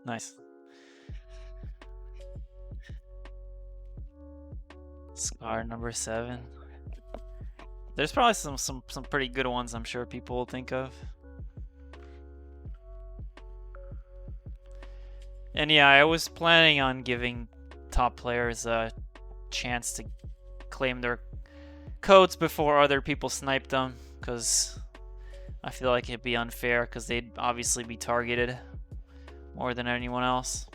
Nice. Scar number 7. There's probably some pretty good ones I'm sure people will think of. And yeah, I was planning on giving top players a chance to claim their codes before other people snipe them, because I feel like it'd be unfair, because they'd obviously be targeted more than anyone else.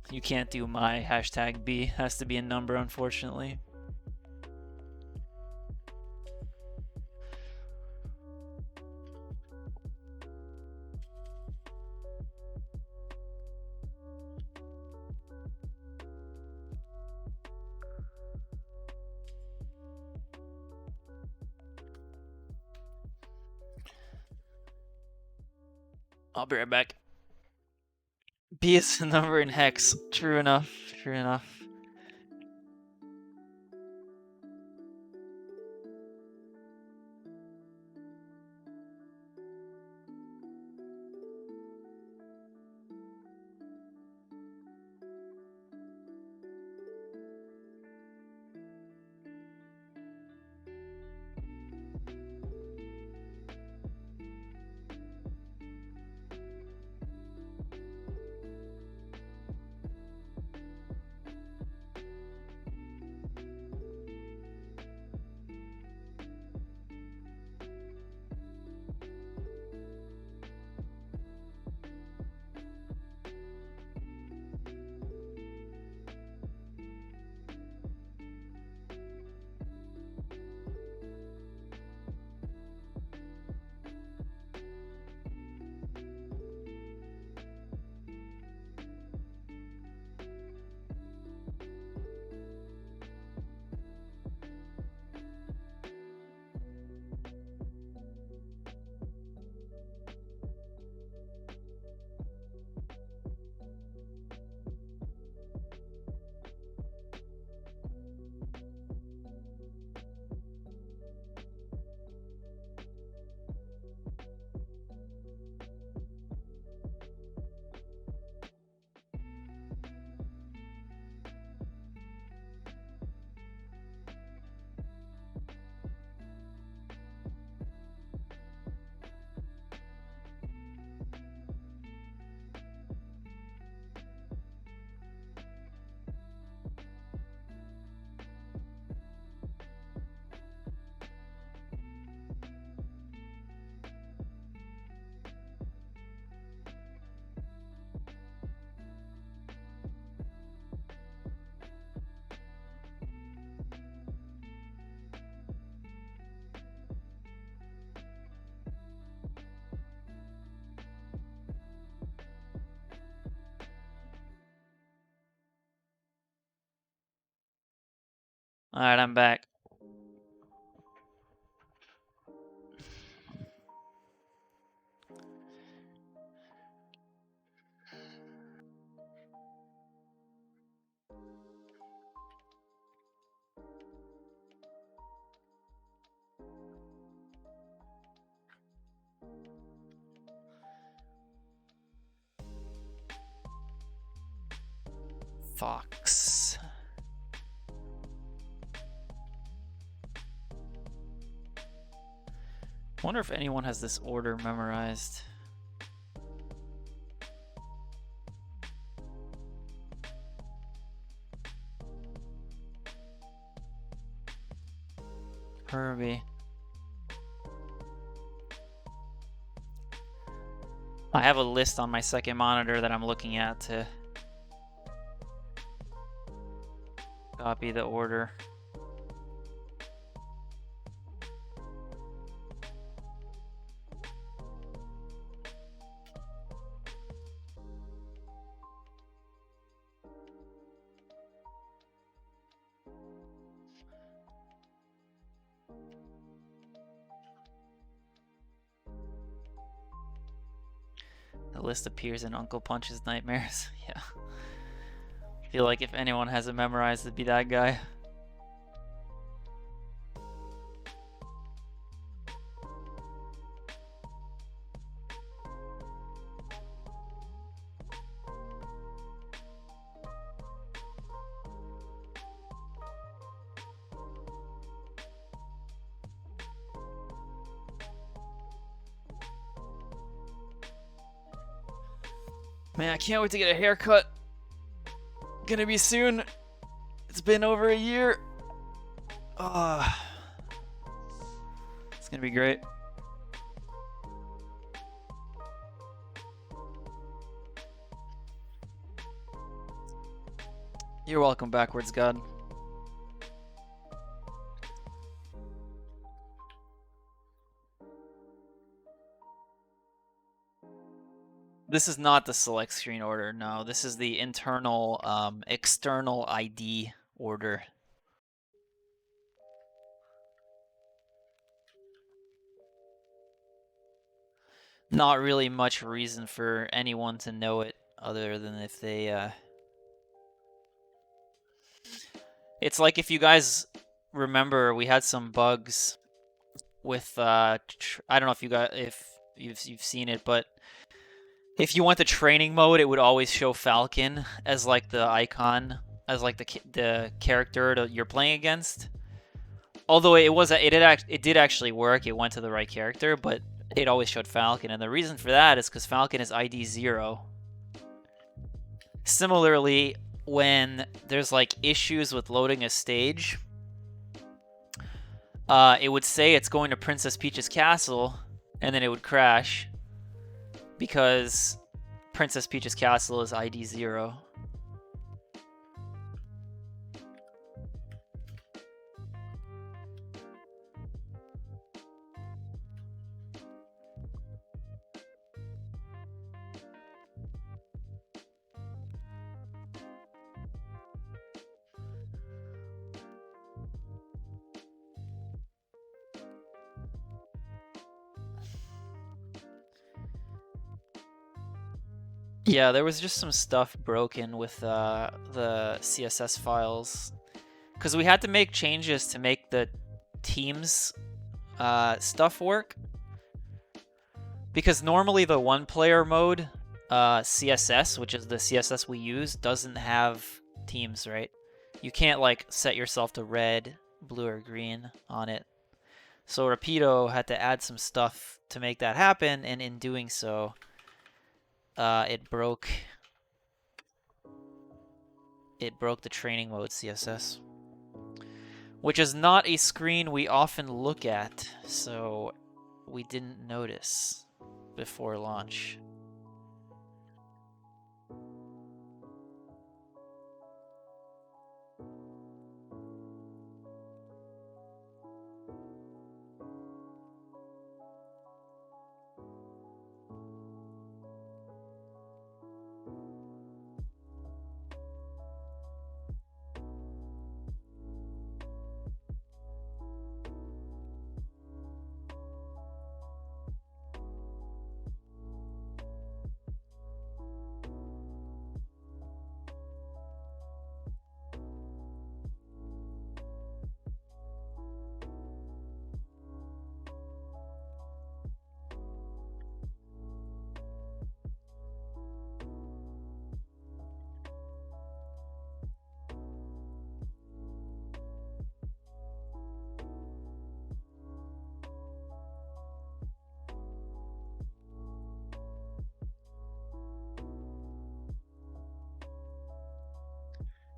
You can't do my hashtag B. Has to be a number, unfortunately. I'll be right back. B is the number in hex. True enough. True enough. Alright, I'm back. Fox. Wonder if anyone has this order memorized. Herbie. I have a list on my second monitor that I'm looking at to copy the order. list appears in Uncle Punch's nightmares. Yeah. I feel like if anyone has it memorized, it'd be that guy. Man, I can't wait to get a haircut. Gonna be soon. It's been over a year. It's gonna be great. You're welcome, Backwards God. This is not the select screen order, no. This is the internal, external ID order. Not really much reason for anyone to know it other than if they, It's like if you guys remember, we had some bugs with, I don't know if you got, if you've seen it, but if you went to training mode, it would always show Falcon as like the icon, as like the character you're playing against. Although it did actually work. It went to the right character, but it always showed Falcon, and the reason for that is because Falcon is ID 0. Similarly, when there's like issues with loading a stage, it would say it's going to Princess Peach's castle, and then it would crash because Princess Peach's castle is ID 0. Yeah, there was just some stuff broken with the CSS files, because we had to make changes to make the teams stuff work. Because normally the one-player mode CSS, which is the CSS we use, doesn't have teams, right? You can't like set yourself to red, blue, or green on it. So Rapido had to add some stuff to make that happen, and in doing so, it broke the training mode CSS, which is not a screen we often look at, so we didn't notice before launch.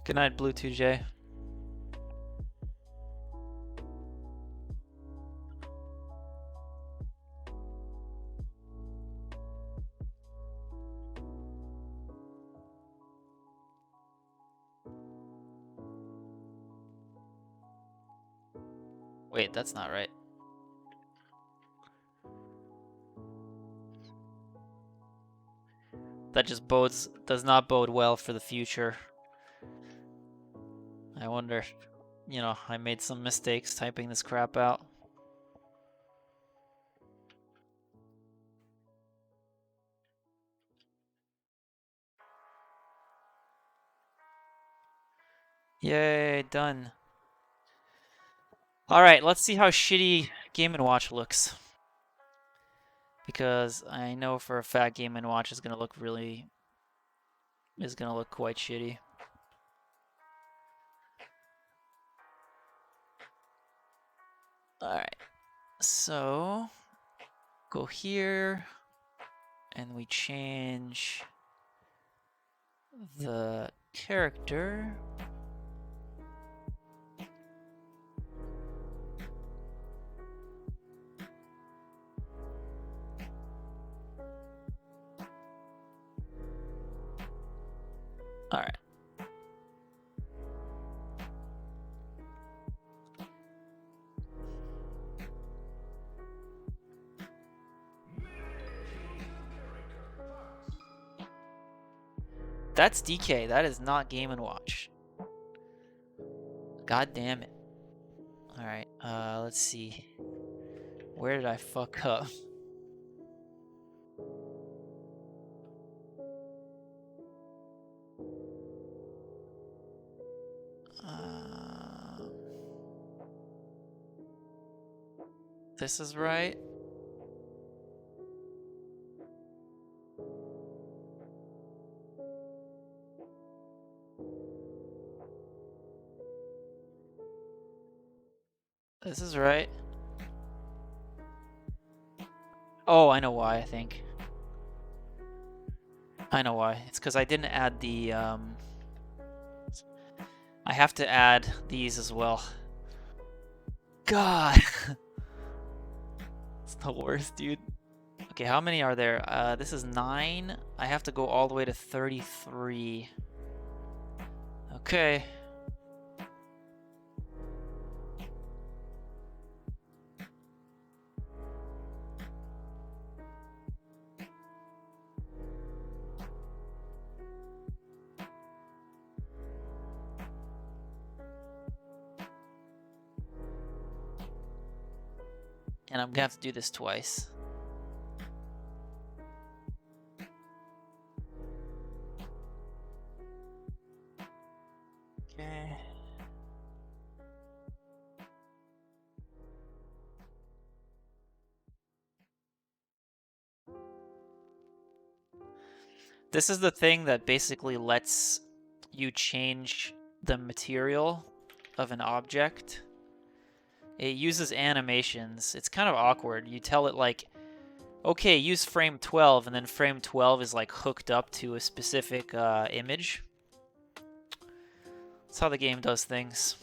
Good night, Blue2J. Wait, that's not right. That just does not bode well for the future. I wonder, I made some mistakes typing this crap out. Yay, done. Alright, let's see how shitty Game & Watch looks. Because I know for a fact Game & Watch is gonna look quite shitty. Alright, so go here and we change the character. Alright. That's DK. That is not Game & Watch. God damn it. Alright, let's see. Where did I fuck up? This is right. This is right. Oh, I know why, I think. I know why. It's because I didn't add the, I have to add these as well. God! It's the worst, dude. Okay, how many are there? This is 9. I have to go all the way to 33. Okay. And I'm gonna have to do this twice. Okay. This is the thing that basically lets you change the material of an object. It uses animations. It's kind of awkward. You tell it like, okay, use frame 12, and then frame 12 is like hooked up to a specific image. That's how the game does things.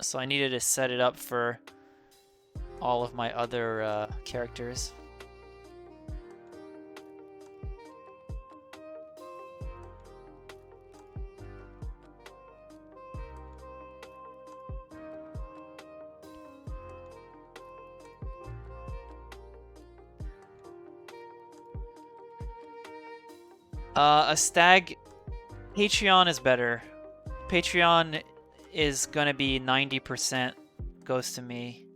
So I needed to set it up for all of my other characters. A stag, Patreon is better. Patreon is gonna be 90% goes to me,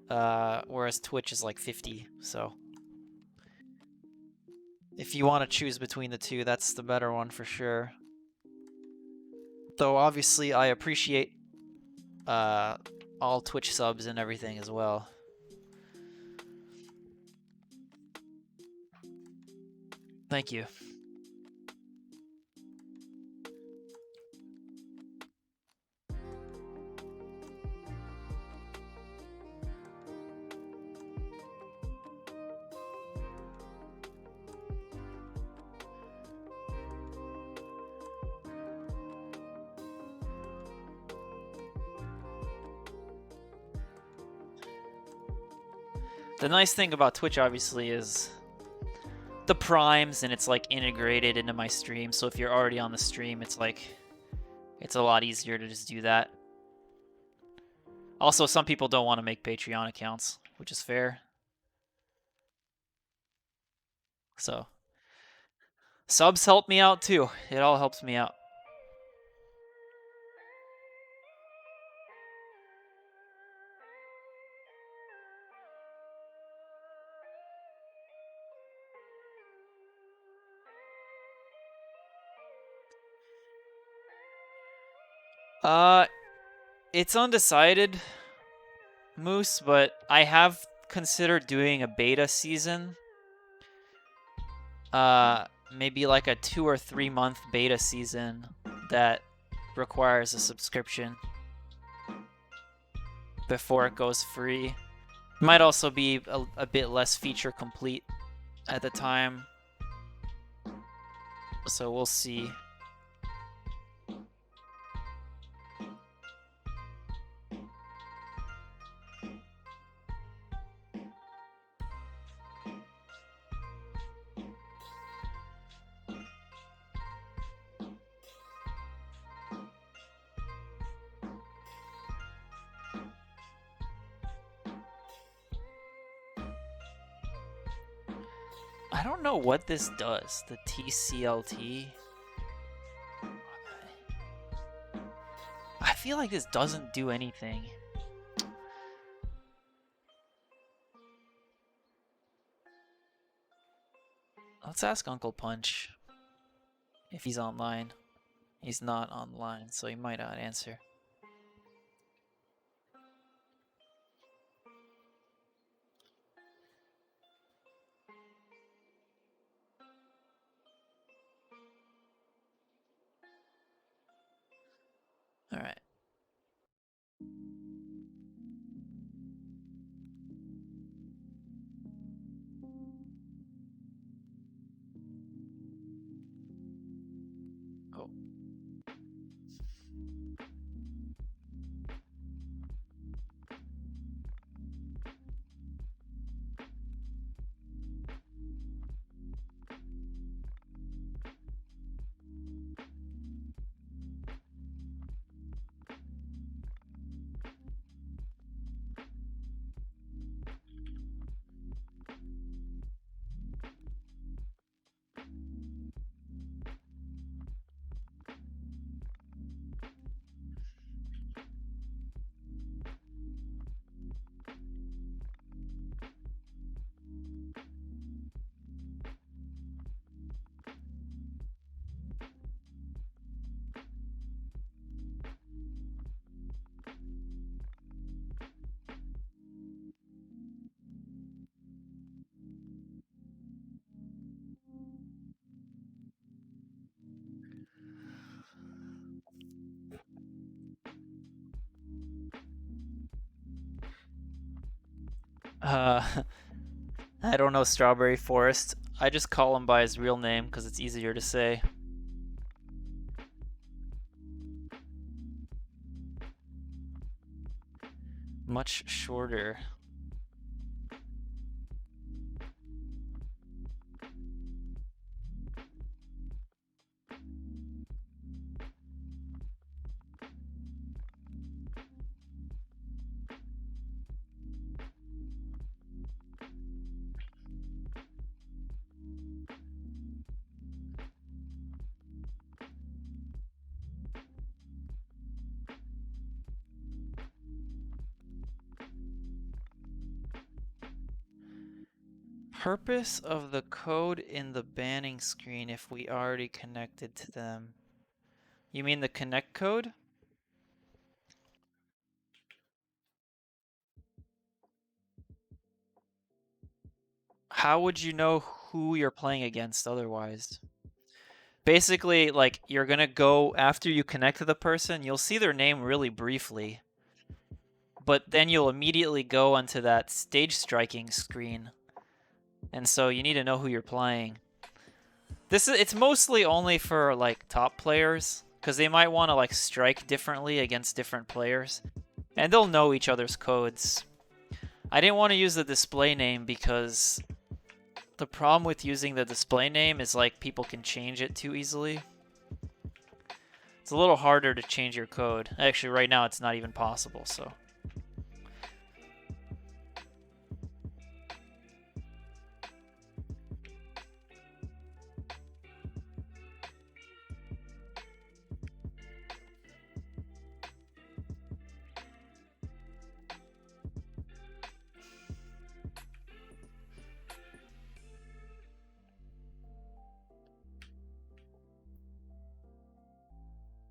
whereas Twitch is like 50. So if you want to choose between the two, that's the better one for sure. Though obviously I appreciate all Twitch subs and everything as well. Thank you. The nice thing about Twitch, obviously, is the primes, and it's like integrated into my stream. So if you're already on the stream, it's like it's a lot easier to just do that. Also, some people don't want to make Patreon accounts, which is fair. So subs help me out too. It all helps me out. Uh, it's undecided, Moose, but I have considered doing a beta season. Maybe like a 2 or 3 month beta season that requires a subscription before it goes free. Might also be a bit less feature complete at the time, so we'll see. I don't know what this does, the TCLT. I feel like this doesn't do anything. Let's ask Uncle Punch if he's online. He's not online, so he might not answer. All right. Oh. Uh, I don't know Strawberry Forest. I just call him by his real name because it's easier to say. Much shorter. Purpose of the code in the banning screen if we already connected to them. You mean the connect code? How would you know who you're playing against otherwise? Basically, like, you're gonna go after you connect to the person, you'll see their name really briefly, but then you'll immediately go onto that stage striking screen. And so you need to know who you're playing. It's mostly only for like top players because they might want to like strike differently against different players, and they'll know each other's codes. I didn't want to use the display name because the problem with using the display name is like people can change it too easily. It's a little harder to change your code. Actually, right now it's not even possible, so.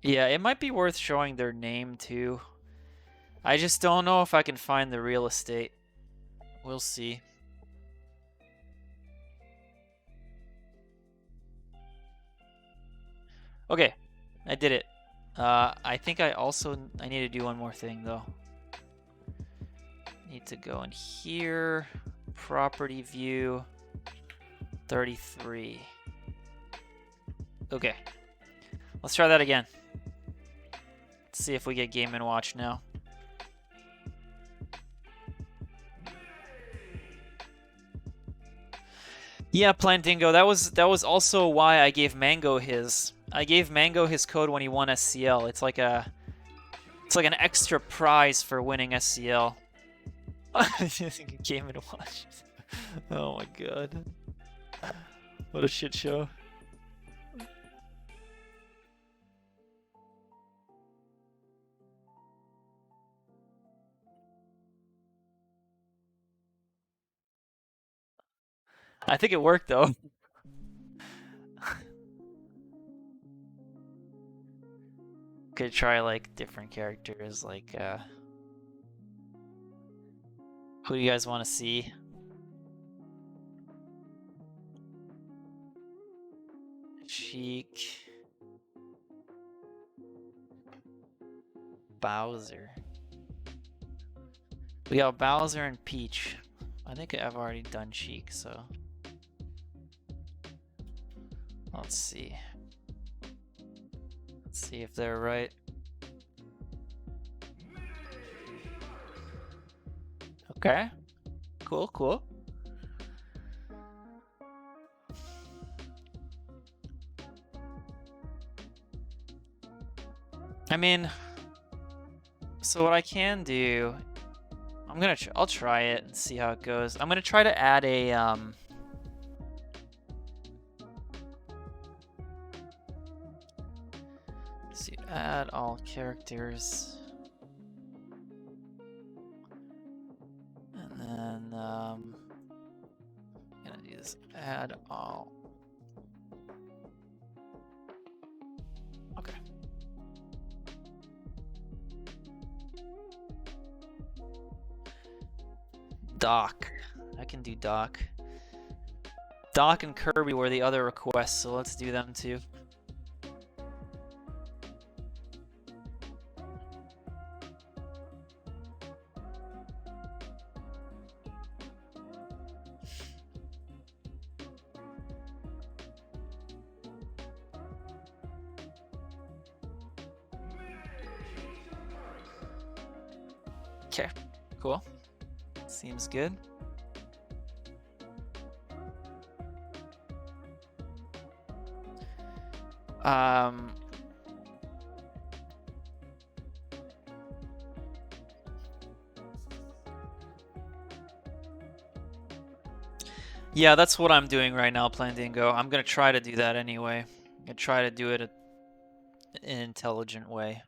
Yeah, it might be worth showing their name too. I just don't know if I can find the real estate. We'll see. Okay, I did it. I think I need to do one more thing though. Need to go in here, property view, 33. Okay, let's try that again. Let's see if we get Game & Watch now. Yeah, Plantingo, that was also why I gave Mango his. I gave Mango his code when he won SCL. It's like an extra prize for winning SCL. Game & Watch. Oh my god. What a shit show. I think it worked though. Could try like different characters, like who do you guys want to see? Sheik, Bowser. We got Bowser and Peach. I think I've already done Sheik, so let's see. Let's see if they're right. Okay. Cool, cool. I mean, so what I can do, I'll try it and see how it goes. I'm gonna try to add a let's see, add all characters, and then I'm gonna do this. Add all. Okay. Doc. I can do Doc. Doc and Kirby were the other requests, so let's do them too. Okay, cool. Seems good. Yeah, that's what I'm doing right now, Plandingo. I'm gonna try to do that anyway. I'm gonna try to do it in an intelligent way.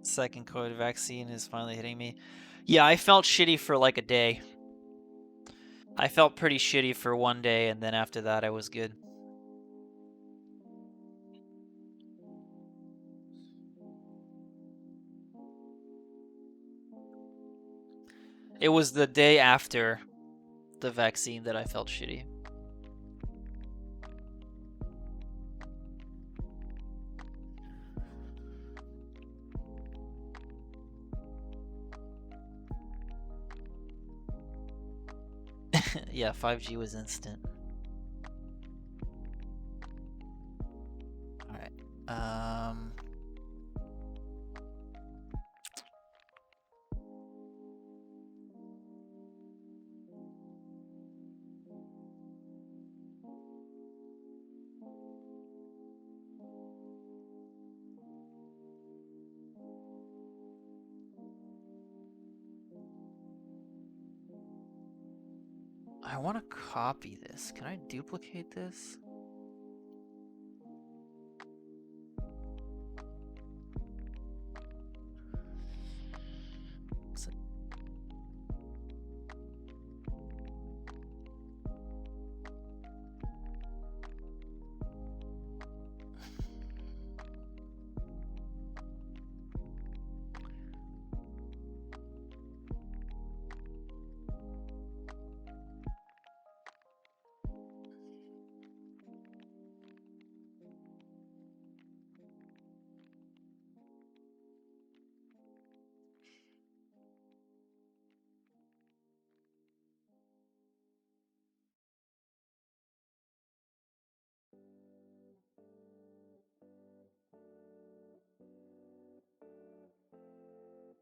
Second COVID vaccine is finally hitting me. Yeah, I felt shitty for like a day. I felt pretty shitty for one day, and then after that I was good. It was the day after the vaccine that I felt shitty. Yeah, 5G was instant. Alright. I want to copy this. Can I duplicate this?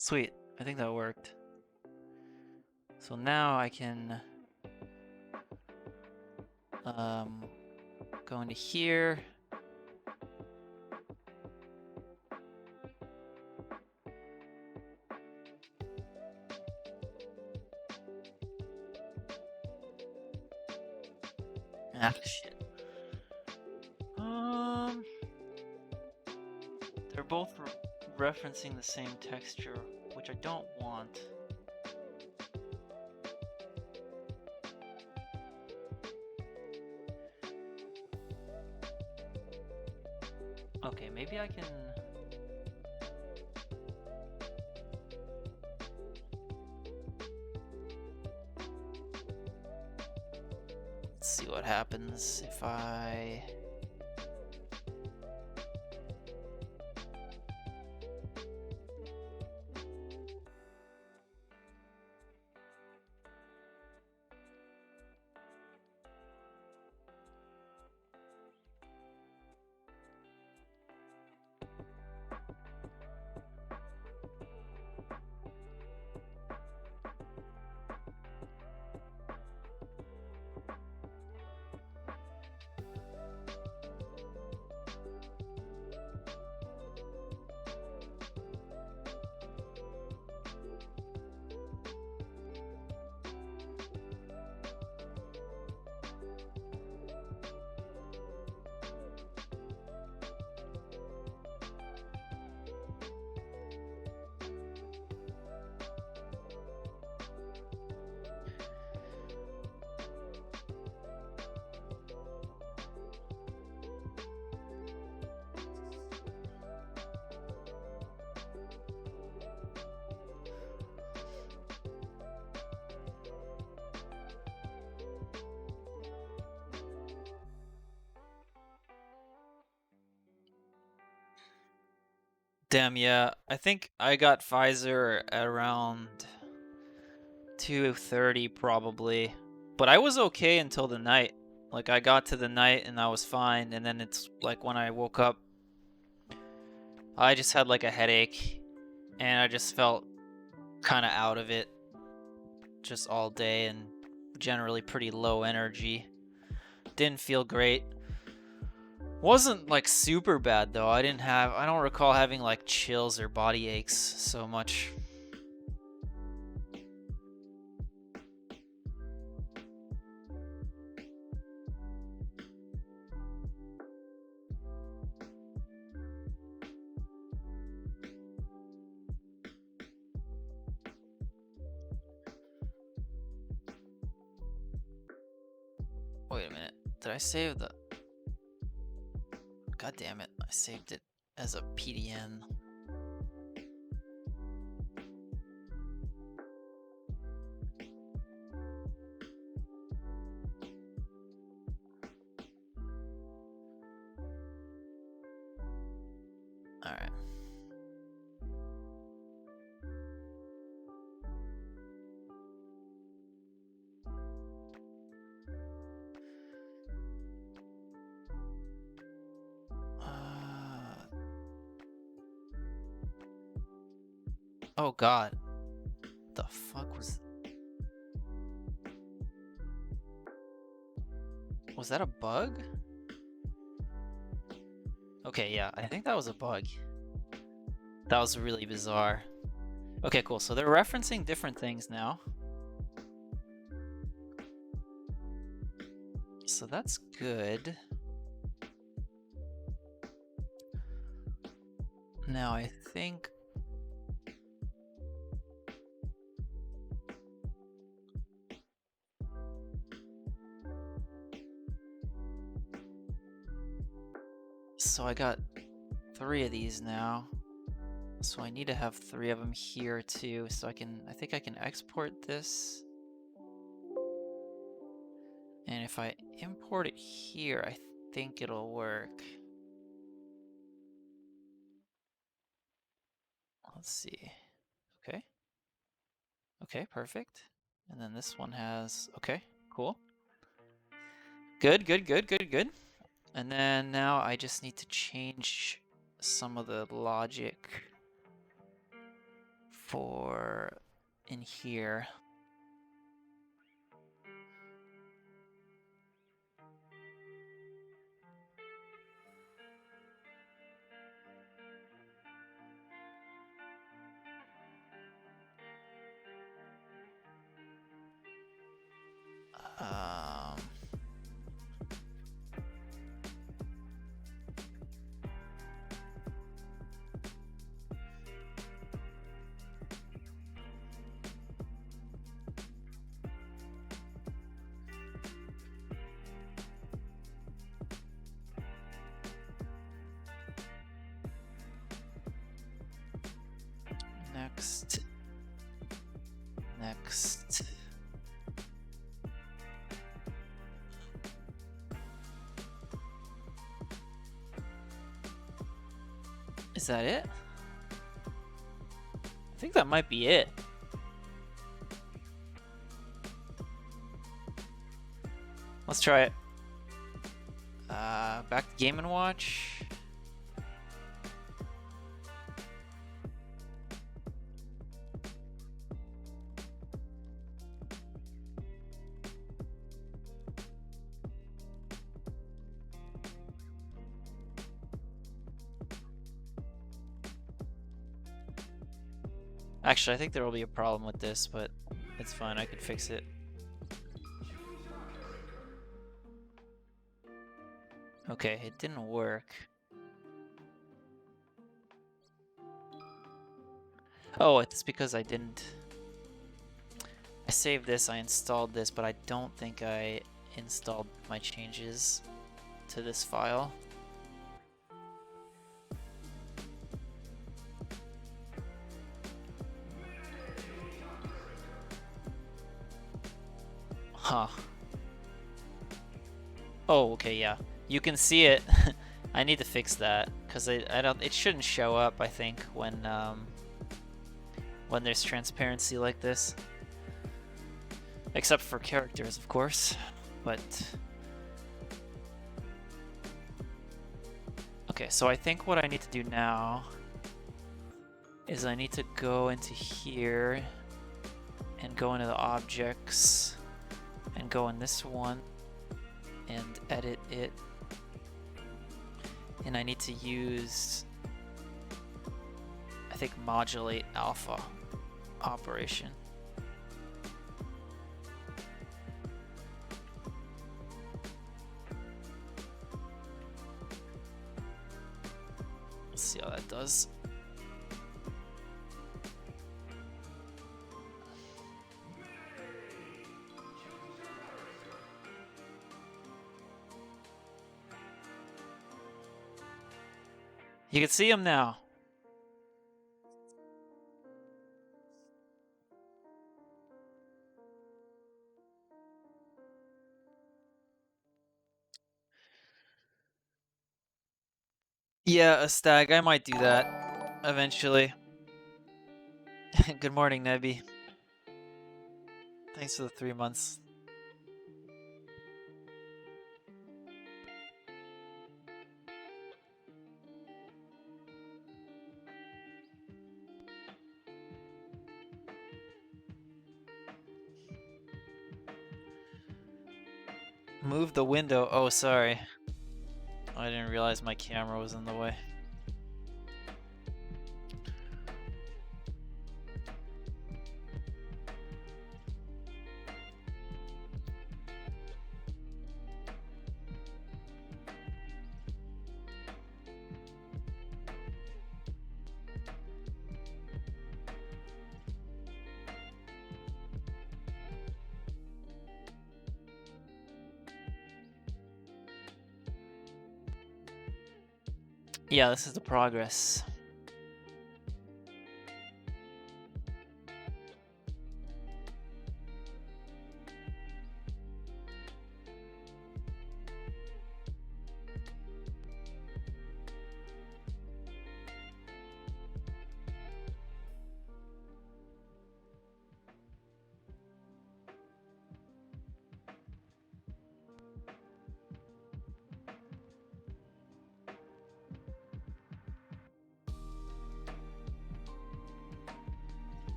Sweet. I think that worked. So now I can go into here. Ah, shit. They're both referencing the same texture, which I don't want. Okay, maybe I can... Let's see what happens if I... Damn, yeah. I think I got Pfizer at around 2:30 probably. But I was okay until the night. Like, I got to the night and I was fine, and then it's like when I woke up, I just had like a headache, and I just felt kind of out of it just all day and generally pretty low energy. Didn't feel great. Wasn't like super bad though. I don't recall having like chills or body aches so much. Wait a minute. Did I save the... God damn it. I saved it as a PDN. Alright. Oh god. The fuck was... Was that a bug? Okay, yeah, I think that was a bug. That was really bizarre. Okay, cool. So they're referencing different things now. So that's good. Now I think... So I got 3 of these now. So I need to have 3 of them here too. So I think I can export this. And if I import it here, I think it'll work. Let's see. Okay. Okay, perfect. And then this one has... Okay, cool. Good, good, good, good, good. And then now I just need to change some of the logic for in here. Next. Is that it? I think that might be it. Let's try it. Back to Game & Watch. Actually, I think there will be a problem with this, but it's fine. I can fix it. Okay, it didn't work. Oh, it's because I didn't... I saved this, I installed this, but I don't think I installed my changes to this file. Huh. Oh, okay, yeah. You can see it. I need to fix that because I don't. It shouldn't show up. I think when there's transparency like this, except for characters, of course. But okay, so I think what I need to do now is I need to go into here and go into the objects and go in this one and edit it. And I need to use, I think, modulate alpha operation. Let's see how that does. You can see him now. Yeah, a stag. I might do that eventually. Good morning, Nebby. Thanks for the 3 months. Move the window. Oh, sorry. I didn't realize my camera was in the way. Yeah, this is the progress.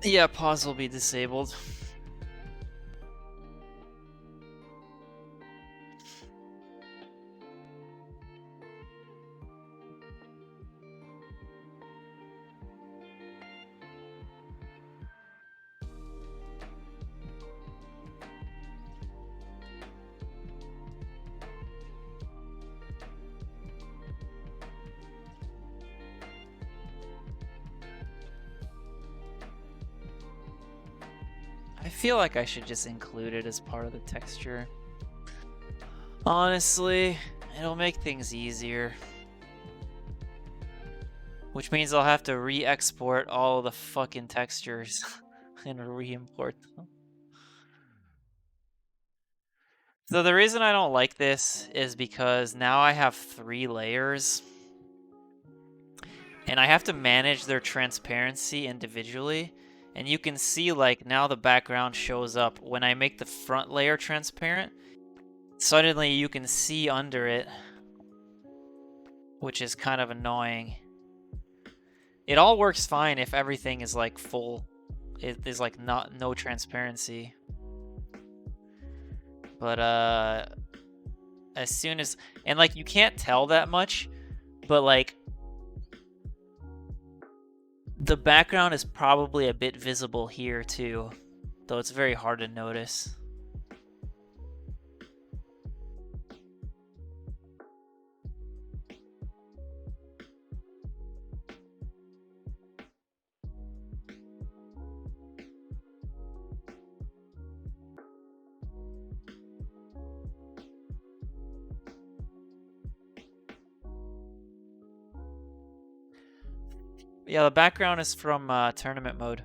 Yeah, pause will be disabled. I feel like I should just include it as part of the texture. Honestly, it'll make things easier. Which means I'll have to re-export all of the fucking textures and re-import them. So the reason I don't like this is because now I have 3 layers and I have to manage their transparency individually. And you can see like now the background shows up. When I make the front layer transparent, suddenly you can see under it, which is kind of annoying. It all works fine if everything is like full. It is like no transparency. But as soon as, and like you can't tell that much, but like the background is probably a bit visible here too, though it's very hard to notice. Yeah, the background is from tournament mode.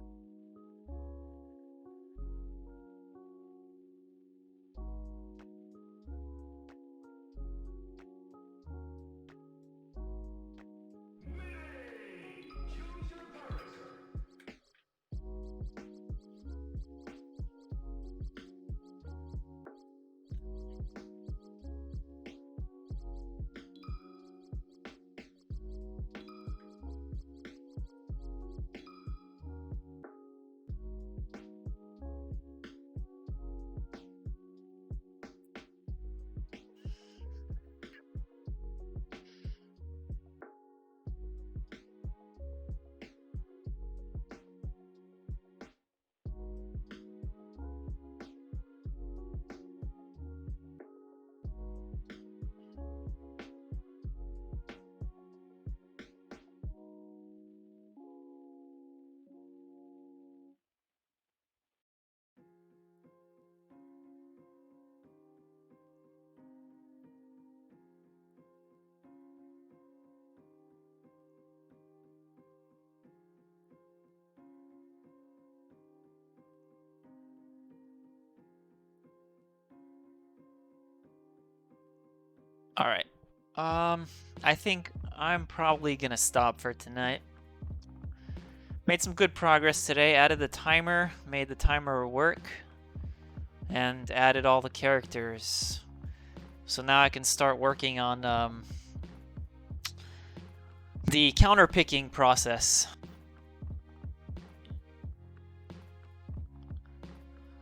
All right. I think I'm probably gonna stop for tonight. Made some good progress today. Added the timer, made the timer work, and added all the characters. So now I can start working on the counter picking process.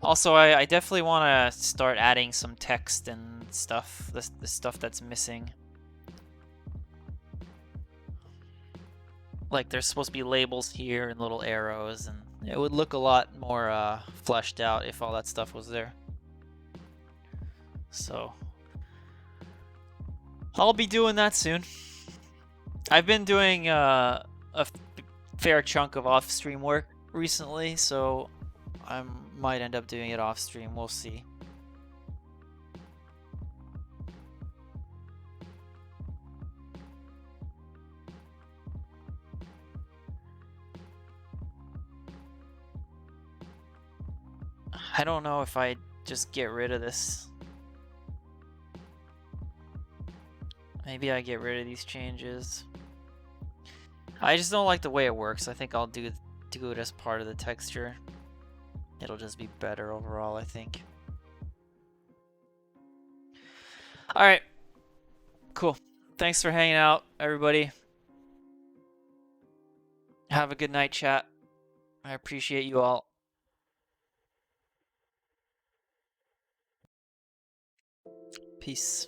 Also, I definitely want to start adding some text and stuff, the stuff that's missing. Like there's supposed to be labels here and little arrows, and it would look a lot more fleshed out if all that stuff was there. So I'll be doing that soon. I've been doing a fair chunk of off-stream work recently, so I might end up doing it off-stream. We'll see. I don't know if I just get rid of this. Maybe I get rid of these changes. I just don't like the way it works. I think I'll do it as part of the texture. It'll just be better overall, I think. All right. Cool. Thanks for hanging out, everybody. Have a good night, chat. I appreciate you all. Peace.